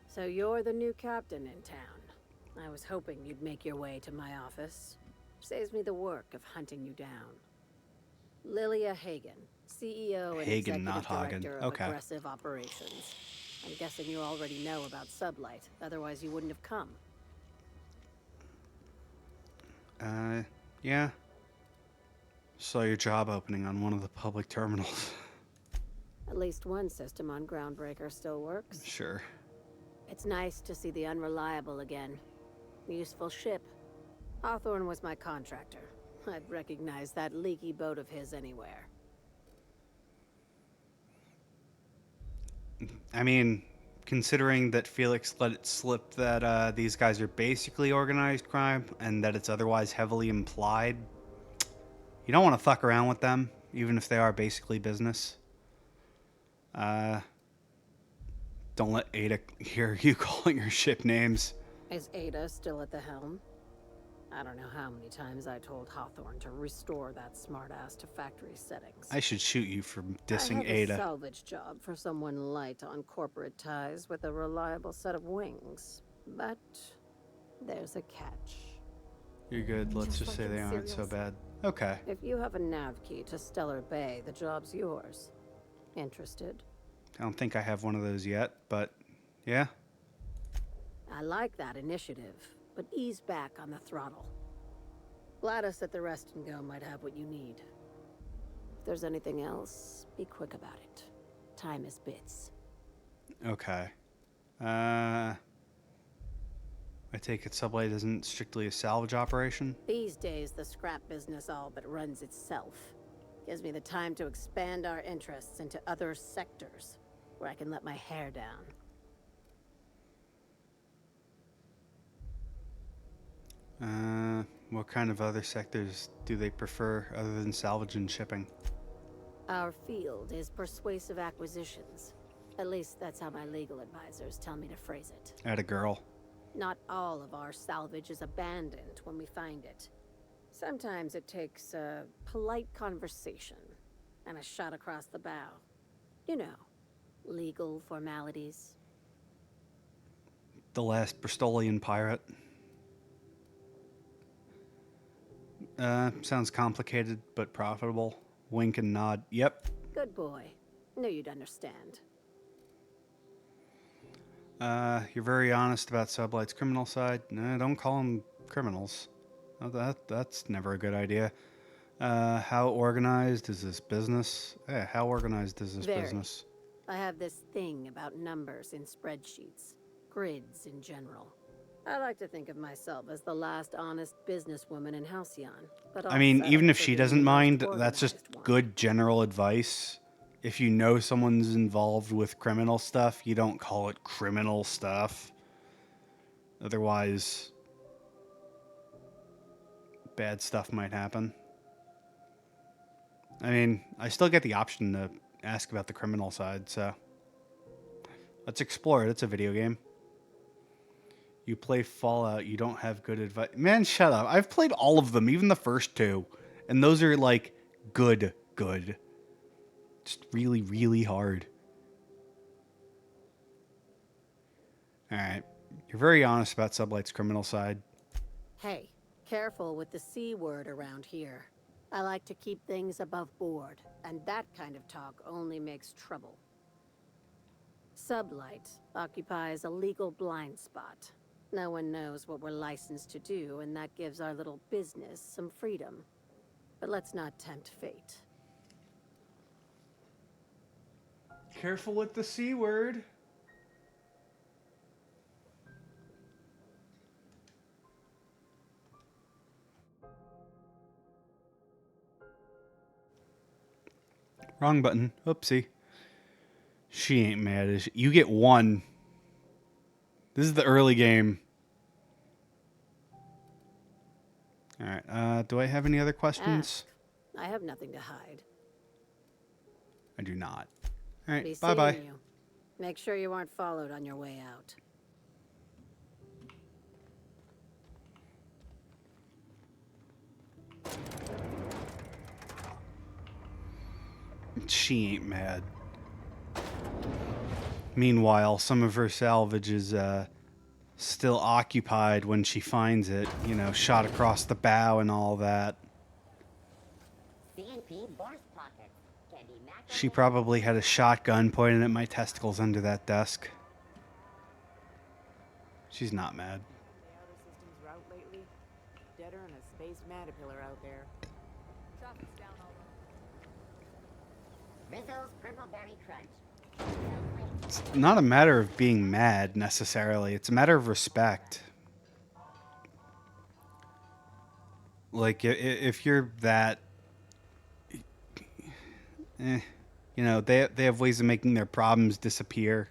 So you're the new captain in town. I was hoping you'd make your way to my office. Saves me the work of hunting you down. Lilia Hagen, CEO and Hagen, Executive not Hagen. Director of Okay. Aggressive Operations. I'm guessing you already know about Sublight, otherwise you wouldn't have come. Yeah. Saw your job opening on one of the public terminals. At least one system on Groundbreaker still works. Sure. It's nice to see the Unreliable again. Useful ship. Hawthorne was my contractor. I'd recognize that leaky boat of his anywhere. I mean, considering that Felix let it slip that these guys are basically organized crime and that it's otherwise heavily implied, you don't want to fuck around with them, even if they are basically business. Don't let Ada hear you calling her ship names. Is Ada still at the helm? I don't know how many times I told Hawthorne to restore that smartass to factory settings. I should shoot you for I dissing have Ada. a salvage job for someone light on corporate ties with a reliable set of wings. But there's a catch. You're good. Let's just say they aren't so bad. Okay. If you have a nav key to Stellar Bay, the job's yours. Interested? I don't think I have one of those yet, but yeah. I like that initiative, but ease back on the throttle. Gladys at the Rest and Go might have what you need. If there's anything else, be quick about it. Time is bits. Okay. I take it Subway isn't strictly a salvage operation? These days, the scrap business all but runs itself. Gives me the time to expand our interests into other sectors, where I can let my hair down. What kind of other sectors do they prefer other than salvage and shipping? Our field is persuasive acquisitions. At least that's how my legal advisors tell me to phrase it. Atta girl. Not all of our salvage is abandoned when we find it. Sometimes it takes a polite conversation and a shot across the bow. You know, legal formalities. The last Bristolian pirate. Sounds complicated, but profitable. Wink and nod. Yep. Good boy. Knew you'd understand. You're very honest about Sublight's criminal side. No, don't call them criminals. Oh, that's never a good idea. How organized is this business? How organized is this Very. business? I have this thing about numbers in spreadsheets. Grids in general. I like to think of myself as the last honest businesswoman in Halcyon. But I mean, even if also she the doesn't most mind, that's just organized one. good general advice. If you know someone's involved with criminal stuff, you don't call it criminal stuff. Otherwise, bad stuff might happen. I mean, I still get the option to ask about the criminal side, so let's explore it. It's a video game. You play Fallout, you don't have good advice. Man, shut up. I've played all of them, even the first two. And those are, like, good. Just really, really hard. Alright. You're very honest about Sublight's criminal side. Hey, careful with the C word around here. I like to keep things above board, and that kind of talk only makes trouble. Sublight occupies a legal blind spot. No one knows what we're licensed to do, and that gives our little business some freedom. But let's not tempt fate. Careful with the C word. Wrong button. Oopsie. She ain't mad, is she? You get one. This is the early game. Alright, do I have any other questions? Ask. I have nothing to hide. I do not. Be Alright, seeing bye-bye. you. Make sure you aren't followed on your way out. She ain't mad. Meanwhile, some of her salvage is still occupied when she finds it. You know, shot across the bow and all that. CNP Boris Pocket. Can be macro- She probably had a shotgun pointed at my testicles under that desk. She's not mad. The outer system's route lately? Deader than a space matapillar out there. Traffic's down all over. Rizzo's Purple Berry Crunch. It's not a matter of being mad, necessarily. It's a matter of respect. Like, if you're that... you know, they have ways of making their problems disappear.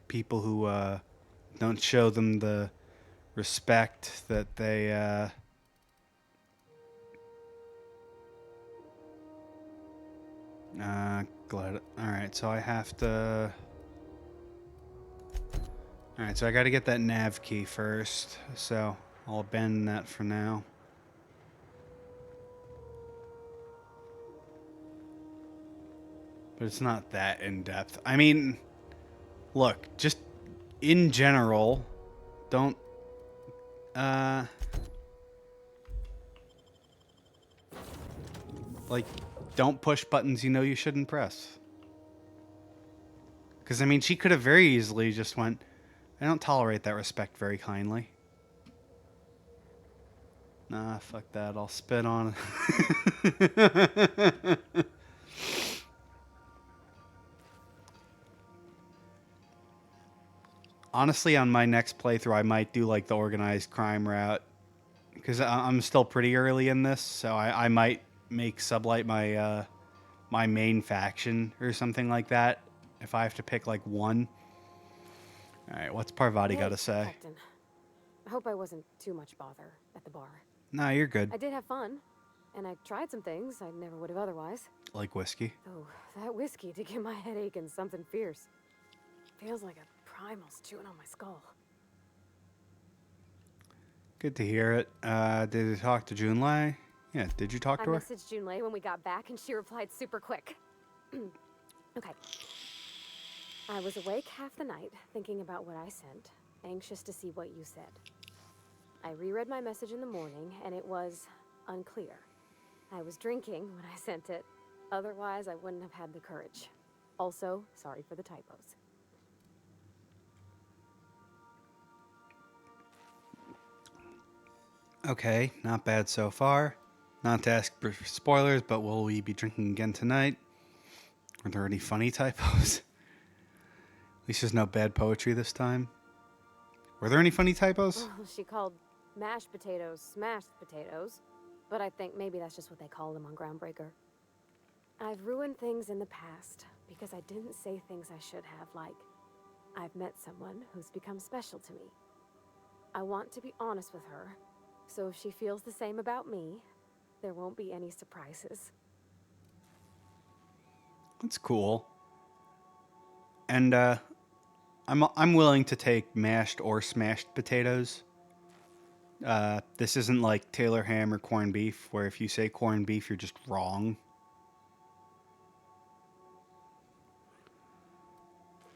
People who don't show them the respect that they... glad. Alright, so I have to... Alright, so I gotta get that nav key first. So, I'll abandon that for now. But it's not that in-depth. I mean, look, just in general, don't... like, don't push buttons you know you shouldn't press. Because, I mean, she could have very easily just went, I don't tolerate that respect very kindly. Nah, fuck that. I'll spit on it. Honestly, on my next playthrough, I might do like the organized crime route. Because I'm still pretty early in this, so I might make Sublight my my main faction or something like that. If I have to pick like one. All right, what's Parvati Hey, got to say? Captain. I hope I wasn't too much bother at the bar. Nah, you're good. I did have fun, and I tried some things I never would have otherwise. Like whiskey. Oh, that whiskey did get my head aching something fierce. Feels like a primal's chewing on my skull. Good to hear it. Did you talk to Junlei? Yeah, did you talk to I her? messaged Junlei when we got back, and she replied super quick. Okay. I was awake half the night, thinking about what I sent, anxious to see what you said. I reread my message in the morning, and it was unclear. I was drinking when I sent it. Otherwise, I wouldn't have had the courage. Also, sorry for the typos. Okay, not bad so far. Not to ask for spoilers, but will we be drinking again tonight? Are there any funny typos? At least there's no bad poetry this time. Were there any funny typos? Well, she called mashed potatoes smashed potatoes, but I think maybe that's just what they call them on Groundbreaker. I've ruined things in the past because I didn't say things I should have, like, I've met someone who's become special to me. I want to be honest with her, so if she feels the same about me, there won't be any surprises. That's cool. And I'm willing to take mashed or smashed potatoes. This isn't like Taylor ham or corned beef, where if you say corned beef, you're just wrong.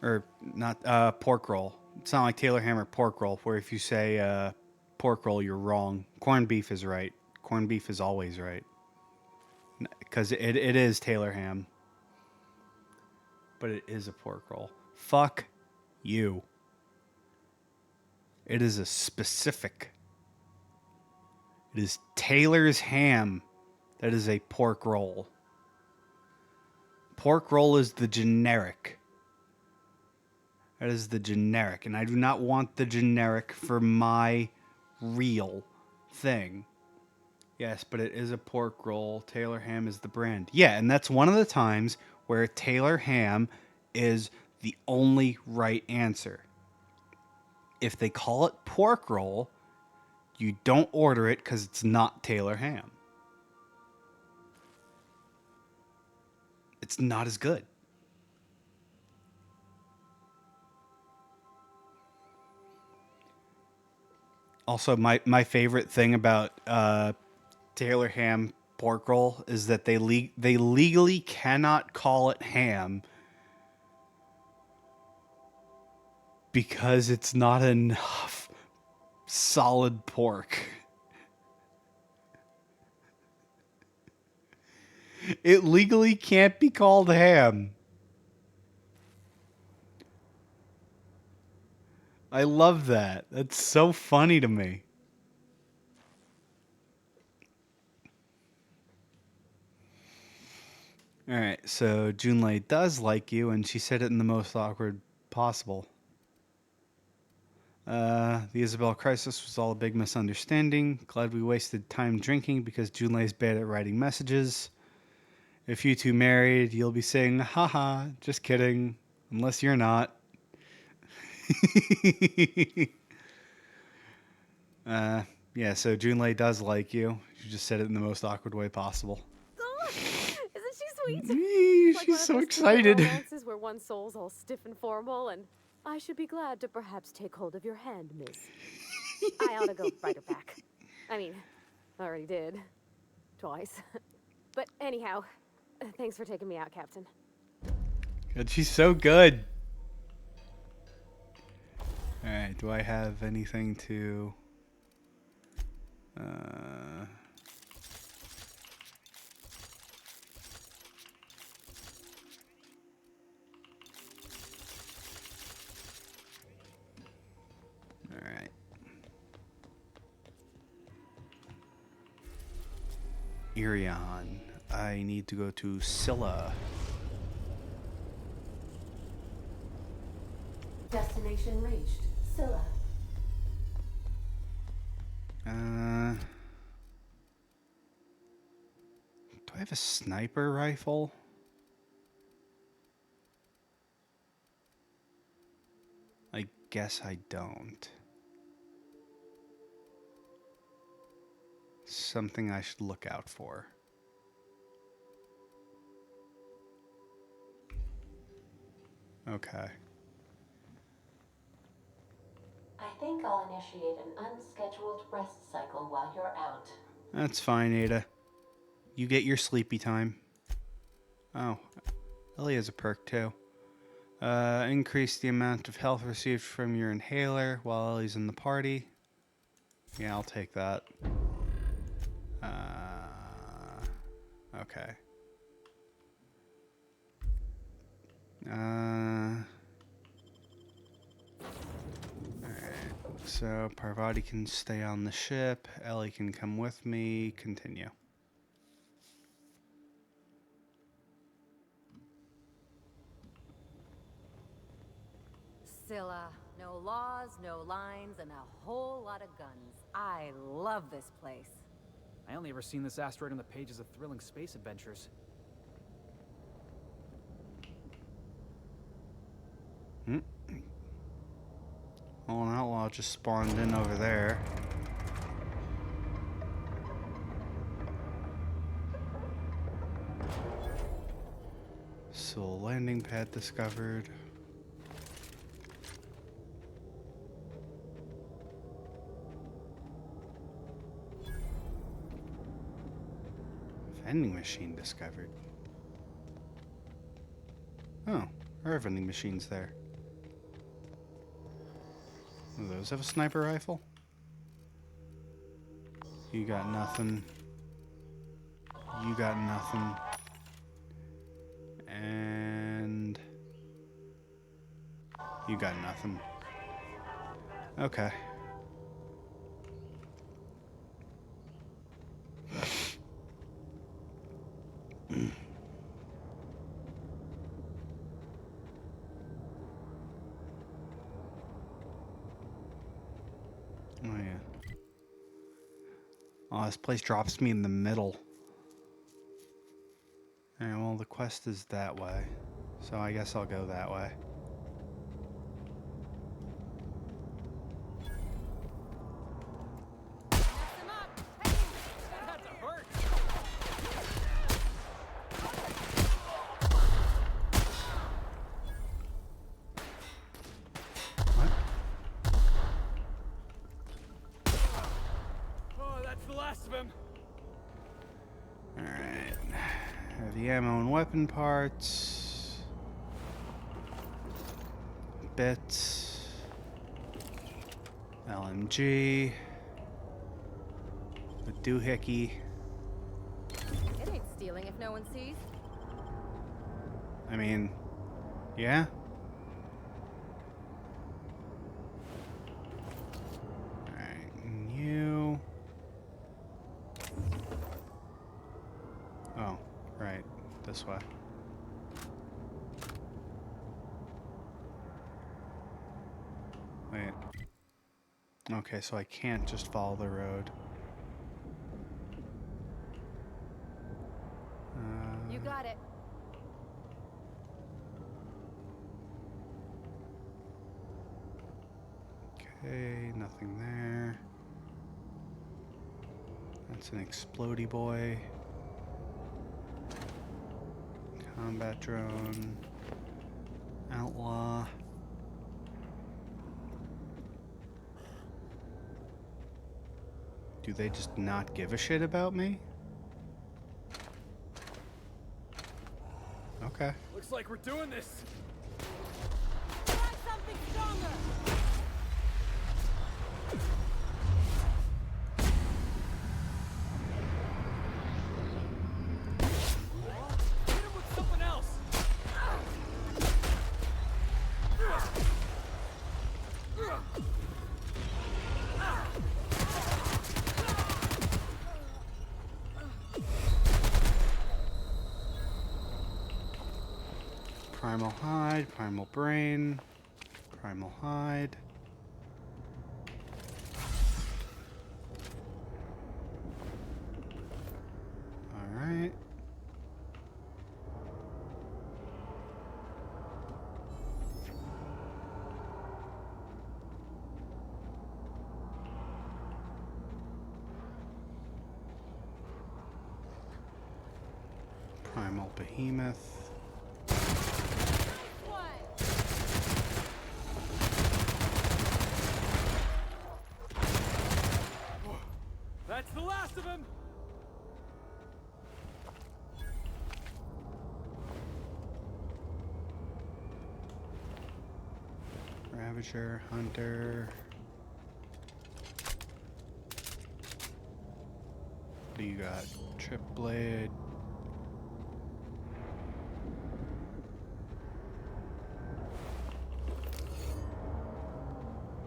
Or not pork roll. It's not like Taylor ham or pork roll, where if you say pork roll, you're wrong. Corned beef is right. Corned beef is always right. Because it is Taylor ham. But it is a pork roll. Fuck you. It is a specific. It is Taylor's ham that is a pork roll. Pork roll is the generic. That is the generic. And I do not want the generic for my real thing. Yes, but it is a pork roll. Taylor ham is the brand. Yeah, and that's one of the times where Taylor ham is the only right answer. If they call it pork roll, you don't order it because it's not Taylor ham. It's not as good. Also, my favorite thing about Taylor ham pork roll is that they legally cannot call it ham because it's not enough solid pork. It legally can't be called ham. I love that. That's so funny to me. Alright, so Junlei does like you, and she said it in the most awkward possible. The Isabel crisis was all a big misunderstanding. Glad we wasted time drinking because Junlei's bad at writing messages. If you two married, you'll be saying, haha, just kidding. Unless you're not. Yeah, so Junlei does like you. She just said it in the most awkward way possible. Oh, isn't she sweet? Like She's so stupid excited. romances where one soul's all stiff and formal, and I should be glad to perhaps take hold of your hand, miss. I ought to go write her back. I mean, I already did. Twice. But anyhow, thanks for taking me out, Captain. God, she's so good. Alright, do I have anything to... Irion. I need to go to Scylla. Destination reached. Scylla. Do I have a sniper rifle? I guess I don't. Something I should look out for. Okay. I think I'll initiate an unscheduled rest cycle while you're out. That's fine, Ada. You get your sleepy time. Oh, Ellie has a perk too. Increase the amount of health received from your inhaler while Ellie's in the party. Yeah, I'll take that. Okay. Alright. So Parvati can stay on the ship. Ellie can come with me. Continue. Scylla. No laws, no lines, and a whole lot of guns. I love this place. I only ever seen this asteroid on the pages of thrilling space adventures. Well, an outlaw just spawned in over there. So, landing pad discovered. Vending machine discovered. Oh, there are vending machines there. Do those have a sniper rifle? You got nothing. You got nothing. And you got nothing. Okay. Oh yeah. Oh, this place drops me in the middle. Alright, well the quest is that way. So I guess I'll go that way. Alright. Have the ammo and weapon parts. Bits. LMG. A doohickey. It ain't stealing if no one sees. I mean, yeah? Alright, and you... Oh, right. This way. Wait. Okay, so I can't just follow the road. You got it. Okay, nothing there. That's an explodey boy. Combat drone. Outlaw. Do they just not give a shit about me? Okay. Looks like we're doing this. Try something stronger. Hit him with something else. Primal hide, primal brain, primal hide. Alright. Primal behemoth. That's the last of him! Ravager, Hunter. What do you got? Trip Blade.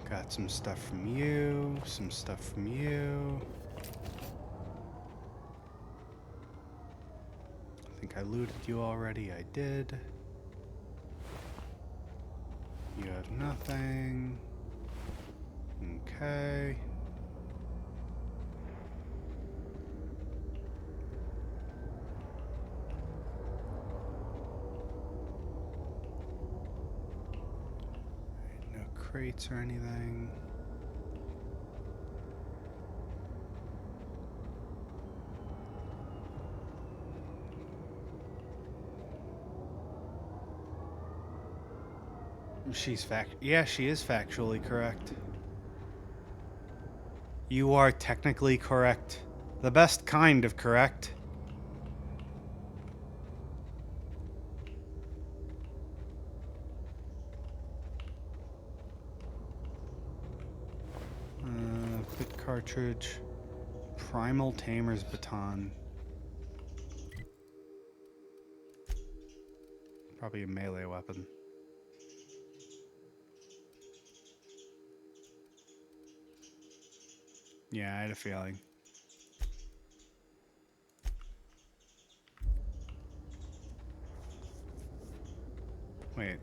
Got some stuff from you, some stuff from you. I think I looted you already. I did. You have nothing. Okay. No crates or anything. Yeah, she is factually correct. You are technically correct. The best kind of correct. Pit cartridge. Primal Tamer's baton. Probably a melee weapon. Yeah, I had a feeling. Wait.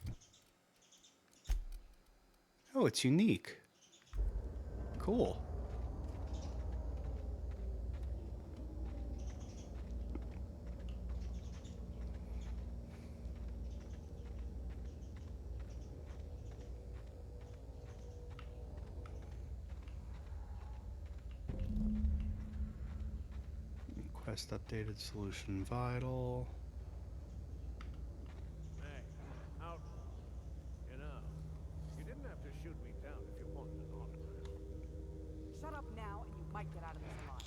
Oh, it's unique. Cool. Quest updated, solution vital. Hey, outlaw. You know, you didn't have to shoot me down if you wanted an autograph. Shut up now and you might get out of this alive.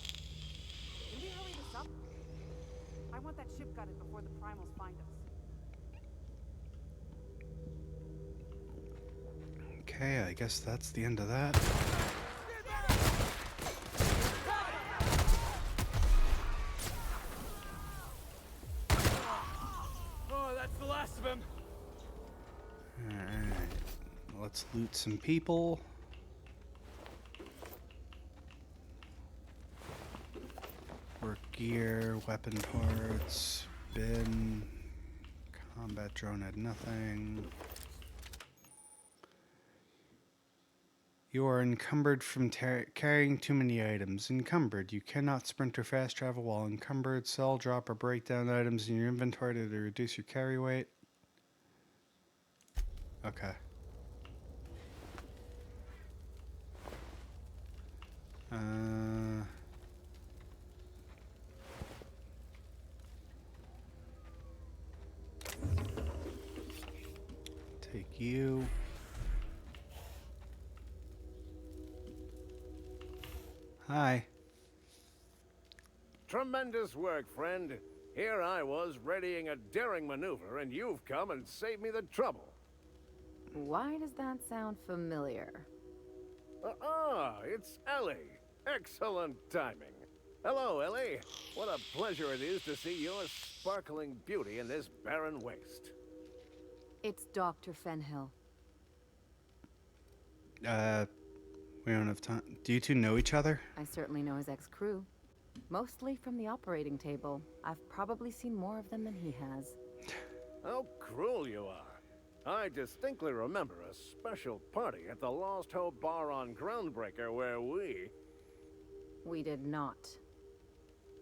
Can we hurry this up? I want that ship gutted before the primals find us. Okay, I guess that's the end of that. Oh, that's the last of him! Alright. Let's loot some people. Work gear, weapon parts, bin. Combat drone had nothing. You are encumbered from carrying too many items. Encumbered. You cannot sprint or fast travel while encumbered. Sell, drop, or break down items in your inventory to reduce your carry weight. Okay. Take you. Hi. Tremendous work, friend. Here I was readying a daring maneuver, and you've come and saved me the trouble. Why does that sound familiar? It's Ellie. Excellent timing. Hello, Ellie. What a pleasure it is to see your sparkling beauty in this barren waste. It's Dr. Fenhill. We don't have time. Do you two know each other? I certainly know his ex-crew. Mostly from the operating table. I've probably seen more of them than he has. How cruel you are. I distinctly remember a special party at the Lost Hope Bar on Groundbreaker where we... We did not.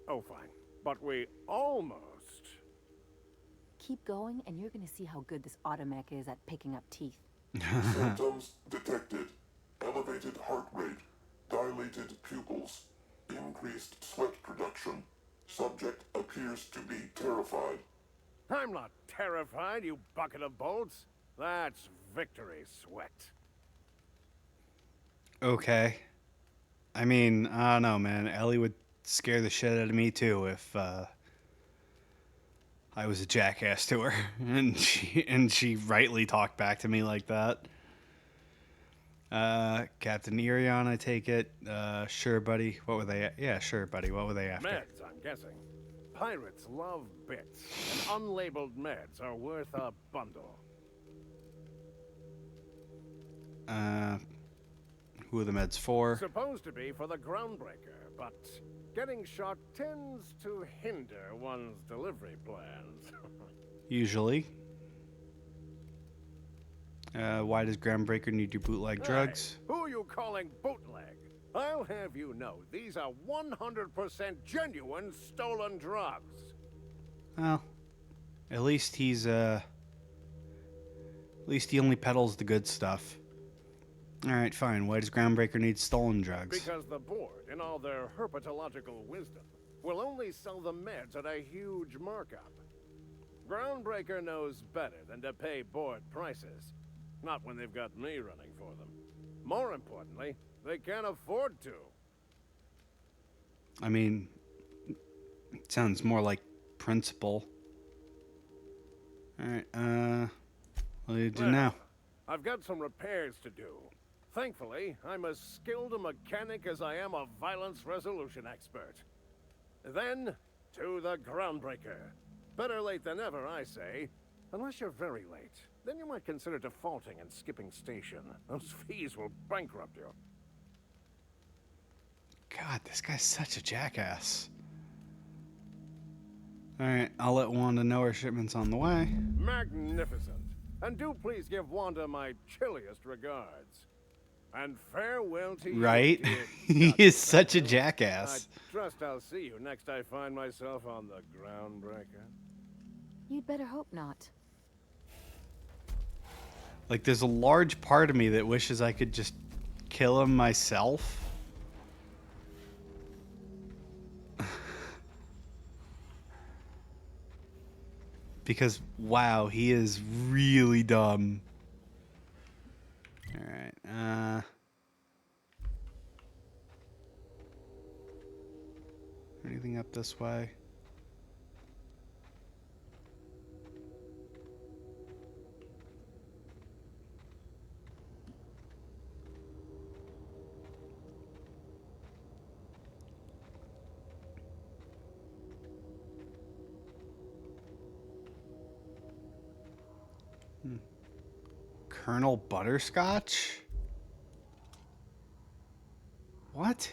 Oh, fine. But we almost... Keep going, and you're gonna see how good this automech is at picking up teeth. Symptoms detected. Elevated heart rate, dilated pupils, increased sweat production. Subject appears to be terrified. I'm not terrified, you bucket of bolts. That's victory sweat. Okay. I mean, I don't know, man. Ellie would scare the shit out of me too if I was a jackass to her, and she rightly talked back to me like that. Captain Irion, I take it. Sure, buddy. What were they? Yeah, sure, buddy. What were they after? Meds, I'm guessing. Pirates love bits, and unlabeled meds are worth a bundle. Who are the meds for? Supposed to be for the Groundbreaker, but getting shot tends to hinder one's delivery plans. Usually. Why does Groundbreaker need your bootleg drugs? Hey, who are you calling bootleg? I'll have you know, these are 100% genuine stolen drugs. Well, at least he's, at least he only peddles the good stuff. Alright, fine. Why does Groundbreaker need stolen drugs? Because the board, in all their herpetological wisdom, will only sell the meds at a huge markup. Groundbreaker knows better than to pay board prices. Not when they've got me running for them. More importantly, they can't afford to. I mean, it sounds more like principle. Alright, what do you do now? I've got some repairs to do. Thankfully, I'm as skilled a mechanic as I am a violence resolution expert. Then, to the Groundbreaker. Better late than never, I say. Unless you're very late. Then you might consider defaulting and skipping station. Those fees will bankrupt you. God, this guy's such a jackass. Alright, I'll let Wanda know her shipment's on the way. Magnificent. And do please give Wanda my chilliest regards. And farewell to you. Right? dear He is such a jackass. I trust I'll see you next I find myself on the Groundbreaker. You'd better hope not. Like, there's a large part of me that wishes I could just kill him myself. Because, wow, he is really dumb. Alright, anything up this way? Colonel Butterscotch? What?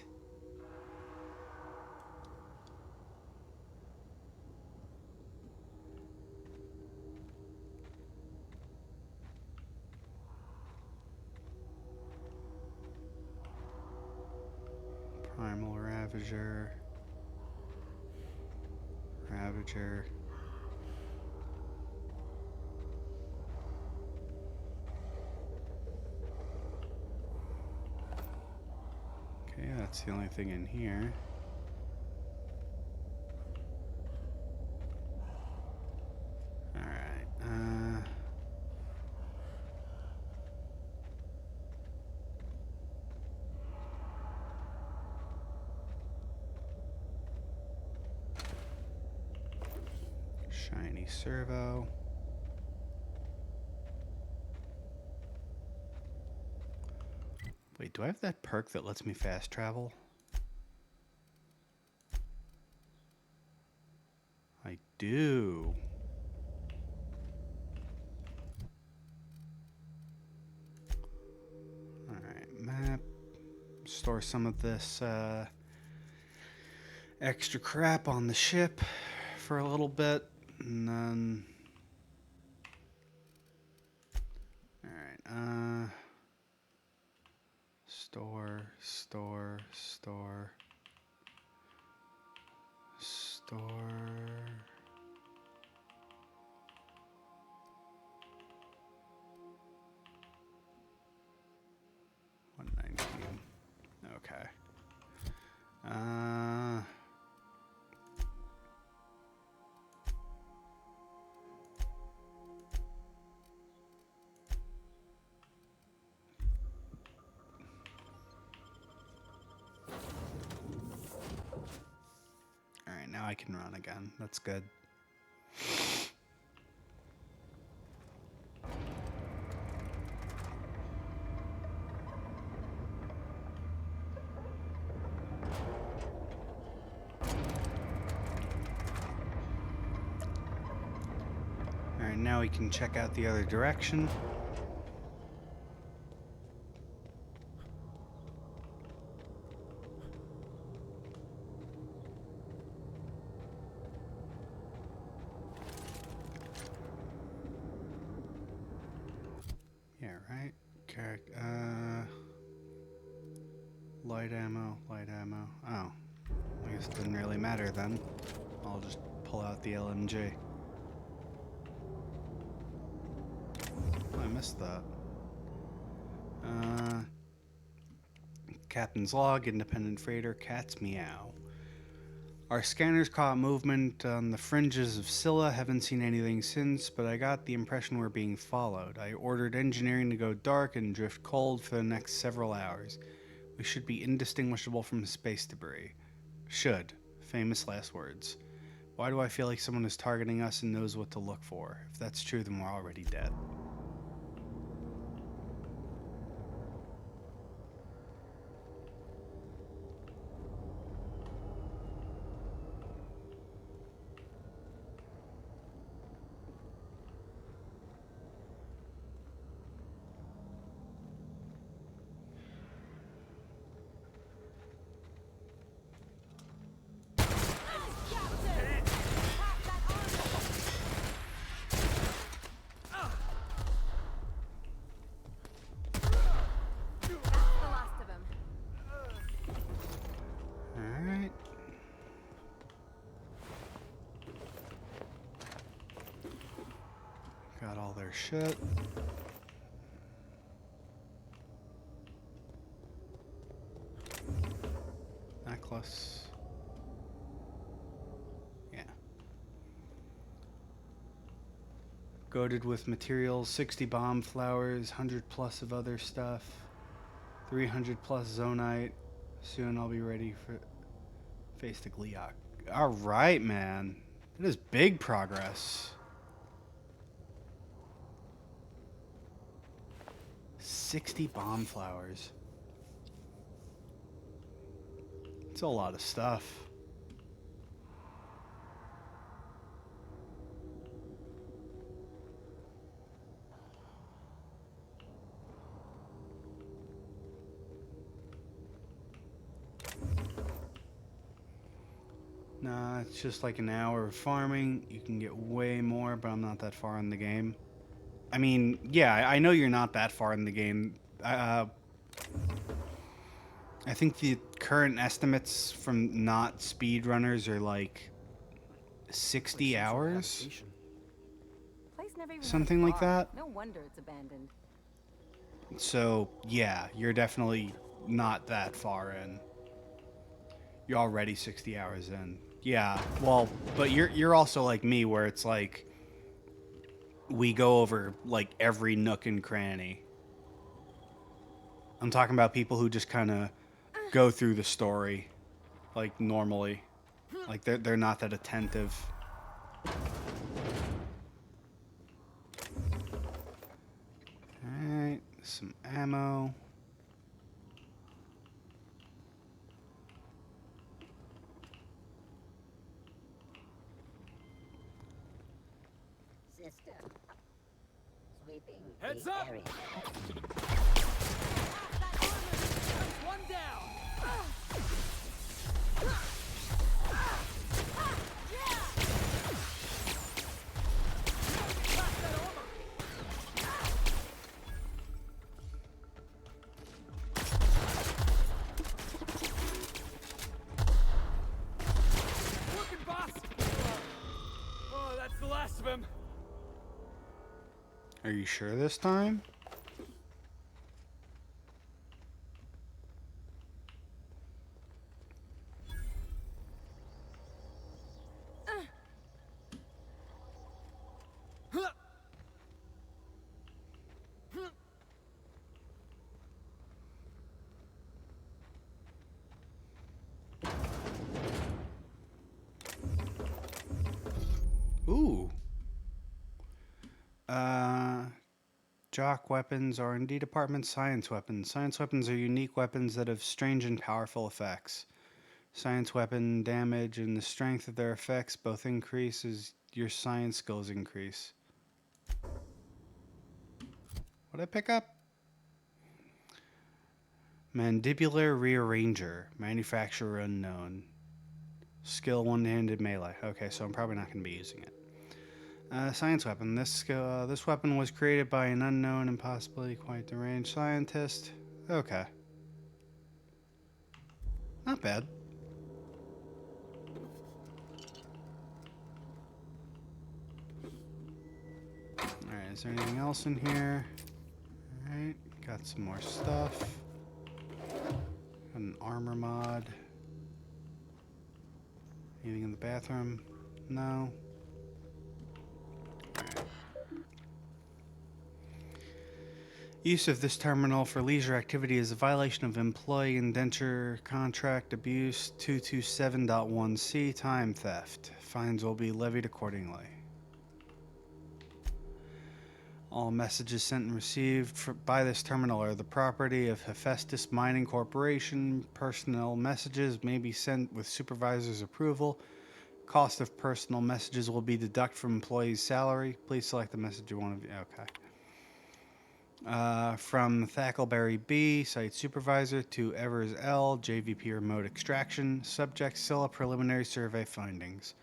Primal Ravager. Ravager. Okay, that's the only thing in here. Alright, shiny servo. Wait, do I have that perk that lets me fast travel? I do. Alright, map. Store some of this extra crap on the ship for a little bit, and then Alright, store. $119. Okay. Alright, now I can run again. That's good. Alright, now we can check out the other direction. Yeah, right? Light ammo. Oh. I guess it didn't really matter then. I'll just pull out the LMG. Oh, I missed that. Captain's log, independent freighter, cat's meow. Our scanners caught movement on the fringes of Scylla. Haven't seen anything since, but I got the impression we're being followed. I ordered engineering to go dark and drift cold for the next several hours. We should be indistinguishable from space debris. Should. Famous last words. Why do I feel like someone is targeting us and knows what to look for? If that's true, then we're already dead. Got all their shit. Necklace. Yeah. Goaded with materials, 60 bomb flowers, 100 plus of other stuff, 300 plus zonite. Soon I'll be ready for face the Gliok. Alright, man. That is big progress. 60 bomb flowers. It's a lot of stuff. Nah, it's just like an hour of farming. You can get way more, but I'm not that far in the game. I mean, yeah, I know you're not that far in the game. I think the current estimates from not speedrunners are like 60 hours? Place never even Something had a like bar. that? No wonder it's abandoned. So, yeah, you're definitely not that far in. You're already 60 hours in. Yeah, well, but you're also like me where it's like we go over like every nook and cranny. I'm talking about people who just kind of go through the story like normally. Like they're not that attentive. Alright, some ammo. Sister. Sweeping Heads the up! area. One down! That's the last of him. Are you sure this time? Ooh. Jock weapons, R&D department, science weapons. Science weapons are unique weapons that have strange and powerful effects. Science weapon damage and the strength of their effects both increase as your science skills increase. What'd I pick up? Mandibular Rearranger. Manufacturer unknown. Skill one-handed melee. Okay, so I'm probably not going to be using it. Science weapon. This weapon was created by an unknown and possibly quite deranged scientist. Okay. Not bad. Alright, is there anything else in here? Alright, got some more stuff. Got an armor mod. Anything in the bathroom? No. Use of this terminal for leisure activity is a violation of Employee Indenture Contract Abuse 227.1c time theft. Fines will be levied accordingly. All messages sent and received by this terminal are the property of Hephaestus Mining Corporation. Personnel messages may be sent with supervisor's approval. Cost of personal messages will be deducted from employee's salary. Please select the message you want to view. Okay. From Thackleberry B, Site Supervisor, to Evers L, JVP Remote Extraction. Subject still a preliminary survey findings.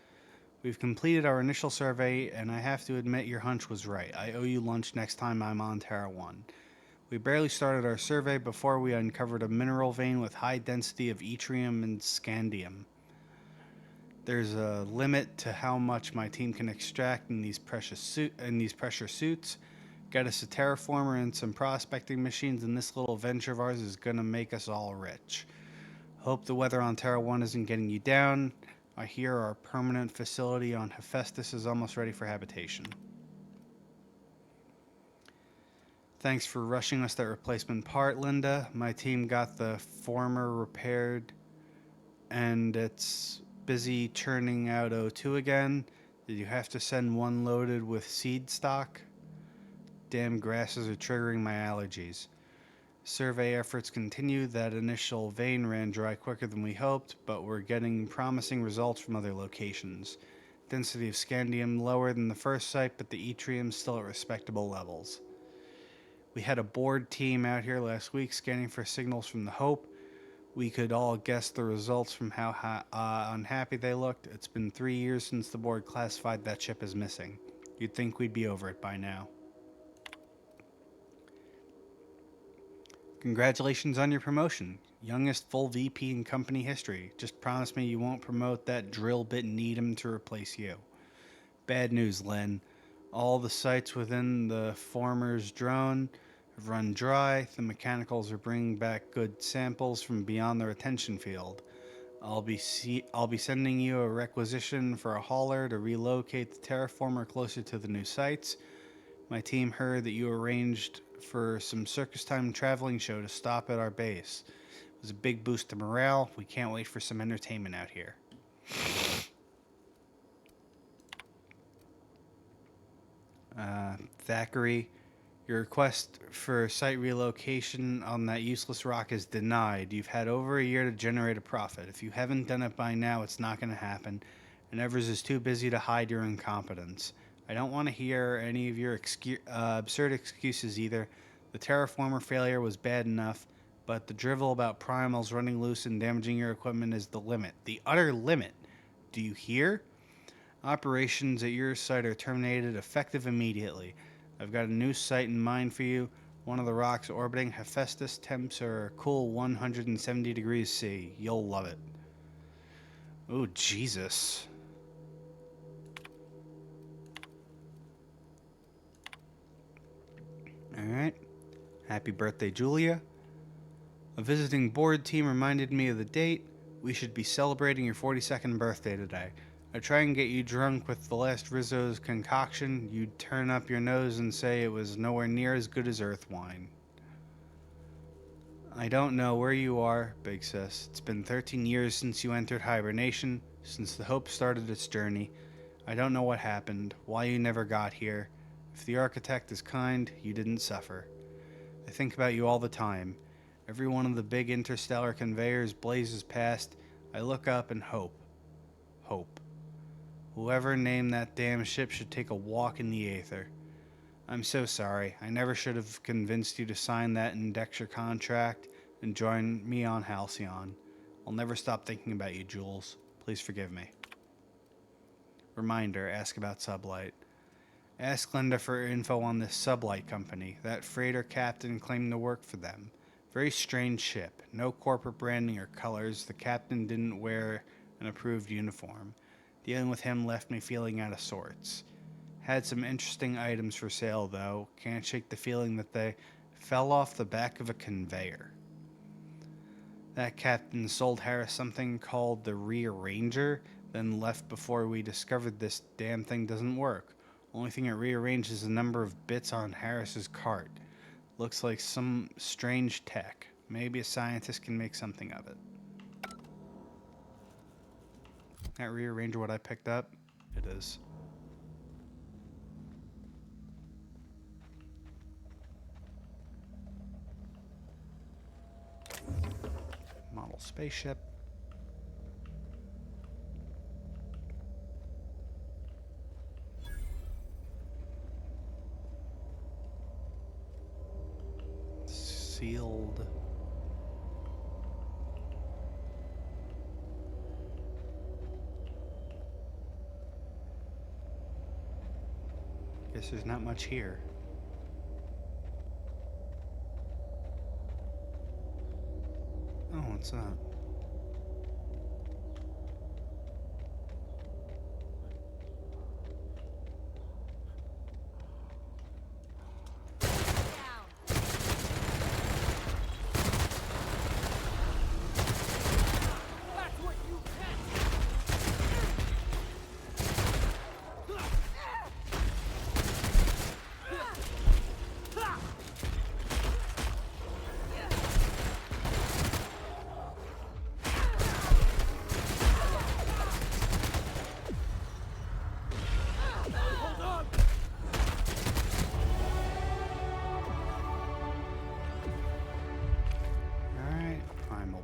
We've completed our initial survey, and I have to admit your hunch was right. I owe you lunch next time I'm on Terra 1. We barely started our survey before we uncovered a mineral vein with high density of yttrium and scandium. There's a limit to how much my team can extract in these pressure suits. Get us a terraformer and some prospecting machines, and this little venture of ours is gonna make us all rich. Hope the weather on Terra 1 isn't getting you down. I hear our permanent facility on Hephaestus is almost ready for habitation. Thanks for rushing us that replacement part, Linda. My team got the former repaired, and it's busy churning out O2 again. Did you have to send one loaded with seed stock? Damn grasses are triggering my allergies. Survey efforts continue. That initial vein ran dry quicker than we hoped, but we're getting promising results from other locations. Density of scandium lower than the first site, but the yttrium still at respectable levels. We had a board team out here last week scanning for signals from the Hope. We could all guess the results from how unhappy they looked. It's been 3 years since the board classified that ship as missing. You'd think we'd be over it by now. Congratulations on your promotion. Youngest full VP in company history. Just promise me you won't promote that drill bit Needham to replace you. Bad news, Len. All the sites within the former's drone have run dry. The mechanicals are bringing back good samples from beyond the retention field. I'll be sending you a requisition for a hauler to relocate the terraformer closer to the new sites. My team heard that you arranged for some circus time traveling show to stop at our base. It was a big boost to morale. We can't wait for some entertainment out here. Thackeray, your request for site relocation on that useless rock is denied. You've had over a year to generate a profit. If you haven't done it by now, it's not going to happen, and Evers is too busy to hide your incompetence. I don't want to hear any of your absurd excuses either. The terraformer failure was bad enough, but the drivel about primals running loose and damaging your equipment is the limit. The utter limit. Do you hear? Operations at your site are terminated effective immediately. I've got a new site in mind for you. One of the rocks orbiting Hephaestus. Temps are a cool 170 degrees C. You'll love it. Oh, Jesus. Alright. Happy birthday, Julia. A visiting board team reminded me of the date. We should be celebrating your 42nd birthday today. I try and get you drunk with the last Rizzo's concoction. You'd turn up your nose and say it was nowhere near as good as Earth wine. I don't know where you are, Big Sis. It's been 13 years since you entered hibernation, since the Hope started its journey. I don't know what happened, why you never got here. If the architect is kind, you didn't suffer. I think about you all the time. Every one of the big interstellar conveyors blazes past. I look up and hope. Hope. Whoever named that damn ship should take a walk in the aether. I'm so sorry. I never should have convinced you to sign that indexure contract and join me on Halcyon. I'll never stop thinking about you, Jules. Please forgive me. Reminder, ask about Sublight. Ask Linda for info on this Sublight company. That freighter captain claimed to work for them. Very strange ship. No corporate branding or colors. The captain didn't wear an approved uniform. Dealing with him left me feeling out of sorts. Had some interesting items for sale, though. Can't shake the feeling that they fell off the back of a conveyor. That captain sold Harris something called the Rearranger, then left before we discovered this damn thing doesn't work. Only thing it rearranges the number of bits on Harris's cart. Looks like some strange tech. Maybe a scientist can make something of it. That Rearranger what I picked up? It is. Model spaceship. Sealed. Guess there's not much here. Oh, what's that?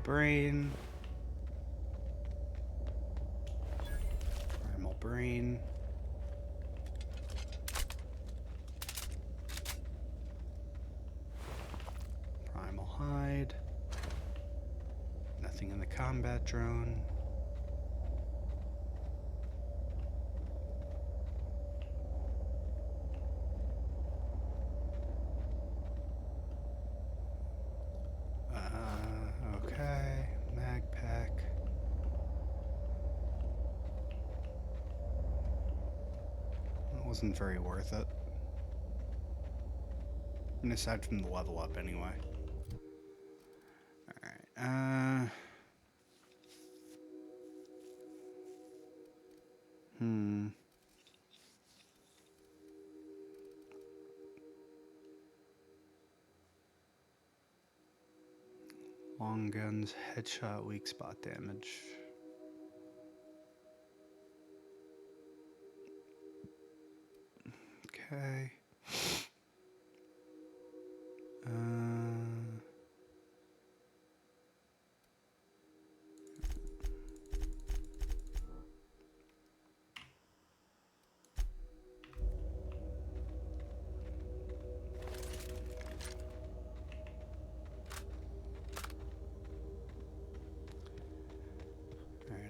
Brain. Primal brain. Primal hide. Nothing in the combat drone. Okay. Mag pack. That wasn't very worth it. And aside from the level up anyway. Alright, Long guns, headshot, weak spot damage. Okay.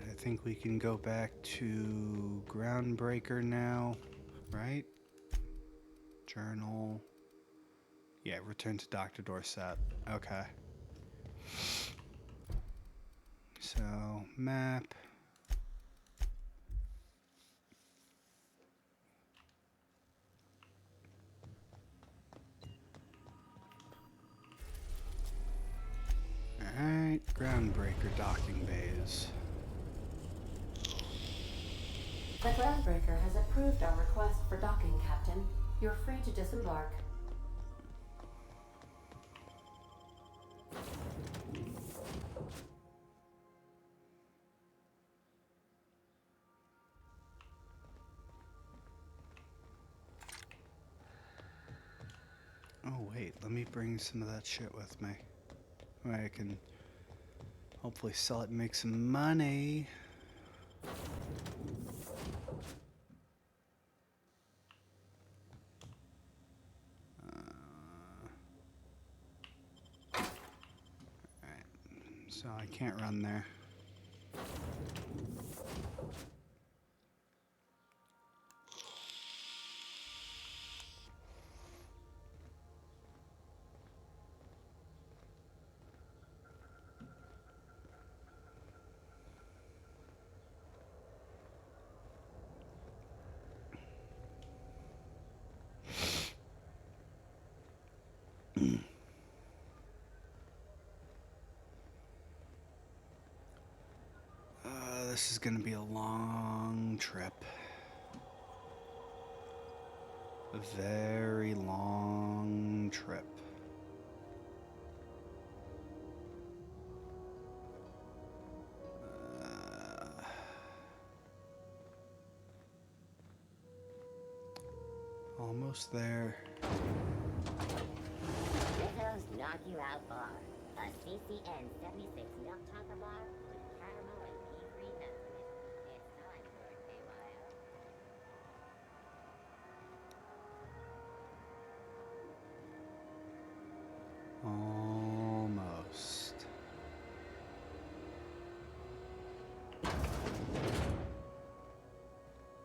I think we can go back to Groundbreaker now, right? Journal. Yeah, return to Dr. Dorset. Okay. So, map. Groundbreaker docking bays. The Groundbreaker has approved our request for docking, Captain. You're free to disembark. Oh wait, let me bring some of that shit with me. Where I can hopefully sell it and make some money. Alright, so I can't run there. This is gonna be a long trip. A very long trip. Almost there. This knock you out bar. A CCN 76 milk chocolate bar with caramel and pea-free peppermint. It's time for a KYO. Almost.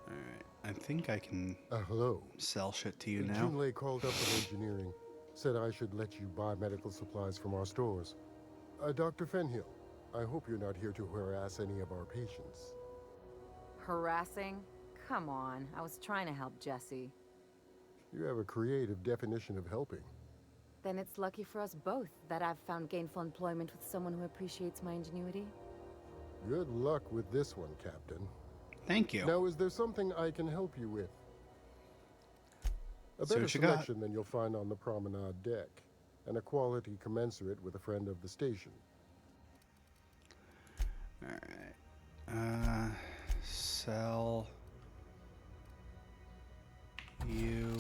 Alright, I think I can hello. Sell shit to you now. Junlei called up with engineering. Said I should let you buy medical supplies from our stores. Dr. Fenhill, I hope you're not here to harass any of our patients. Harassing? Come on, I was trying to help Jesse. You have a creative definition of helping. Then it's lucky for us both that I've found gainful employment with someone who appreciates my ingenuity. Good luck with this one, Captain. Thank you. Now, is there something I can help you with? A See better what you got. selection than you'll find on the promenade deck, and a quality commensurate with a friend of the station. Alright. Sell you.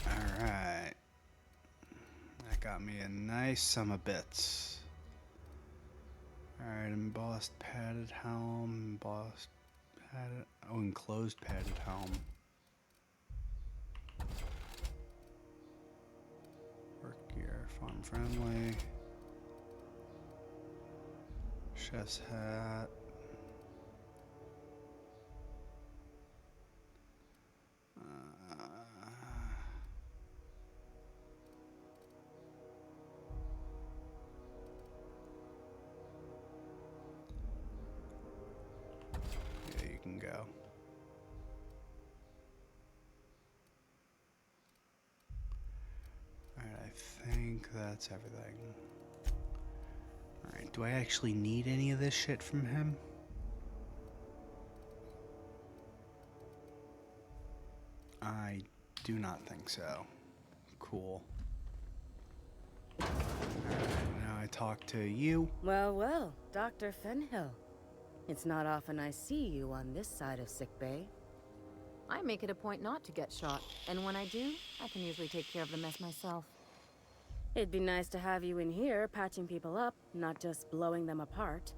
Alright. That got me a nice sum of bits. Alright, embossed padded helm, embossed padded, enclosed padded helm. Work gear, farm friendly. Chef's hat. Yeah, you can go. Alright, I think that's everything. Alright, do I actually need any of this shit from him? I do not think so. Cool. Alright, now I talk to you. Well, well, Dr. Fenhill. It's not often I see you on this side of sickbay. I make it a point not to get shot, and when I do, I can usually take care of the mess myself. It'd be nice to have you in here patching people up, not just blowing them apart.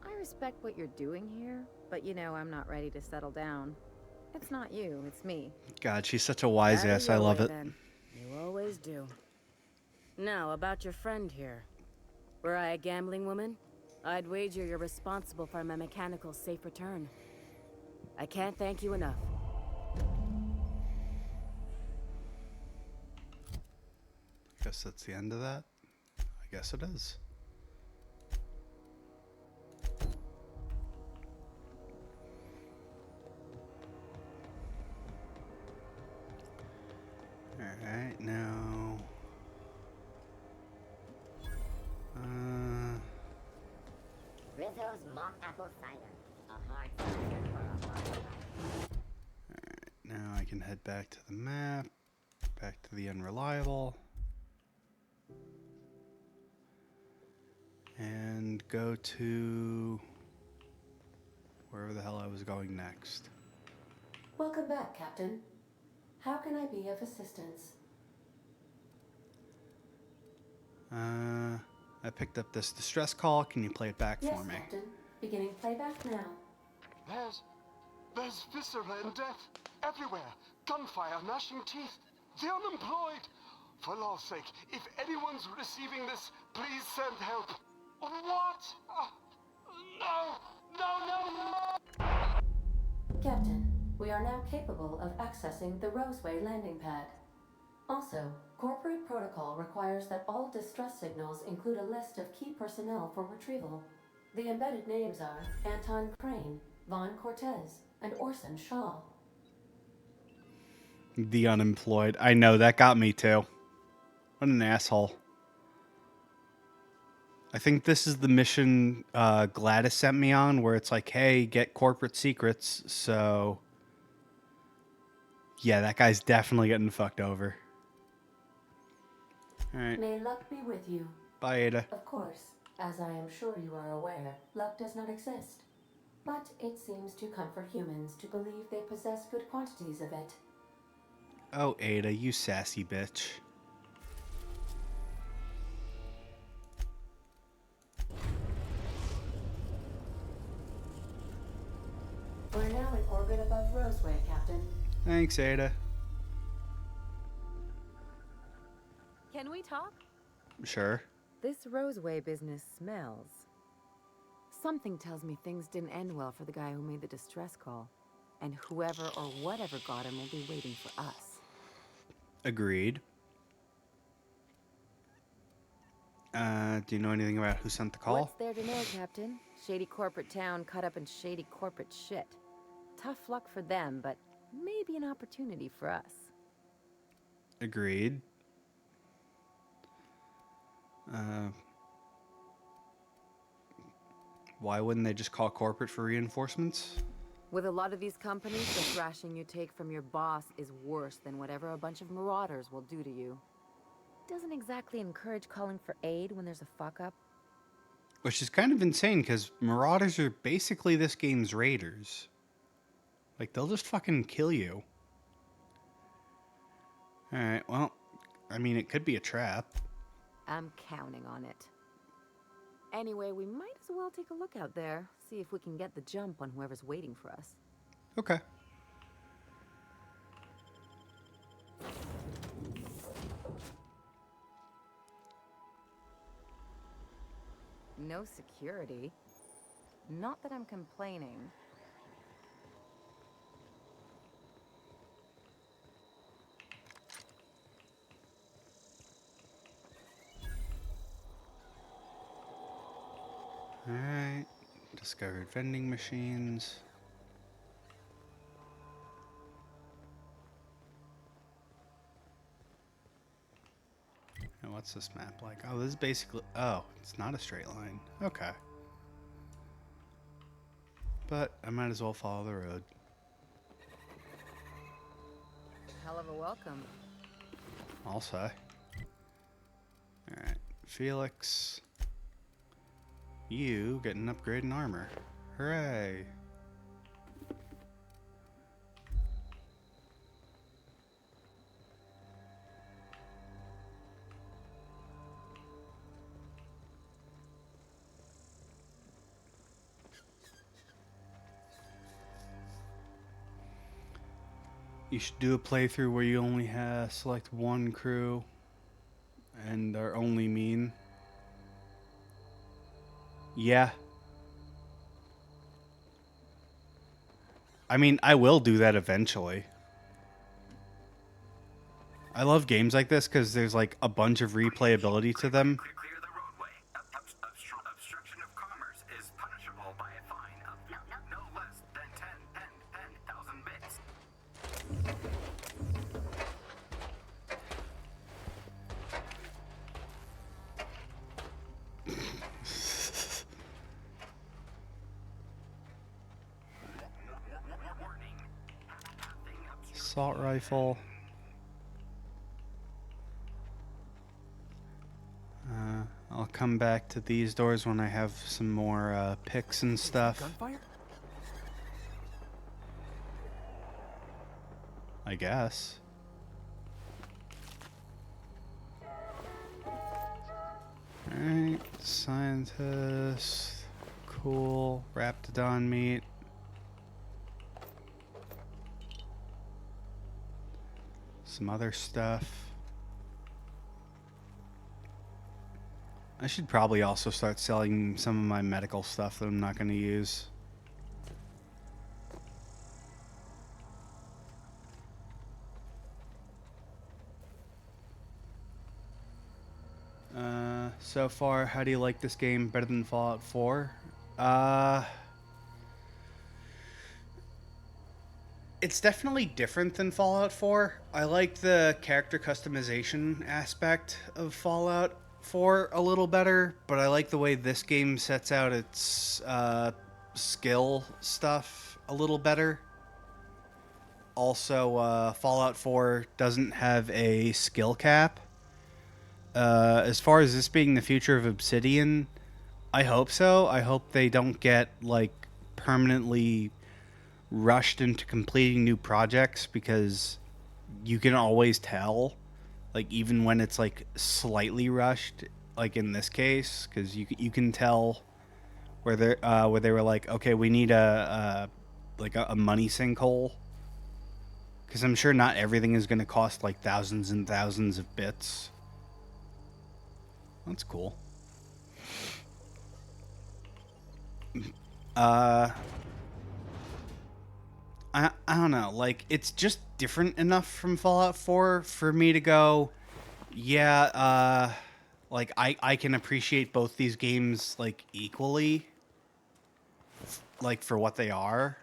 I respect what you're doing here, but you know I'm not ready to settle down. It's not you, it's me. God, she's such a wise Out of ass. I your love way, it. then. You always do. Now, about your friend here. Were I a gambling woman, I'd wager you're responsible for my mechanical safe return. I can't thank you enough. Guess that's the end of that. I guess it is. Rizzo's mock apple cider. A hard cider for a hard life. Now I can head back to the map, back to the unreliable, and go to wherever the hell I was going next. Welcome back, Captain. How can I be of assistance? I picked up this distress call. Can you play it back Yes, for me? Captain. Beginning playback now. There's viscera and death everywhere. Gunfire, gnashing teeth. The unemployed. For law's sake, if anyone's receiving this, please send help. What? No! Captain, we are now capable of accessing the Roseway landing pad. Also, corporate protocol requires that all distress signals include a list of key personnel for retrieval. The embedded names are Anton Crane, Vaughn Cortez, and Orson Shaw. The unemployed. I know, that got me too. What an asshole. I think this is the mission Gladys sent me on, where it's like, hey, get corporate secrets. So, yeah, that guy's definitely getting fucked over. Alright. May luck be with you. Bye, Ada. Of course, as I am sure you are aware, luck does not exist. But it seems to comfort humans to believe they possess good quantities of it. Oh, Ada, you sassy bitch. We're now in orbit above Roseway, Captain. Thanks, Ada. Can we talk? Sure. This Roseway business smells. Something tells me things didn't end well for the guy who made the distress call. And whoever or whatever got him will be waiting for us. Agreed. Do you know anything about who sent the call? What's there to know, Captain? Shady corporate town caught up in shady corporate shit. Tough luck for them, but maybe an opportunity for us. Agreed. Why wouldn't they just call corporate for reinforcements? With a lot of these companies, the thrashing you take from your boss is worse than whatever a bunch of marauders will do to you. Doesn't exactly encourage calling for aid when there's a fuck-up. Which is kind of insane, because marauders are basically this game's raiders. Like, they'll just fucking kill you. Alright, well, I mean, it could be a trap. I'm counting on it. Anyway, we might as well take a look out there, see if we can get the jump on whoever's waiting for us. Okay. No security. Not that I'm complaining. Alright. Discovered vending machines. And what's this map like? Oh, this is basically... Oh, it's not a straight line. Okay. But I might as well follow the road. Hell of a welcome. I'll say. Alright. Felix. You get an upgrade in armor. Hooray! You should do a playthrough where you only select one crew and are only mean. Yeah. I mean, I will do that eventually. I love games like this because there's like a bunch of replayability to them. Obstruction of commerce is punishable by a fine of no less than 10,000 bits. assault rifle. I'll come back to these doors when I have some more picks and stuff. Gunfire? I guess. Alright, scientist. Cool. Raptidon meat. Some other stuff. I should probably also start selling some of my medical stuff that I'm not going to use. So far, how do you like this game better than Fallout 4? It's definitely different than Fallout 4. I like the character customization aspect of Fallout 4 a little better, but I like the way this game sets out its skill stuff a little better. Also, Fallout 4 doesn't have a skill cap. As far as this being the future of Obsidian, I hope so. I hope they don't get, like, permanently rushed into completing new projects, because you can always tell, like, even when it's, like, slightly rushed, like in this case, because you can tell where they were like, okay, we need a money sinkhole, because I'm sure not everything is going to cost, like, thousands and thousands of bits. That's cool. I don't know, like, it's just different enough from Fallout 4 for me to go, yeah, like, I can appreciate both these games, like, equally, like, for what they are.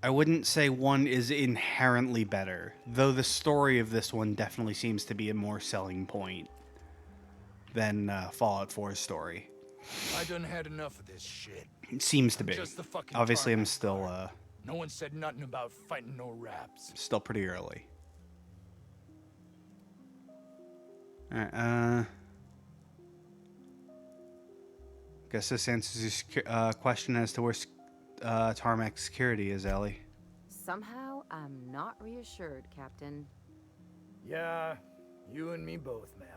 I wouldn't say one is inherently better, though the story of this one definitely seems to be a more selling point than Fallout 4's story. I done had enough of this shit. It seems to be. Just the fucking Obviously, I'm tarmac still car. No one said nothing about fighting no raps. still pretty early. Alright, guess this answers your question as to where tarmac security is, Ellie. Somehow, I'm not reassured, Captain. Yeah, you and me both, ma'am.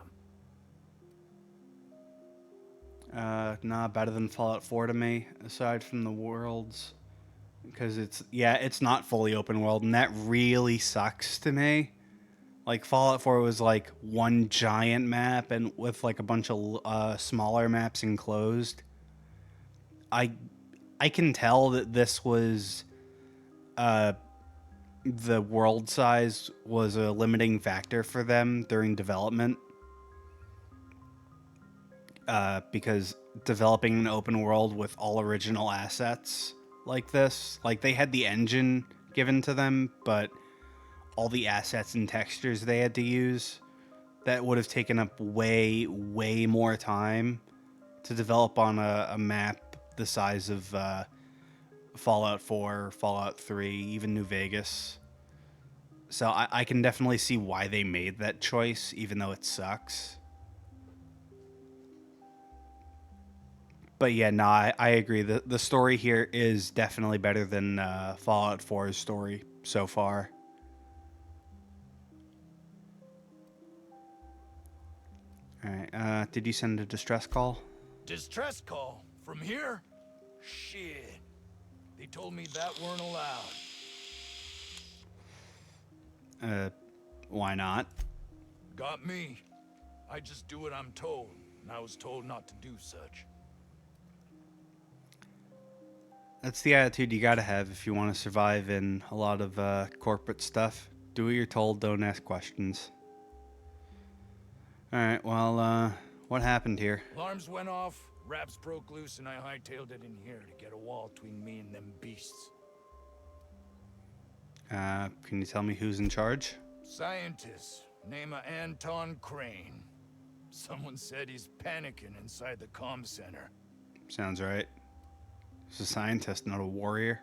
Nah, better than Fallout 4 to me, aside from the worlds. Because it's not fully open world, and that really sucks to me. Like, Fallout 4 was, like, one giant map, and with, like, a bunch of smaller maps enclosed. I can tell that this was, the world size was a limiting factor for them during development. Because developing an open world with all original assets like this, like, they had the engine given to them, but all the assets and textures they had to use, that would have taken up way, way more time to develop on a map the size of Fallout 4, Fallout 3, even New Vegas. So I can definitely see why they made that choice, even though it sucks. But yeah, no, I agree. The story here is definitely better than Fallout 4's story so far. Alright, did you send a distress call? Distress call? From here? Shit. They told me that weren't allowed. Why not? Got me. I just do what I'm told, and I was told not to do such. That's the attitude you gotta have if you want to survive in a lot of corporate stuff. Do what you're told, don't ask questions. Alright, well, what happened here? Alarms went off, raps broke loose, and I hightailed it in here to get a wall between me and them beasts. Can you tell me who's in charge? Scientist, name of Anton Crane. Someone said he's panicking inside the comm center. Sounds right. He's a scientist, not a warrior.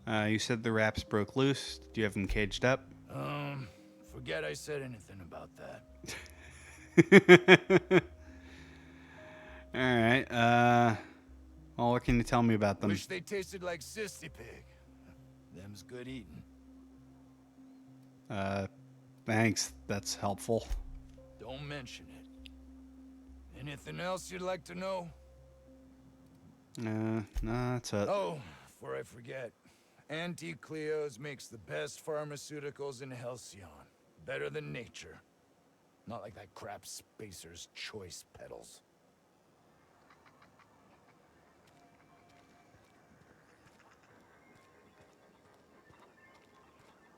You said the wraps broke loose. Do you have them caged up? Forget I said anything about that. Alright, well, what can you tell me about them? Wish they tasted like sissy pig. Them's good eating. Thanks. That's helpful. Don't mention it. Anything else you'd like to know? No, that's it. Oh, before I forget. Auntie Cleo's makes the best pharmaceuticals in Halcyon. Better than nature. Not like that crap Spacer's Choice pedals.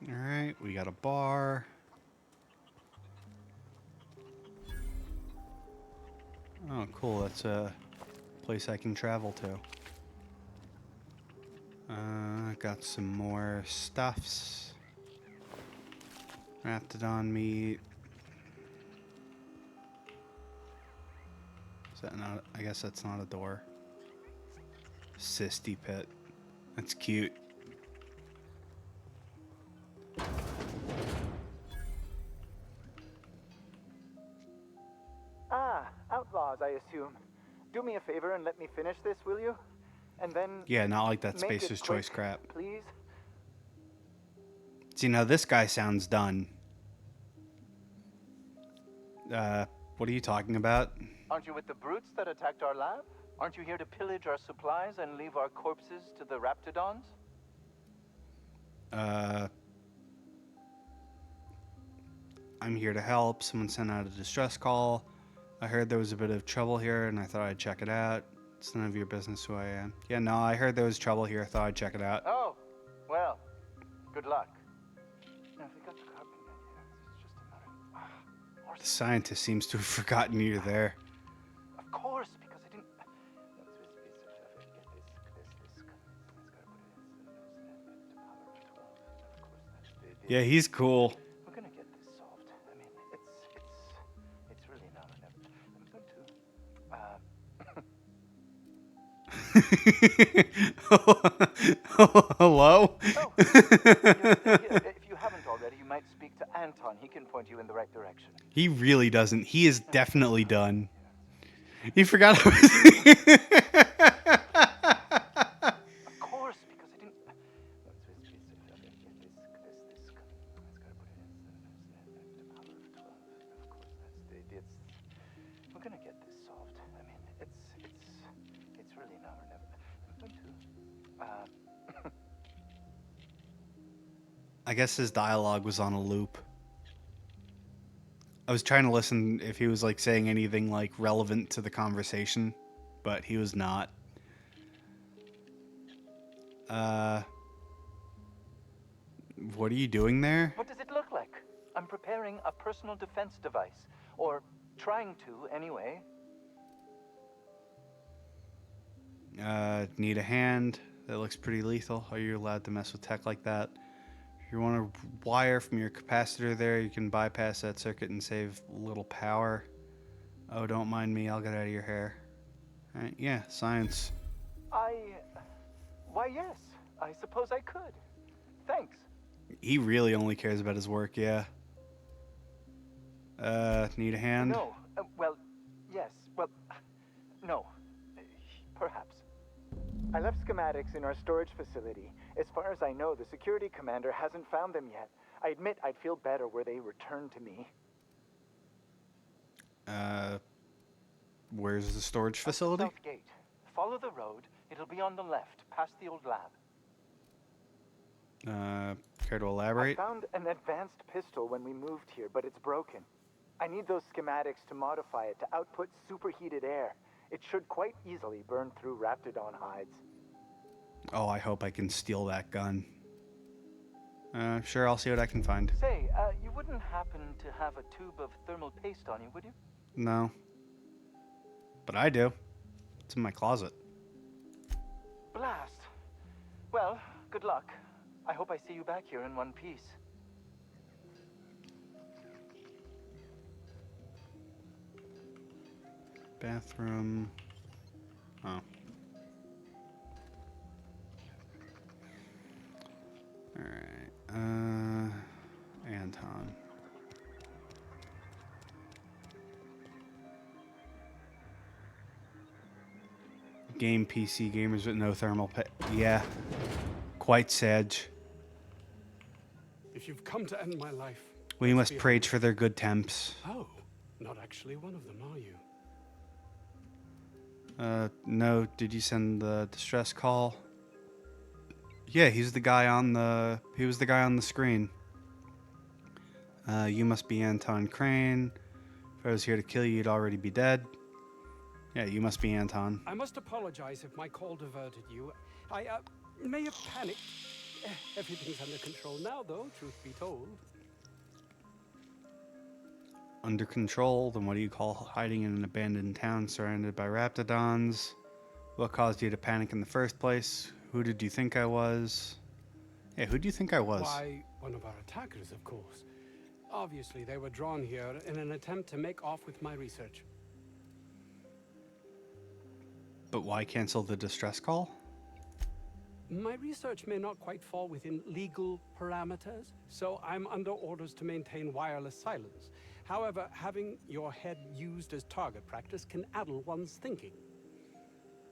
Alright, we got a bar. Oh, cool. That's a place I can travel to. Got some more stuffs. Raptidon meat. Is that not? I guess that's not a door. Sisty pit. That's cute. Ah, outlaws, I assume. Do me a favor and let me finish this, will you? And then... Yeah, not like that make it Spacer's quick, Choice crap. Please? See, now this guy sounds done. What are you talking about? Aren't you with the brutes that attacked our lab? Aren't you here to pillage our supplies and leave our corpses to the Raptidons? I'm here to help. Someone sent out a distress call. I heard there was a bit of trouble here, and I thought I'd check it out. It's none of your business who I am. Yeah, no, I heard there was trouble here. I thought I'd check it out. Oh, well, good luck. Now, if we got the carbon in here, it's just a matter of... The scientist seems to have forgotten you're there. Of course, because I didn't... Yeah, he's cool. We're gonna get this solved. I mean, it's really not enough. I'm going to... Hello? Oh, you're still here. If you haven't already, you might speak to Anton. He can point you in the right direction. He really doesn't. He is definitely done. He forgot. Of course, because I didn't... We're gonna get this solved. I mean, it's really not enough. I'm going to... I guess his dialogue was on a loop. I was trying to listen if he was like saying anything like relevant to the conversation, but he was not. What are you doing there? What does it look like? I'm preparing a personal defense device. Or trying to, anyway. Need a hand? That looks pretty lethal. Are you allowed to mess with tech like that? If you want to wire from your capacitor there, you can bypass that circuit and save a little power. Oh, don't mind me. I'll get out of your hair. Alright, yeah, science. Why, yes. I suppose I could. Thanks. He really only cares about his work, yeah. Need a hand? No. Well, yes. Well, no. Perhaps. I left schematics in our storage facility. As far as I know, the security commander hasn't found them yet. I admit I'd feel better were they returned to me. Where's the storage facility? South gate. Follow the road. It'll be on the left, past the old lab. Care to elaborate? I found an advanced pistol when we moved here, but it's broken. I need those schematics to modify it to output superheated air. It should quite easily burn through Raptidon hides. Oh, I hope I can steal that gun. Sure, I'll see what I can find. Say, you wouldn't happen to have a tube of thermal paste on you, would you? No. But I do. It's in my closet. Blast. Well, good luck. I hope I see you back here in one piece. Bathroom. Oh. Game PC gamers with no thermal yeah. Quite sage. If you've come to end my life... We let's must be preach honest. for their good temps. Oh, not actually one of them, are you? No, did you send the distress call? Yeah, he was the guy on the screen. You must be Anton Crane. If I was here to kill you, you'd already be dead. Yeah, you must be Anton. I must apologize if my call diverted you. I may have panicked. Everything's under control now, though, truth be told. Under control? Then what do you call hiding in an abandoned town surrounded by raptidons? What caused you to panic in the first place? Who did you think I was? Yeah, who do you think I was? Why, one of our attackers, of course. Obviously, they were drawn here in an attempt to make off with my research. But why cancel the distress call? My research may not quite fall within legal parameters, so I'm under orders to maintain wireless silence. However, having your head used as target practice can addle one's thinking.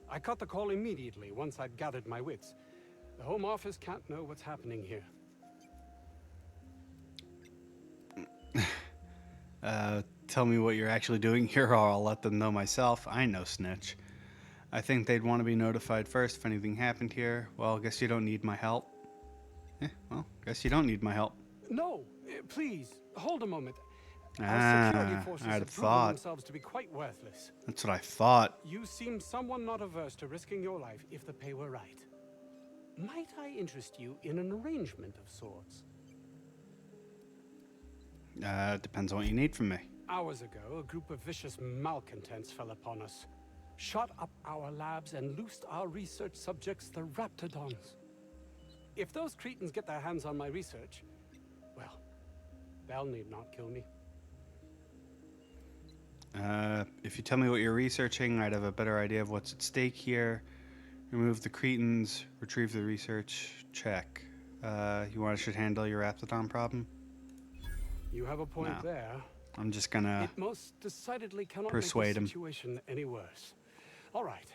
I cut the call immediately once I'd gathered my wits. The Home Office can't know what's happening here. Tell me what you're actually doing here, or I'll let them know myself. I know, snitch. I think they'd want to be notified first if anything happened here. Well, guess you don't need my help. Well, guess you don't need my help. No, please, hold a moment. Our security forces I'd have have proven thought. themselves to be quite worthless. That's what I thought. You seem someone not averse to risking your life if the pay were right. Might I interest you in an arrangement of sorts? Depends on what you need from me. Hours ago, a group of vicious malcontents fell upon us, shot up our labs and loosed our research subjects, the Raptidons. If those cretins get their hands on my research, well, they'll need not kill me. If you tell me what you're researching, I'd have a better idea of what's at stake here. Remove the cretins, retrieve the research, check. You want I should handle your Raptidon problem? You have a point there. I'm just gonna It most decidedly cannot persuade make him. the situation any worse. All right.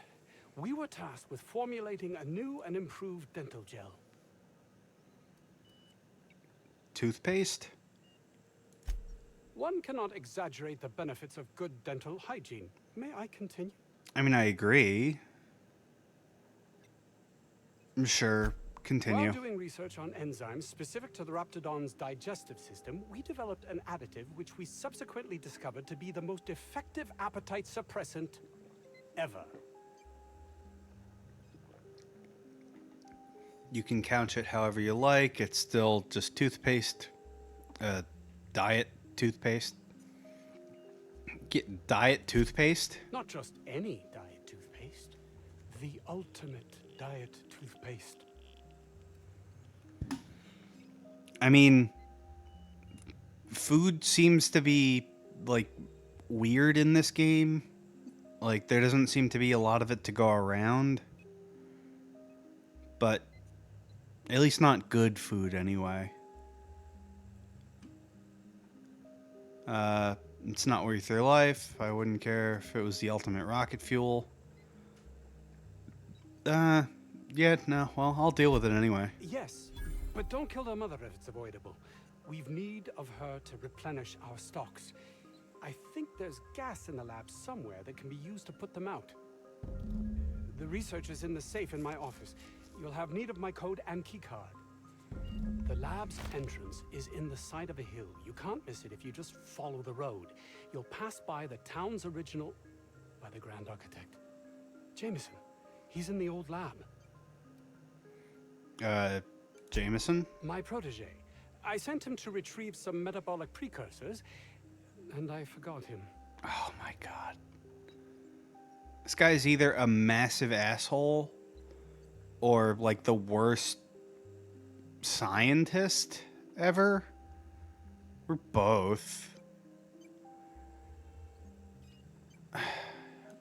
We were tasked with formulating a new and improved dental gel. Toothpaste? One cannot exaggerate the benefits of good dental hygiene. May I continue? I mean, I agree. I'm sure. Continue. While doing research on enzymes specific to the Raptidon's digestive system, we developed an additive which we subsequently discovered to be the most effective appetite suppressant ever. You can couch it however you like. It's still just toothpaste. Diet toothpaste. Get diet toothpaste? Not just any diet toothpaste, the ultimate diet toothpaste. I mean, food seems to be, like, weird in this game. Like, there doesn't seem to be a lot of it to go around. But, at least not good food, anyway. It's not worth your life. I wouldn't care if it was the ultimate rocket fuel. Yeah, no, well, I'll deal with it anyway. Yes, but don't kill their mother if it's avoidable. We've need of her to replenish our stocks. I think there's gas in the lab somewhere that can be used to put them out. The research is in the safe in my office. You'll have need of my code and keycard. The lab's entrance is in the side of a hill. You can't miss it if you just follow the road. You'll pass by the town's original... by the Grand Architect. Jameson. He's in the old lab. Jameson? My protege. I sent him to retrieve some metabolic precursors, and I forgot him. Oh my god. This guy's either a massive asshole or like the worst scientist ever. Or both.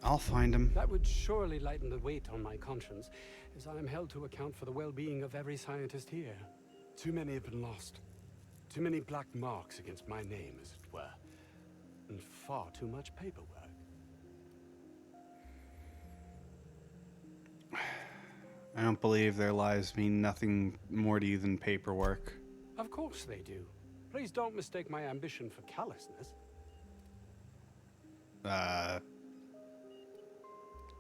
I'll find him. That would surely lighten the weight on my conscience, as I am held to account for the well-being of every scientist here. Too many have been lost. Too many black marks against my name, as it were. And far too much paperwork. I don't believe their lives mean nothing more to you than paperwork. Of course they do. Please don't mistake my ambition for callousness.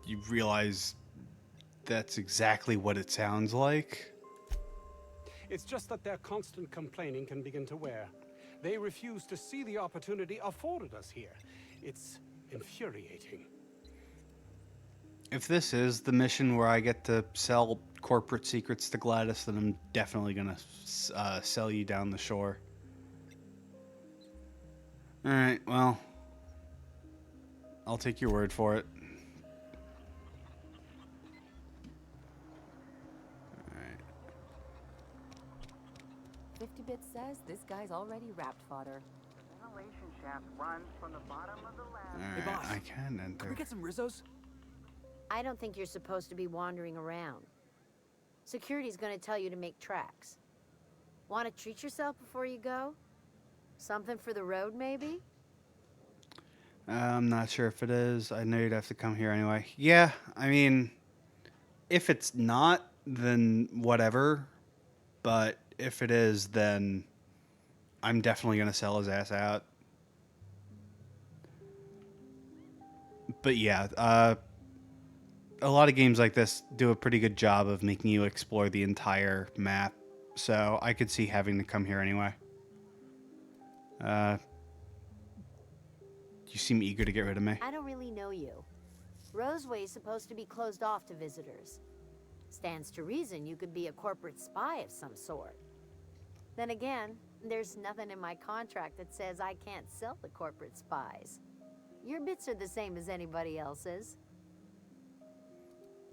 You realize that's exactly what it sounds like? It's just that their constant complaining can begin to wear. They refuse to see the opportunity afforded us here. It's infuriating. If this is the mission where I get to sell corporate secrets to Gladys, then I'm definitely gonna sell you down the shore. Alright, well, I'll take your word for it. 50-bit says this guy's already wrapped fodder. Ventilation shaft runs from the bottom of the lab. Hey, boss. I can enter. Can we get some Rizzos? I don't think you're supposed to be wandering around. Security's gonna tell you to make tracks. Want to treat yourself before you go? Something for the road, maybe? I'm not sure if it is. I know you'd have to come here anyway. Yeah, I mean, if it's not, then whatever. But if it is, then I'm definitely going to sell his ass out. But yeah, a lot of games like this do a pretty good job of making you explore the entire map. So I could see having to come here anyway. You seem eager to get rid of me. I don't really know you. Roseway's supposed to be closed off to visitors. Stands to reason you could be a corporate spy of some sort. Then again, there's nothing in my contract that says I can't sell to corporate spies. Your bits are the same as anybody else's.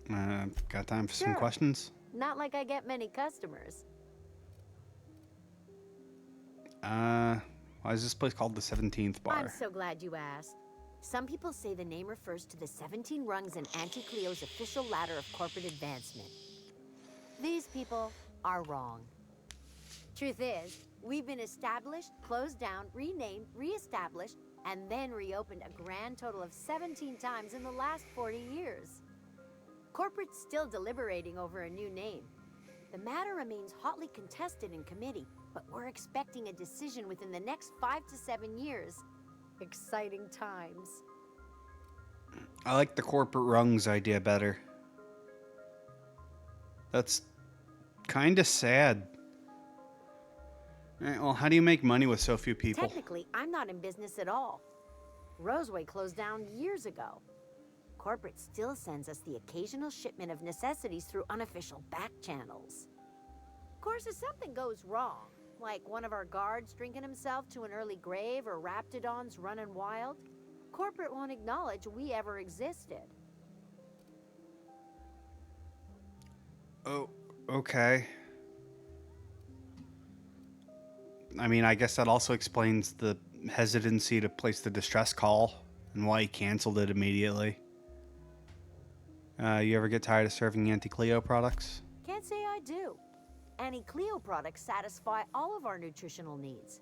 Got time for some Sure. questions? Not like I get many customers. Why is this place called the 17th Bar? I'm so glad you asked. Some people say the name refers to the 17 rungs in Auntie Cleo's official ladder of corporate advancement. These people are wrong. Truth is, we've been established, closed down, renamed, re-established, and then reopened a grand total of 17 times in the last 40 years. Corporate's still deliberating over a new name. The matter remains hotly contested in committee, but we're expecting a decision within the next 5 to 7 years. Exciting times. I like the corporate rungs idea better. That's kind of sad. Alright, well, how do you make money with so few people? Technically, I'm not in business at all. Roseway closed down years ago. Corporate still sends us the occasional shipment of necessities through unofficial back channels. Of course, if something goes wrong, like one of our guards drinking himself to an early grave or raptidons running wild, corporate won't acknowledge we ever existed. Oh, okay. I mean, I guess that also explains the hesitancy to place the distress call and why he canceled it immediately. You ever get tired of serving Auntie Cleo products? Can't say I do. Annie Cleo products satisfy all of our nutritional needs.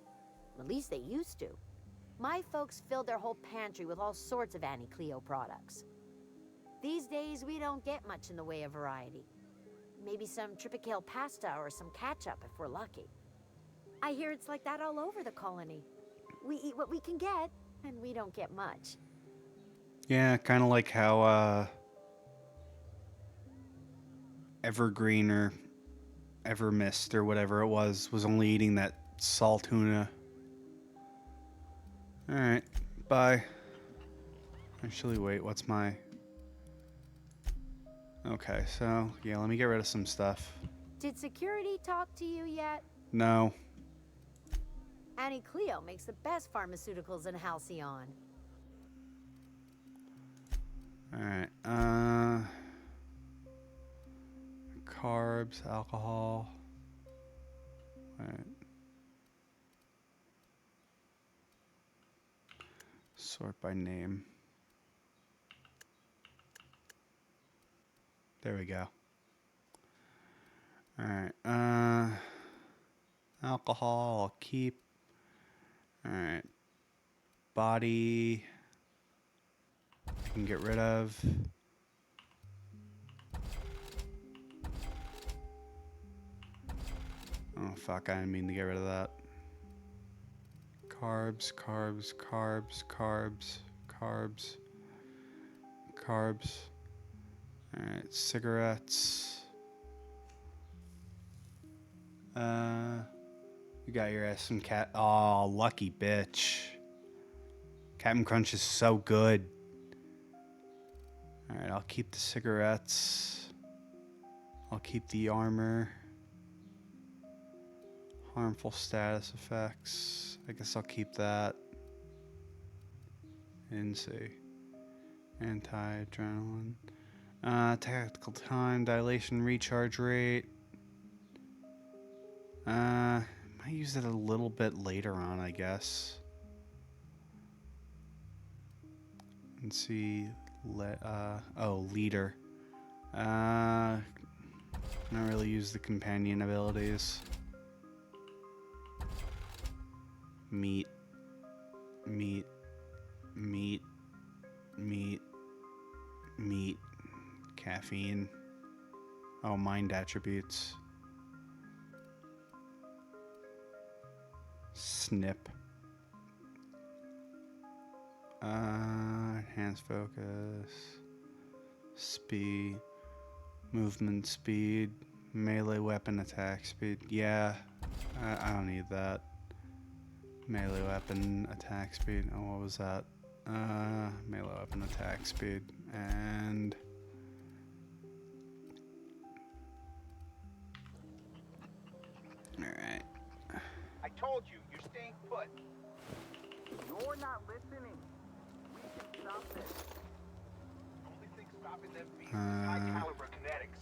At least they used to. My folks filled their whole pantry with all sorts of Annie Cleo products. These days, we don't get much in the way of variety. Maybe some tripicale pasta or some ketchup if we're lucky. I hear it's like that all over the colony. We eat what we can get, and we don't get much. Yeah, kind of like how Evergreen or Evermist or whatever it was only eating that salt tuna. Alright, bye. Actually, wait, what's my... Okay, so, yeah, let me get rid of some stuff. Did security talk to you yet? No. Annie Cleo makes the best pharmaceuticals in Halcyon. Alright, carbs, alcohol. Alright. Sort by name. There we go. Alright, alcohol, I'll keep. Alright. Body, I can get rid of. Oh, fuck. I didn't mean to get rid of that. Carbs, carbs, carbs, carbs, carbs, carbs. Alright, cigarettes. You got your ass some cat. Oh, lucky bitch. Captain Crunch is so good. Alright, I'll keep the cigarettes. I'll keep the armor. Harmful status effects. I guess I'll keep that. And see. Anti-adrenaline. Tactical time, dilation, recharge rate. Might use it a little bit later on, I guess. And see. Leader. Not really use the companion abilities. Meat. Meat. Meat. Meat. Meat. Caffeine. Oh, mind attributes. Snip. Enhanced focus. Speed. Movement speed. Melee weapon attack speed. Yeah, I don't need that. Melee weapon attack speed. Oh, what was that? Melee weapon attack speed. And... Alright. I told you, you're staying put. You're not listening. We can stop this. Only thing stopping them being high caliber kinetics.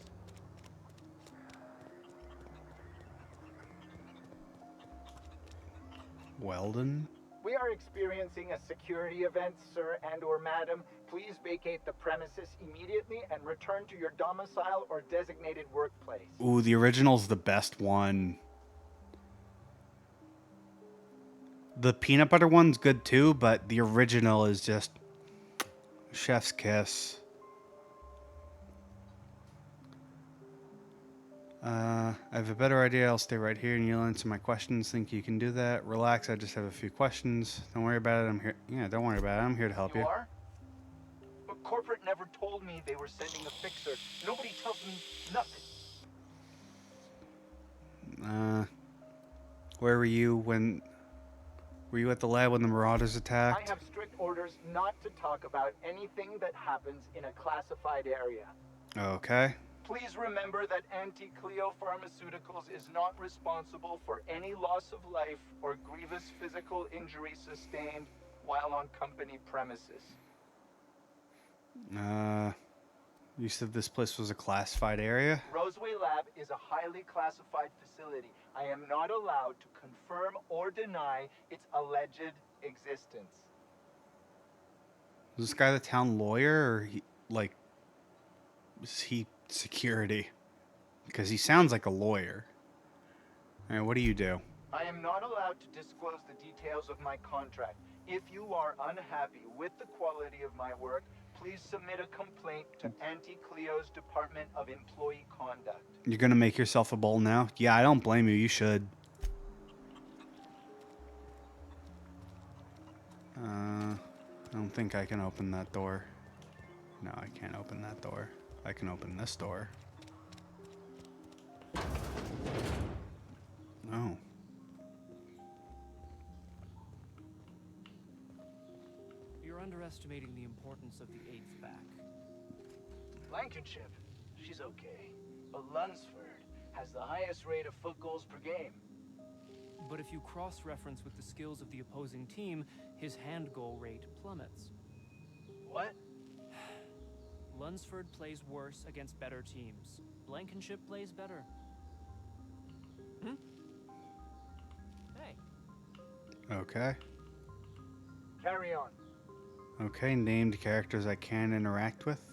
Weldon? We are experiencing a security event, sir and/or madam. Please vacate the premises immediately and return to your domicile or designated workplace. Ooh, the original's the best one. The peanut butter one's good too, but the original is just chef's kiss. I have a better idea. I'll stay right here and you'll answer my questions. Think you can do that? Relax, I just have a few questions. Don't worry about it. I'm here. Yeah, don't worry about it. I'm here to help you. You are? But corporate never told me they were sending a fixer. Nobody tells me nothing. Where were you when... Were you at the lab when the Marauders I attacked? have strict orders not to talk about anything that happens in a classified area. Okay. Please remember that Anti-Cleo Pharmaceuticals is not responsible for any loss of life or grievous physical injury sustained while on company premises. You said this place was a classified area? Roseway Lab is a highly classified facility. I am not allowed to confirm or deny its alleged existence. Is this guy the town lawyer, or is he security? Because he sounds like a lawyer. Alright, what do you do? I am not allowed to disclose the details of my contract. If you are unhappy with the quality of my work, please submit a complaint to Anti-Cleo's Department of Employee Conduct. You're gonna make yourself a bowl now? Yeah, I don't blame you. You should. I don't think I can open that door. No, I can't open that door. I can open this door. No. You're underestimating the importance of the 8th back. Blankenship, she's okay. But Lunsford has the highest rate of foot goals per game. But if you cross-reference with the skills of the opposing team, his hand goal rate plummets. What? Lunsford plays worse against better teams. Blankenship plays better. Hmm? Hey. Okay. Carry on. Okay, named characters I can interact with.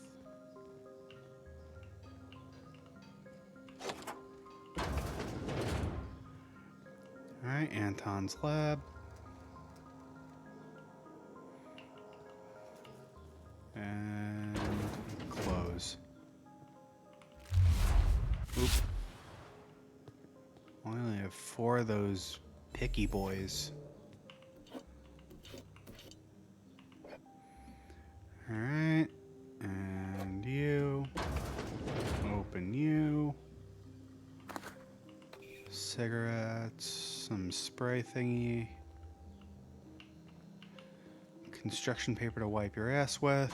Alright, Anton's lab. And close. Oop. I only have for those picky boys. Alright. And you. Open you. Cigarettes. Some spray thingy. Construction paper to wipe your ass with.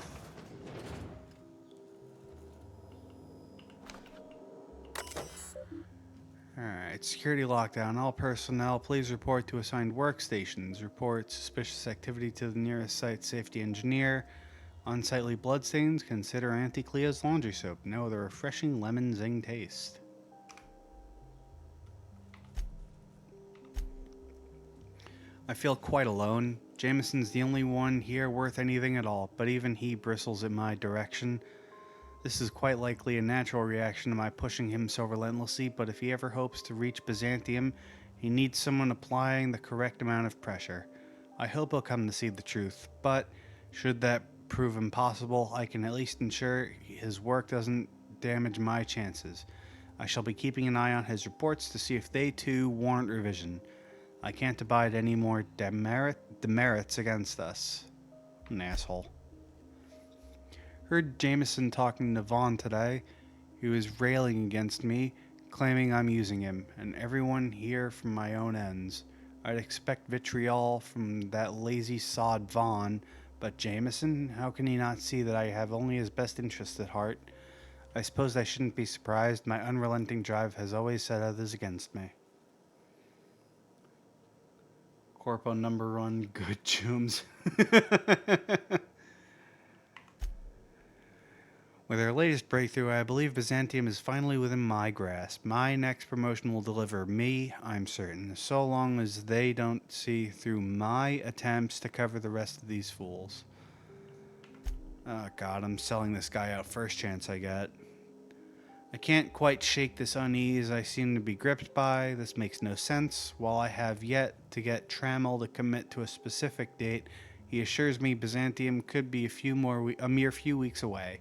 Alright, security lockdown. All personnel, please report to assigned workstations. Report suspicious activity to the nearest site safety engineer. Unsightly bloodstains, consider Auntie Cleo's laundry soap. Know the refreshing lemon zing taste. I feel quite alone. Jameson's the only one here worth anything at all, but even he bristles in my direction. This is quite likely a natural reaction to my pushing him so relentlessly, but if he ever hopes to reach Byzantium, he needs someone applying the correct amount of pressure. I hope he'll come to see the truth, but should that prove impossible, I can at least ensure his work doesn't damage my chances. I shall be keeping an eye on his reports to see if they too warrant revision. I can't abide any more demerits against us. An asshole. Heard Jameson talking to Vaughn today. He was railing against me, claiming I'm using him, and everyone here from my own ends. I'd expect vitriol from that lazy sod Vaughn, but Jameson, how can he not see that I have only his best interest at heart? I suppose I shouldn't be surprised. My unrelenting drive has always set others against me. Corpo number one, good chooms. With our latest breakthrough, I believe Byzantium is finally within my grasp. My next promotion will deliver me, I'm certain, so long as they don't see through my attempts to cover the rest of these fools. Oh god, I'm selling this guy out first chance I get. I can't quite shake this unease I seem to be gripped by. This makes no sense. While I have yet to get Trammell to commit to a specific date, he assures me Byzantium could be a mere few weeks away.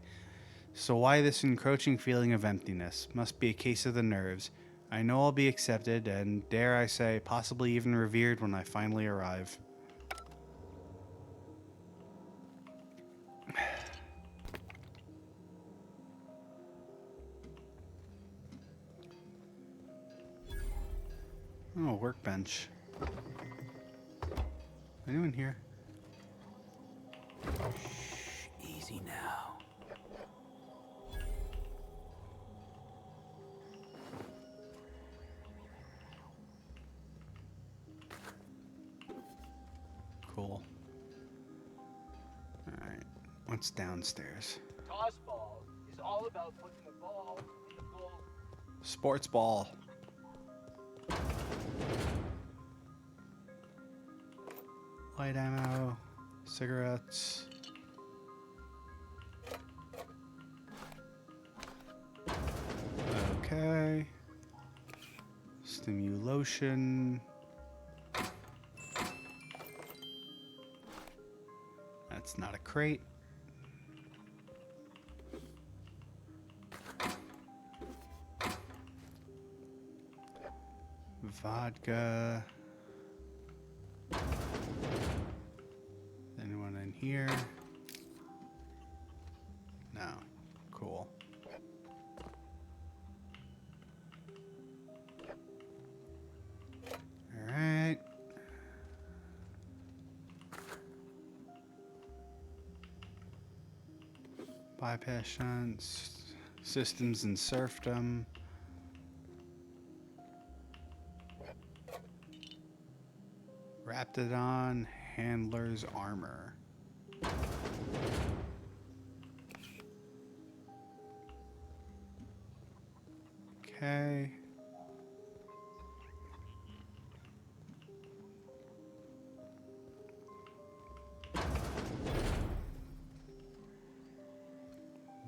So why this encroaching feeling of emptiness? Must be a case of the nerves. I know I'll be accepted, and dare I say, possibly even revered when I finally arrive. Oh, workbench. Anyone here? Shh, easy now. Cool. Alright, what's downstairs? Toss ball is all about putting the ball in the goal. Sports ball. Light ammo, cigarettes. Okay. Stimulation. That's not a crate. Vodka. Anyone in here? No. Cool. All right. Bypass shunts, systems and serfdom. Raptidon, handler's armor. Okay.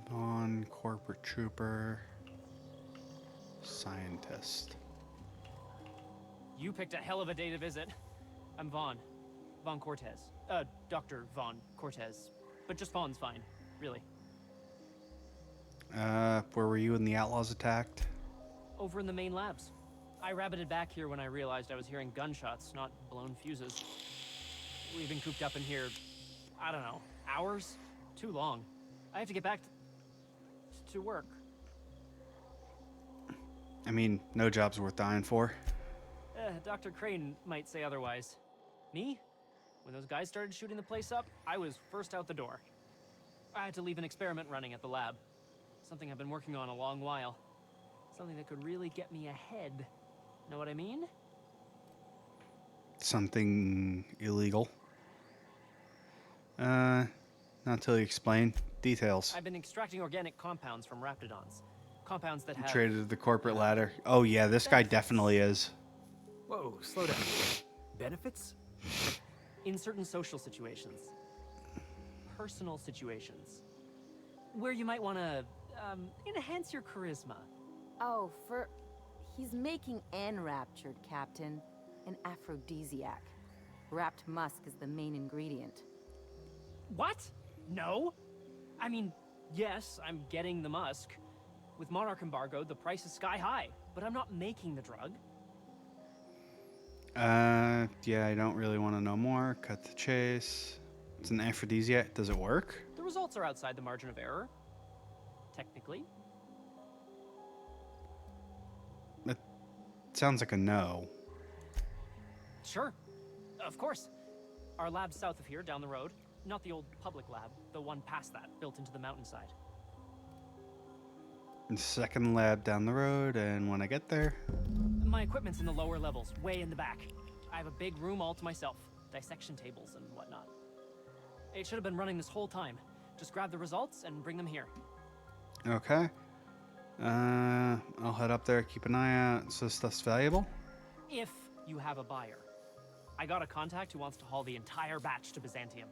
Vaughn, corporate trooper, scientist. You picked a hell of a day to visit. I'm Vaughn. Vaughn Cortez. Dr. Vaughn Cortez. But just Vaughn's fine, really. Where were you when the Outlaws attacked? Over in the main labs. I rabbited back here when I realized I was hearing gunshots, not blown fuses. We've been cooped up in here, I don't know, hours? Too long. I have to get back to work. I mean, no job's worth dying for. Dr. Crane might say otherwise. Me? When those guys started shooting the place up, I was first out the door. I had to leave an experiment running at the lab. Something I've been working on a long while. Something that could really get me ahead. Know what I mean? Something illegal. Not till you explain. Details. I've been extracting organic compounds from raptidons. Compounds that have... Traded the corporate ladder. Oh yeah, this guy definitely is. Whoa, slow down. Benefits? In certain social situations. Personal situations. Where you might want to, enhance your charisma. Oh, he's making enraptured, Captain. An aphrodisiac. Wrapped musk is the main ingredient. What? No? I mean, yes, I'm getting the musk. With Monarch embargo, the price is sky high, but I'm not making the drug. Yeah, I don't really want to know more. Cut the chase. It's an aphrodisiac. Does it work? The results are outside the margin of error. Technically. That sounds like a no. Sure. Of course. Our lab's south of here, down the road. Not the old public lab, the one past that, built into the mountainside. And second lab down the road, and when I get there... My equipment's in the lower levels, way in the back. I have a big room all to myself. Dissection tables and whatnot. It should have been running this whole time. Just grab the results and bring them here. Okay. I'll head up there, keep an eye out. So stuff's valuable? If you have a buyer. I got a contact who wants to haul the entire batch to Byzantium.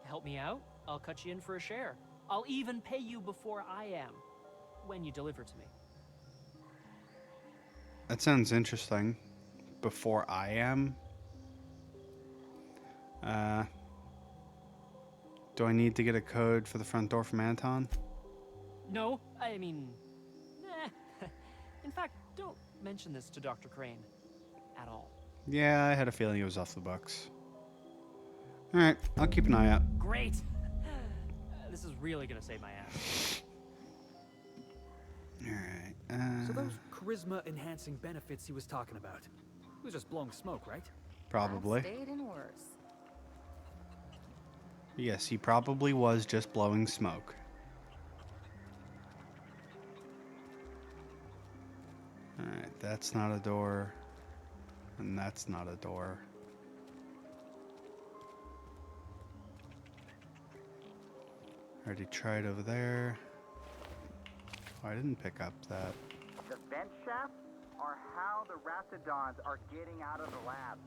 Help me out, I'll cut you in for a share. I'll even pay you before I am, when you deliver to me. That sounds interesting. Before I am? Do I need to get a code for the front door from Anton? No, I mean... In fact, don't mention this to Dr. Crane. At all. Yeah, I had a feeling it was off the books. Alright, I'll keep an eye out. Great! This is really gonna save my ass. Alright, So those charisma-enhancing benefits he was talking about, it was just blowing smoke, right? Probably. I've stayed in worse. Yes, he probably was just blowing smoke. Alright, that's not a door. And that's not a door. Already tried over there. Oh, I didn't pick up that. The vent shafts are how the raptidons are getting out of the lab.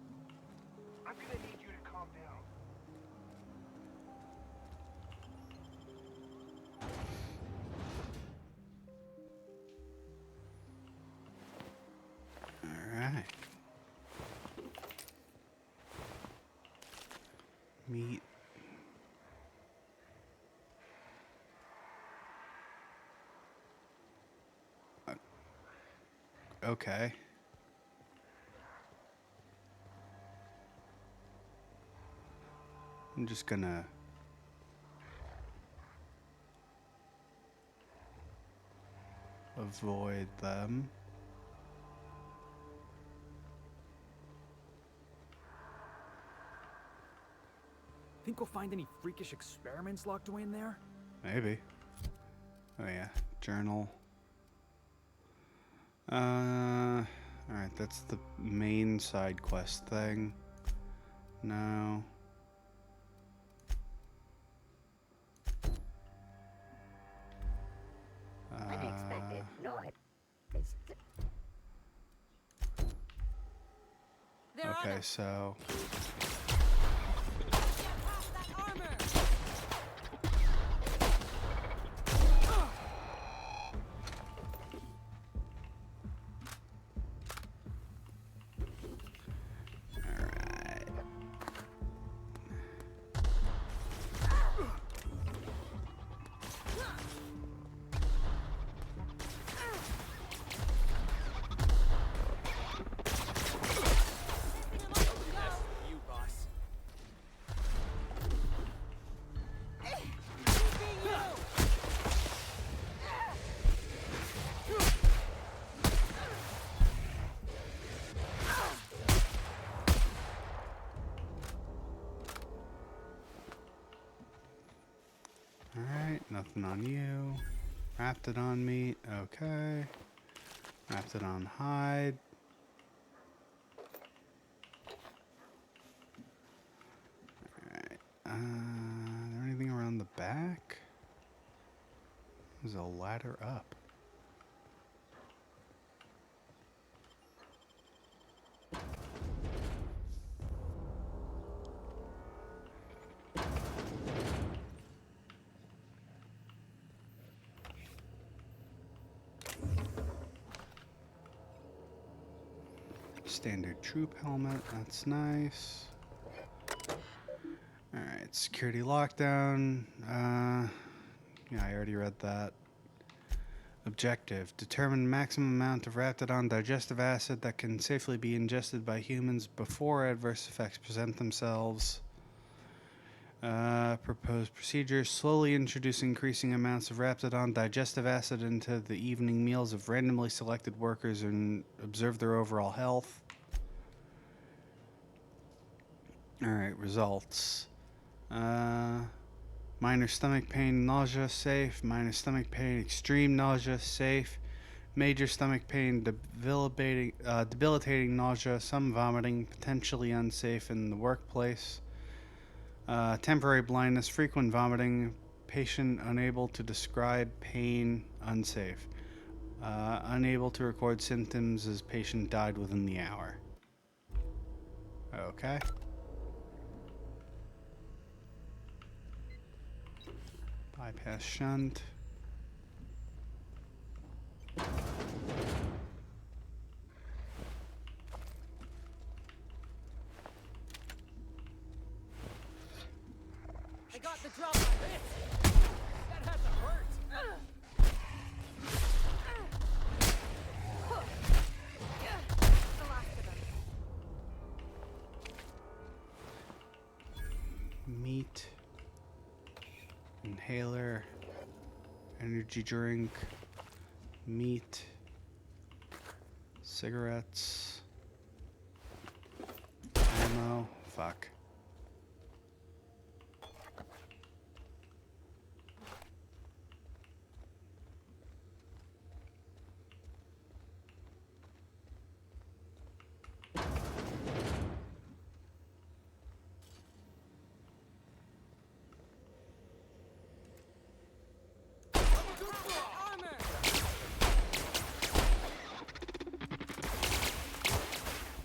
I'm gonna need you to calm down. Alright. Meat. Okay. I'm just gonna avoid them. Think we'll find any freakish experiments locked away in there? Maybe. Oh yeah, journal. Alright, that's the main side quest thing. No. Unexpected noise. Okay, so... Alright, nothing on you. Raptidon meat, okay. Raptidon hide. Alright, is there anything around the back? There's a ladder up. Standard troop helmet, that's nice. Alright, security lockdown. Yeah, I already read that. Objective. Determine maximum amount of Raptidon digestive acid that can safely be ingested by humans before adverse effects present themselves. Proposed procedure. Slowly introduce increasing amounts of Raptidon digestive acid into the evening meals of randomly selected workers and observe their overall health. Alright, results. Minor stomach pain, nausea, safe. Minor stomach pain, extreme nausea, safe. Major stomach pain, debilitating nausea, some vomiting, potentially unsafe in the workplace. Temporary blindness, frequent vomiting, patient unable to describe pain, unsafe. Unable to record symptoms as patient died within the hour. Okay. Bypass shunt. I got the drop on this. That had to hurt. The last of them. Meat. Inhaler. Energy drink. Meat. Cigarettes. Ammo. Fuck.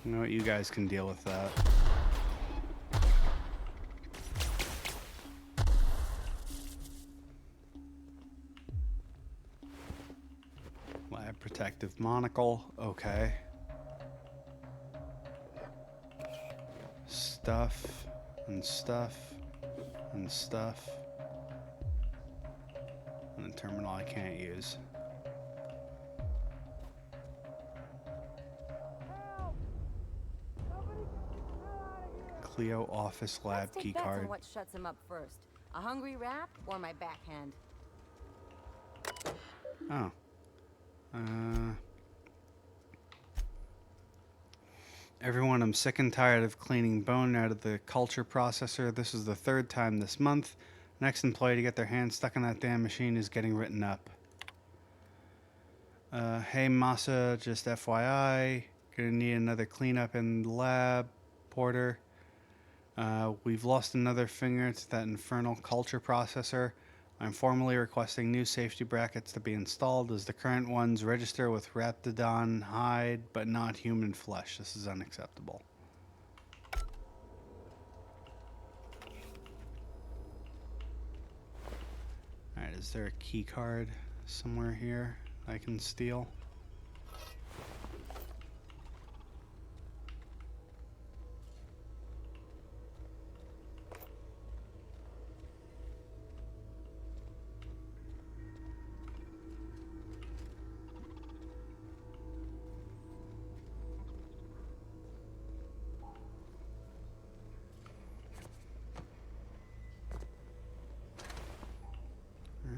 You know what? You guys can deal with that. Lab protective monocle. Okay. Stuff and stuff and stuff. And the terminal I can't use. Cleo office lab Let's take key bets card. on what shuts him up first. A hungry rap or my backhand? Oh. Everyone, I'm sick and tired of cleaning bone out of the culture processor. This is the third time this month. Next employee to get their hands stuck in that damn machine is getting written up. Hey Masa, just FYI, gonna need another cleanup in the lab. Porter. We've lost another finger to that infernal culture processor. I'm formally requesting new safety brackets to be installed as the current ones register with Raptidon hide but not human flesh. This is unacceptable. Alright, is there a key card somewhere here I can steal?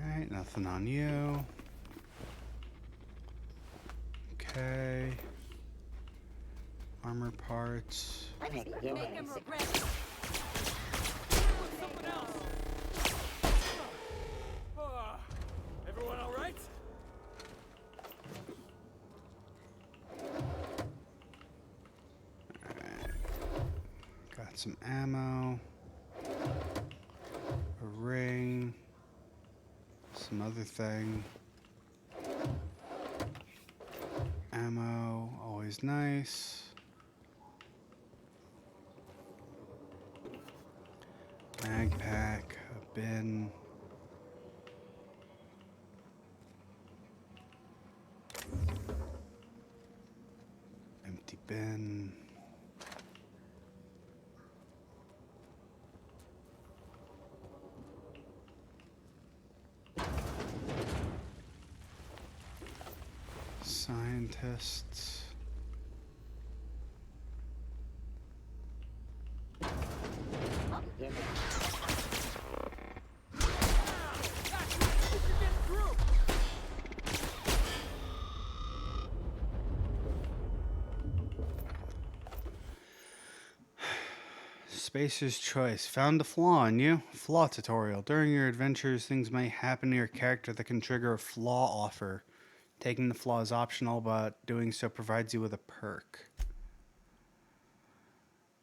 Alright, nothing on you. Okay. Armor parts. Make him regret. Something else. Got some ammo. A ring. Some other thing. Ammo, always nice. Mag pack, a bin. Empty bin. Scientists. Spacer's Choice. Found a flaw in you. Flaw tutorial. During your adventures, things may happen to your character that can trigger a flaw offer. Taking the flaw is optional, but doing so provides you with a perk.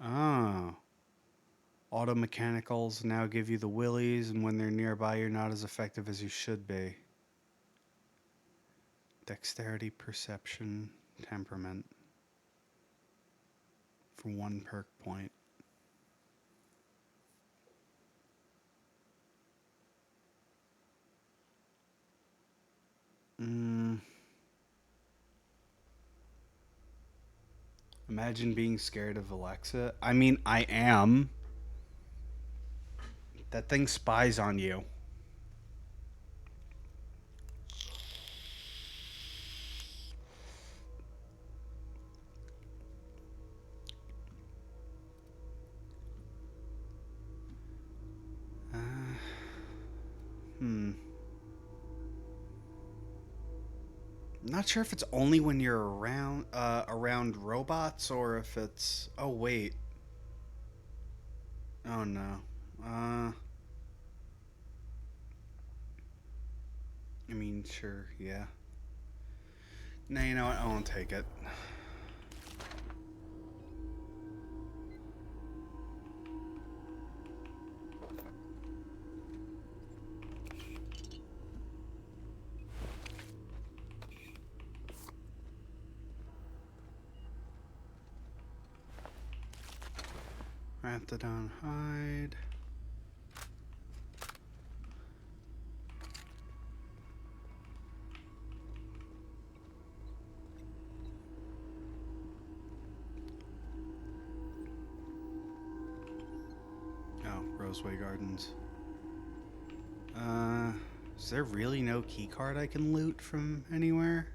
Oh. Auto mechanicals now give you the willies, and when they're nearby, you're not as effective as you should be. Dexterity, perception, temperament. For 1 perk point. Imagine being scared of Alexa. I mean, I am. That thing spies on you. Not sure if it's only when you're around robots or if it's. Oh wait. Oh no. I mean, sure, yeah. No, you know what? I won't take it. Raptidon hide. Oh, Roseway Gardens. Is there really no key card I can loot from anywhere?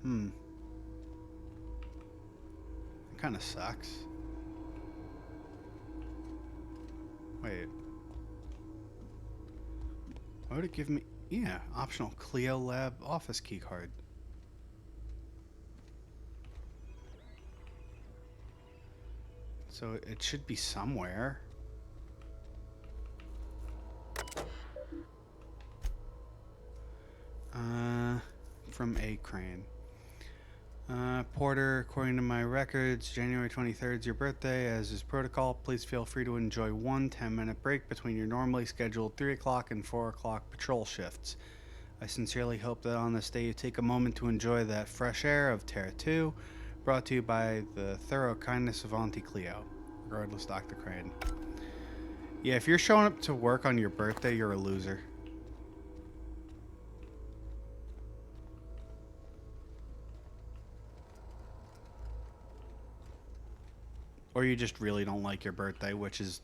It kind of sucks. Wait. Why would it give me... Yeah, optional Clio Lab office key card. So it should be somewhere. From A Crane. Porter, according to my records, January 23rd is your birthday. As is protocol, please feel free to enjoy 1 10-minute break between your normally scheduled 3 o'clock and 4 o'clock patrol shifts. I sincerely hope that on this day you take a moment to enjoy that fresh air of Terra 2, brought to you by the thorough kindness of Auntie Cleo. Regardless, Dr. Crane. Yeah, if you're showing up to work on your birthday, you're a loser. Or you just really don't like your birthday, which is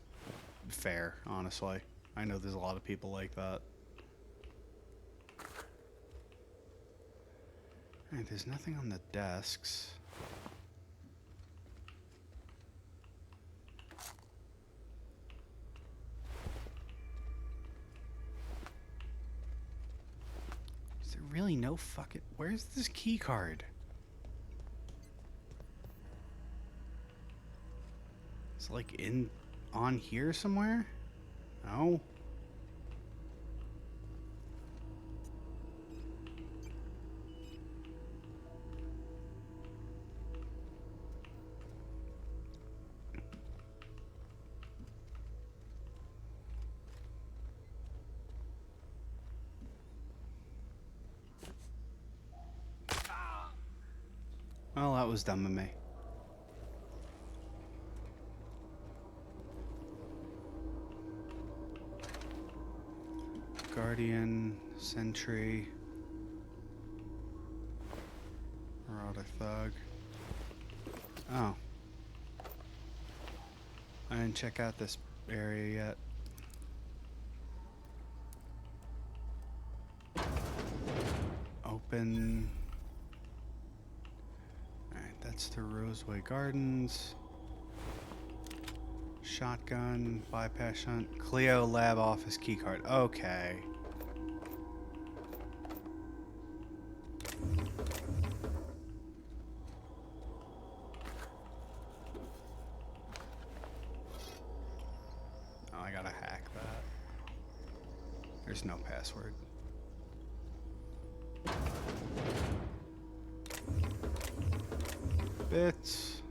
fair, honestly. I know there's a lot of people like that. Alright, there's nothing on the desks. Is there really no fucking... Where's this key card? It's like on here somewhere? No. Well, that was dumb of me. Guardian, Sentry, Marauder Thug. Oh. I didn't check out this area yet. Open. Alright, that's the Roseway Gardens. Shotgun, bypass hunt, Cleo lab office keycard. Okay. Oh, I gotta hack that. There's no password. Bits.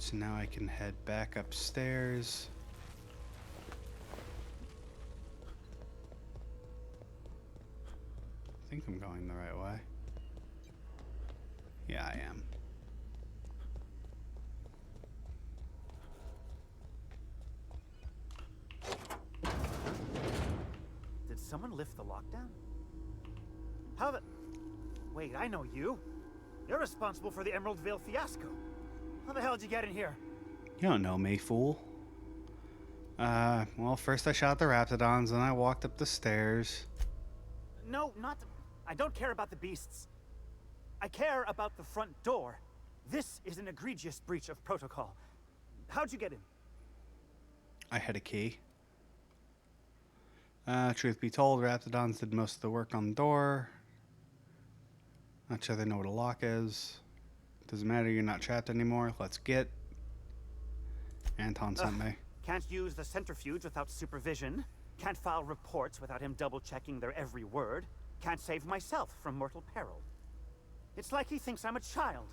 So now I can head back upstairs. I think I'm going the right way. Yeah, I am. Did someone lift the lockdown? How the... Wait, I know you. You're responsible for the Emerald Vale fiasco. How the hell did you get in here? You don't know me, fool. Well, first I shot the Raptidons, then I walked up the stairs. No, not... I don't care about the beasts. I care about the front door. This is an egregious breach of protocol. How'd you get in? I had a key. Truth be told, Raptidons did most of the work on the door. Not sure they know what a lock is. Doesn't matter, you're not trapped anymore. Let's get. Anton sent me. Can't use the centrifuge without supervision. Can't file reports without him double-checking their every word. Can't save myself from mortal peril. It's like he thinks I'm a child.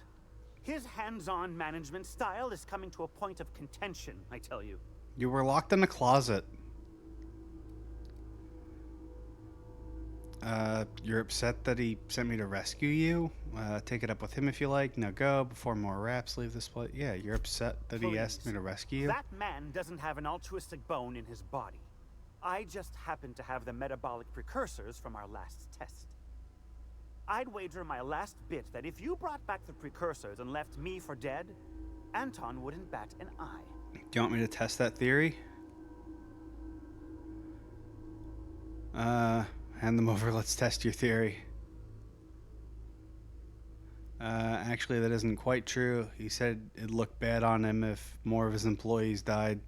His hands-on management style is coming to a point of contention, I tell you. You were locked in a closet. You're upset that he sent me to rescue you? Take it up with him if you like. Now go before more raps leave this place. Yeah, you're upset that he asked me to rescue you? That man doesn't have an altruistic bone in his body. I just happen to have the metabolic precursors from our last test. I'd wager my last bit that if you brought back the precursors and left me for dead, Anton wouldn't bat an eye. Do you want me to test that theory? Hand them over. Let's test your theory. Actually, that isn't quite true. He said it'd look bad on him if more of his employees died.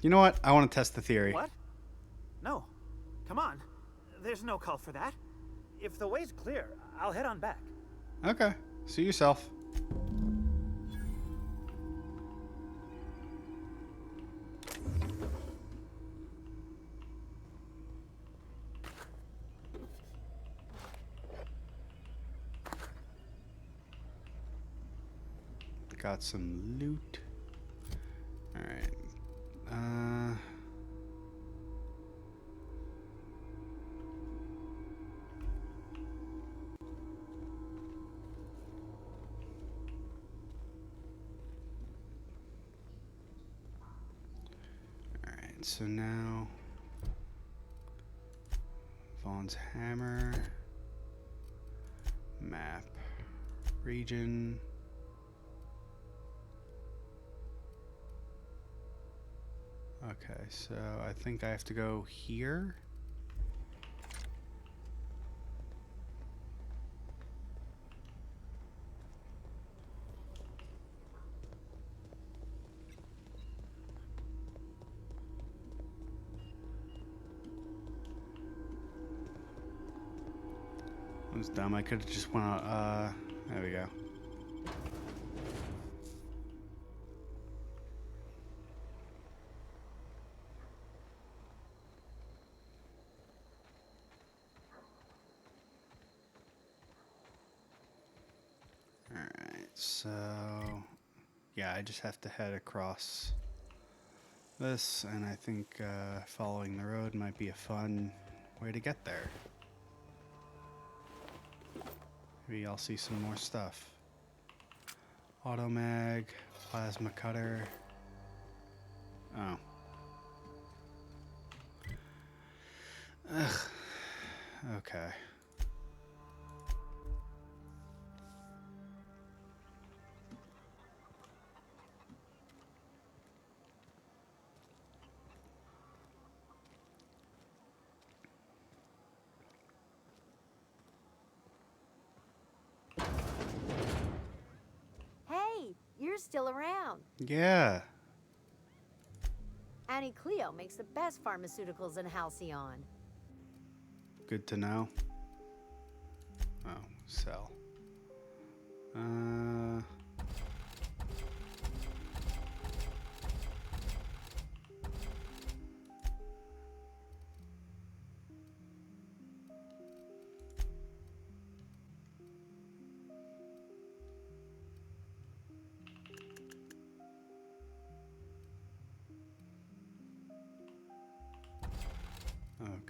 You know what? I want to test the theory. What? No. Come on. There's no call for that. If the way's clear, I'll head on back. Okay. See yourself. Got some loot. Alright. Alright, so now Vaughn's hammer, map, region. Okay, so I think I have to go here. That was dumb. I could have just went out, there we go. So, yeah, I just have to head across this, and I think following the road might be a fun way to get there. Maybe I'll see some more stuff. Auto mag, plasma cutter. Oh. Ugh. Okay. Hey, you're still around. Yeah. Annie Cleo makes the best pharmaceuticals in Halcyon. Good to know. Oh, sell.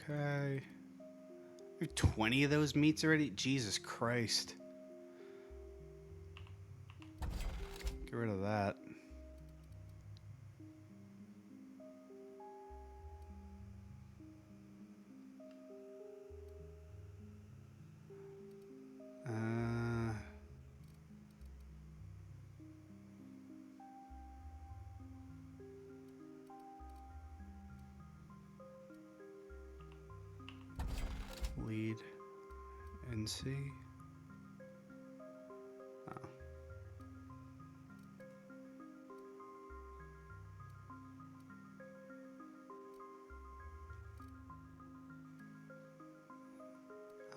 Okay. We have 20 of those meats already? Jesus Christ. Get rid of that. Lead NC. Oh.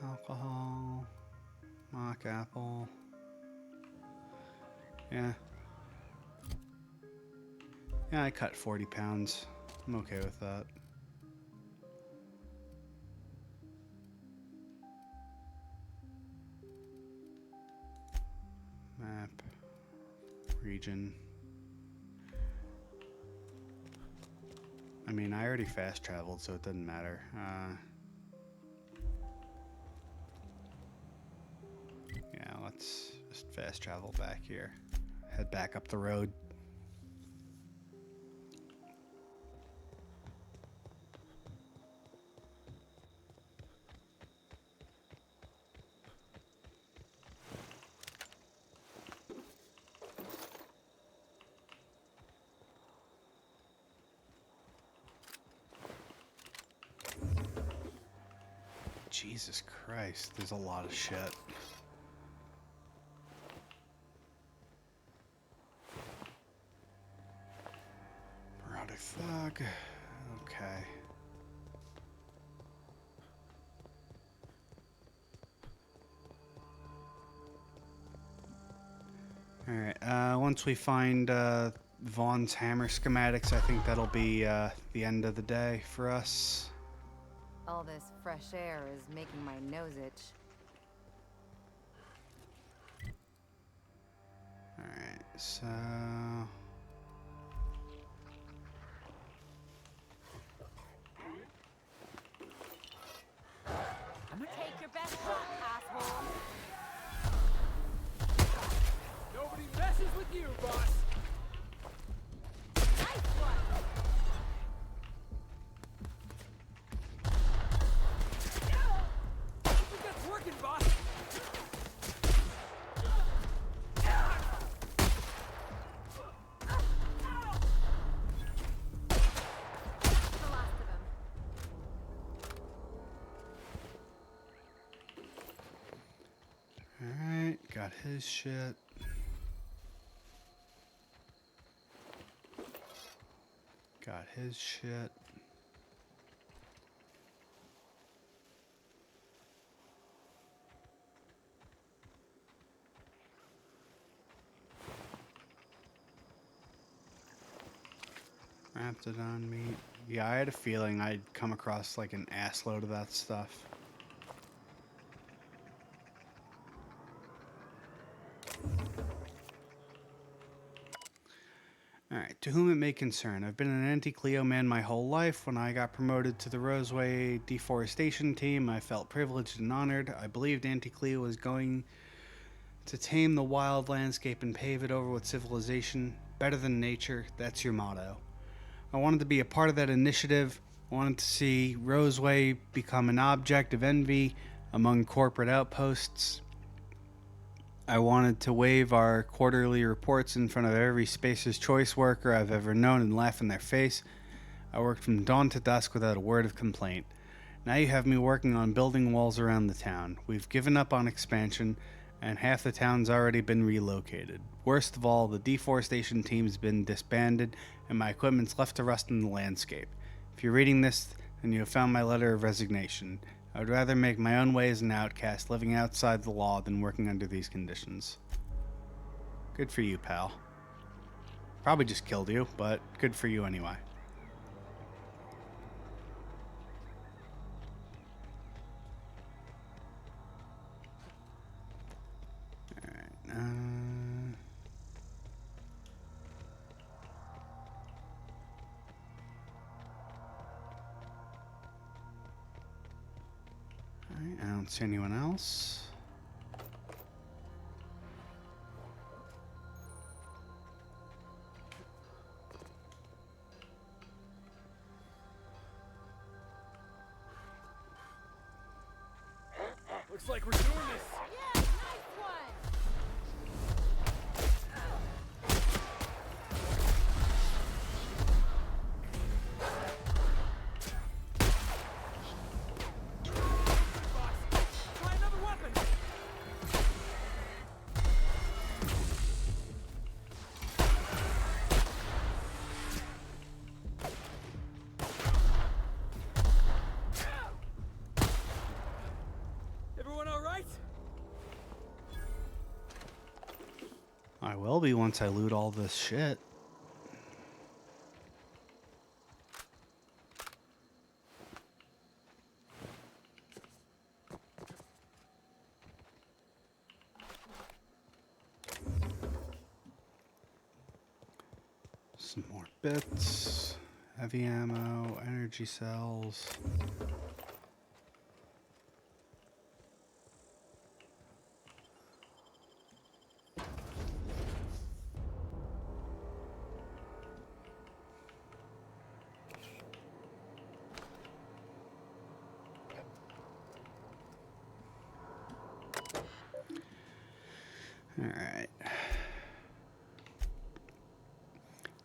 Alcohol. Mock apple. Yeah. Yeah, I cut 40 pounds. I'm okay with that. Map. Region. I mean, I already fast traveled, so it doesn't matter. Yeah, let's just fast travel back here. Head back up the road. Jesus Christ, there's a lot of shit. Neurotic thug. Okay. Alright, once we find Vaughn's hammer schematics, I think that'll be the end of the day for us. All this fresh air is making my nose itch. Alright, so... I'm gonna take your best shot, asshole. Nobody messes with you, boss. Nice one. I think that's working, boss. Alright, got his shit. Got his shit. Raptidon meat. Yeah, I had a feeling I'd come across like an assload of that stuff. Alright, to whom it may concern, I've been an anti-Cleo man my whole life. When I got promoted to the Roseway deforestation team, I felt privileged and honored. I believed anti-Cleo was going to tame the wild landscape and pave it over with civilization. Better than nature, that's your motto. I wanted to be a part of that initiative. I wanted to see Roseway become an object of envy among corporate outposts. I wanted to wave our quarterly reports in front of every Spacer's Choice worker I've ever known and laugh in their face. I worked from dawn to dusk without a word of complaint. Now you have me working on building walls around the town. We've given up on expansion, and half the town's already been relocated. Worst of all, the deforestation team's been disbanded, and my equipment's left to rust in the landscape. If you're reading this, then you have found my letter of resignation. I would rather make my own way as an outcast, living outside the law, than working under these conditions. Good for you, pal. Probably just killed you, but good for you anyway. Alright, I don't see anyone else. Looks like we're doing this. Yeah, nice one. Try another weapon. Everyone all right? I will be once I loot all this shit. Some more bits, heavy ammo, energy cells. Alright.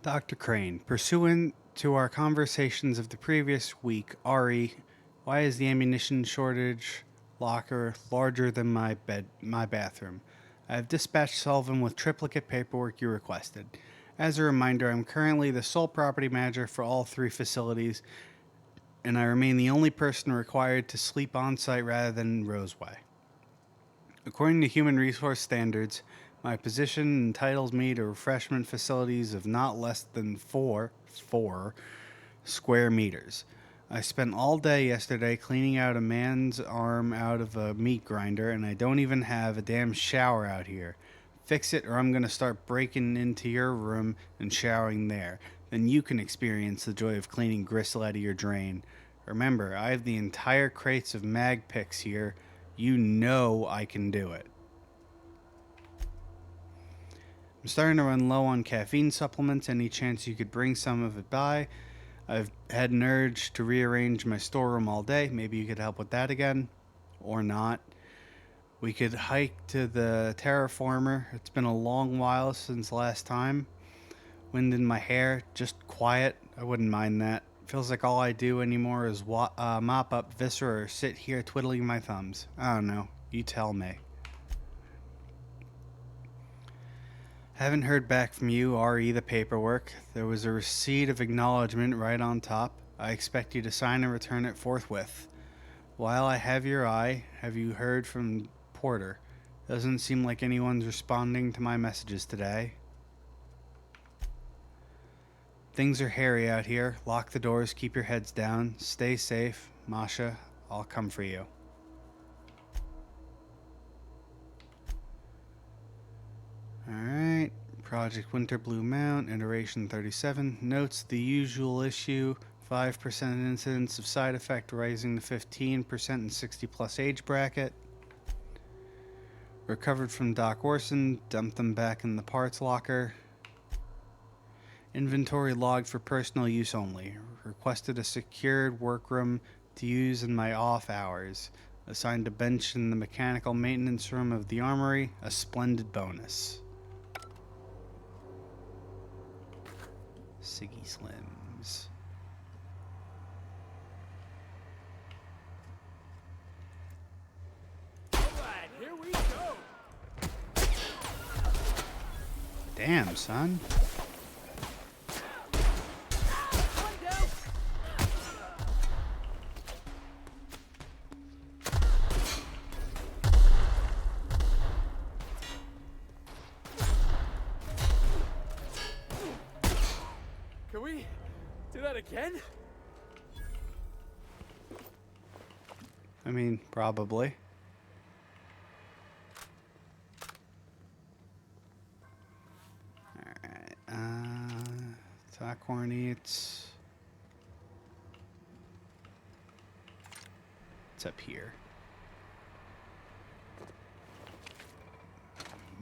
Dr. Crane, pursuant to our conversations of the previous week, Ari, why is the ammunition shortage locker larger than my bathroom? I have dispatched Sullivan with triplicate paperwork you requested. As a reminder, I'm currently the sole property manager for all three facilities, and I remain the only person required to sleep on site rather than Roseway. According to human resource standards, my position entitles me to refreshment facilities of not less than four square meters. I spent all day yesterday cleaning out a man's arm out of a meat grinder, and I don't even have a damn shower out here. Fix it, or I'm going to start breaking into your room and showering there. Then you can experience the joy of cleaning gristle out of your drain. Remember, I have the entire crates of mag picks here. You know I can do it. I'm starting to run low on caffeine supplements. Any chance you could bring some of it by? I've had an urge to rearrange my storeroom all day. Maybe you could help with that again. Or not. We could hike to the terraformer. It's been a long while since last time. Wind in my hair, just quiet. I wouldn't mind that. Feels like all I do anymore is mop up Viscera or sit here twiddling my thumbs. I don't know. You tell me. Haven't heard back from you, RE the paperwork. There was a receipt of acknowledgement right on top. I expect you to sign and return it forthwith. While I have your eye, have you heard from Porter? Doesn't seem like anyone's responding to my messages today. Things are hairy out here. Lock the doors, keep your heads down. Stay safe. Masha, I'll come for you. Alright. Project Winter Blue Mount, iteration 37, notes the usual issue, 5% incidence of side effect rising to 15% in 60 plus age bracket. Recovered from Doc Orson, dumped them back in the parts locker. Inventory logged for personal use only. Requested a secured workroom to use in my off hours. Assigned a bench in the mechanical maintenance room of the armory, a splendid bonus. Siggy Slims. Alright, here we go. Damn, son. Can we do that again? I mean, probably. Alright, Talk Hornets. It's up here.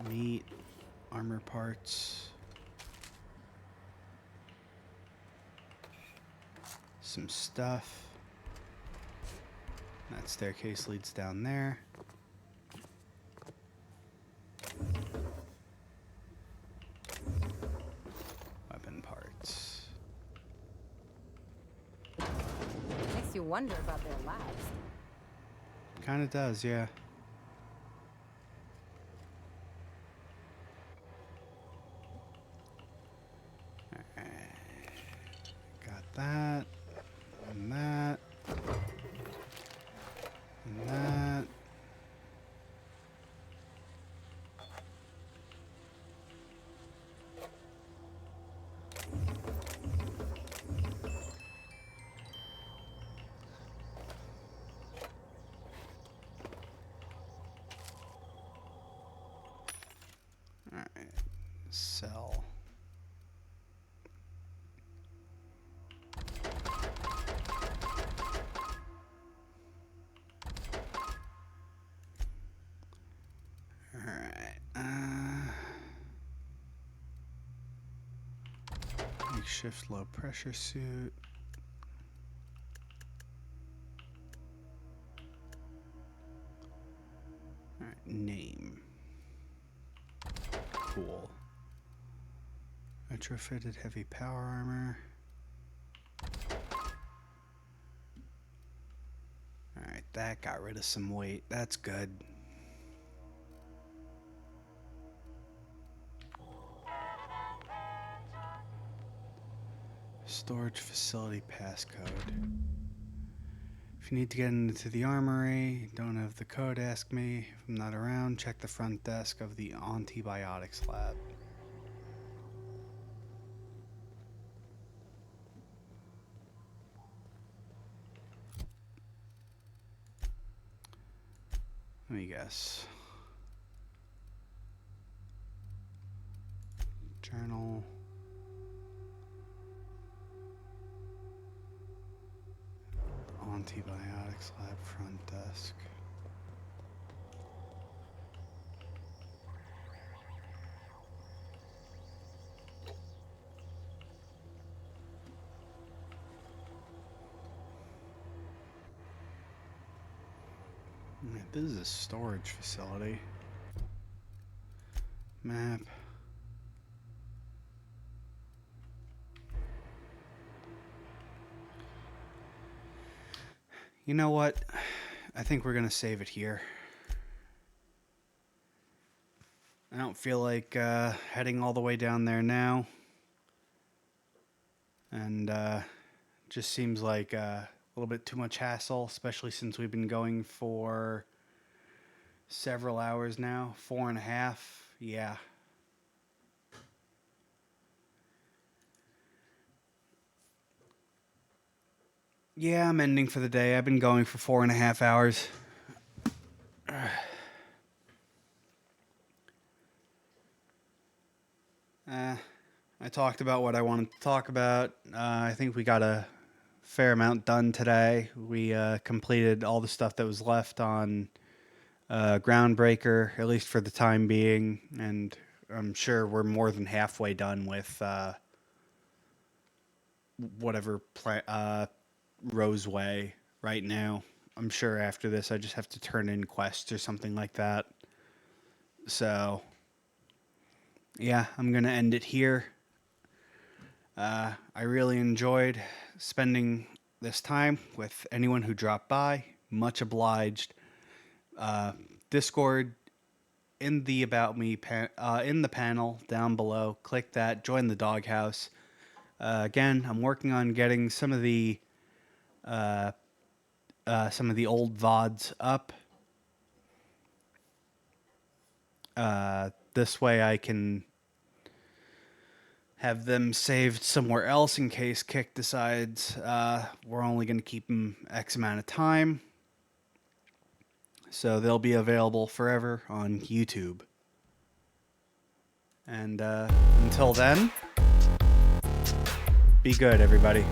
Meat, armor parts. Some stuff. That staircase leads down there. Weapon parts. Makes you wonder about their labs. Kinda does, yeah. Alright. Got that. And that. And that. Alright. Sell. Makeshift low pressure suit. Alright, name. Cool. Retrofitted heavy power armor. Alright, that got rid of some weight. That's good. Storage facility passcode. If you need to get into the armory, don't have the code, ask me. If I'm not around, check the front desk of the antibiotics lab. Let me guess. Journal. Antibiotics lab front desk. This is a storage facility. Map. You know what? I think we're gonna save it here. I don't feel like heading all the way down there now. And just seems like a little bit too much hassle, especially since we've been going for several hours now. 4.5. Yeah. Yeah, I'm ending for the day. I've been going for 4.5 hours. I talked about what I wanted to talk about. I think we got a fair amount done today. We completed all the stuff that was left on Groundbreaker, at least for the time being, and I'm sure we're more than halfway done with whatever Roseway right now. I'm sure after this I just have to turn in quests or something like that. So, yeah, I'm going to end it here. I really enjoyed spending this time with anyone who dropped by. Much obliged. Discord in the About Me in the panel down below. Click that. Join the doghouse. Again, I'm working on getting some of the old VODs up. This way I can have them saved somewhere else in case Kick decides we're only going to keep them X amount of time. So they'll be available forever on YouTube. And until then, be good, everybody.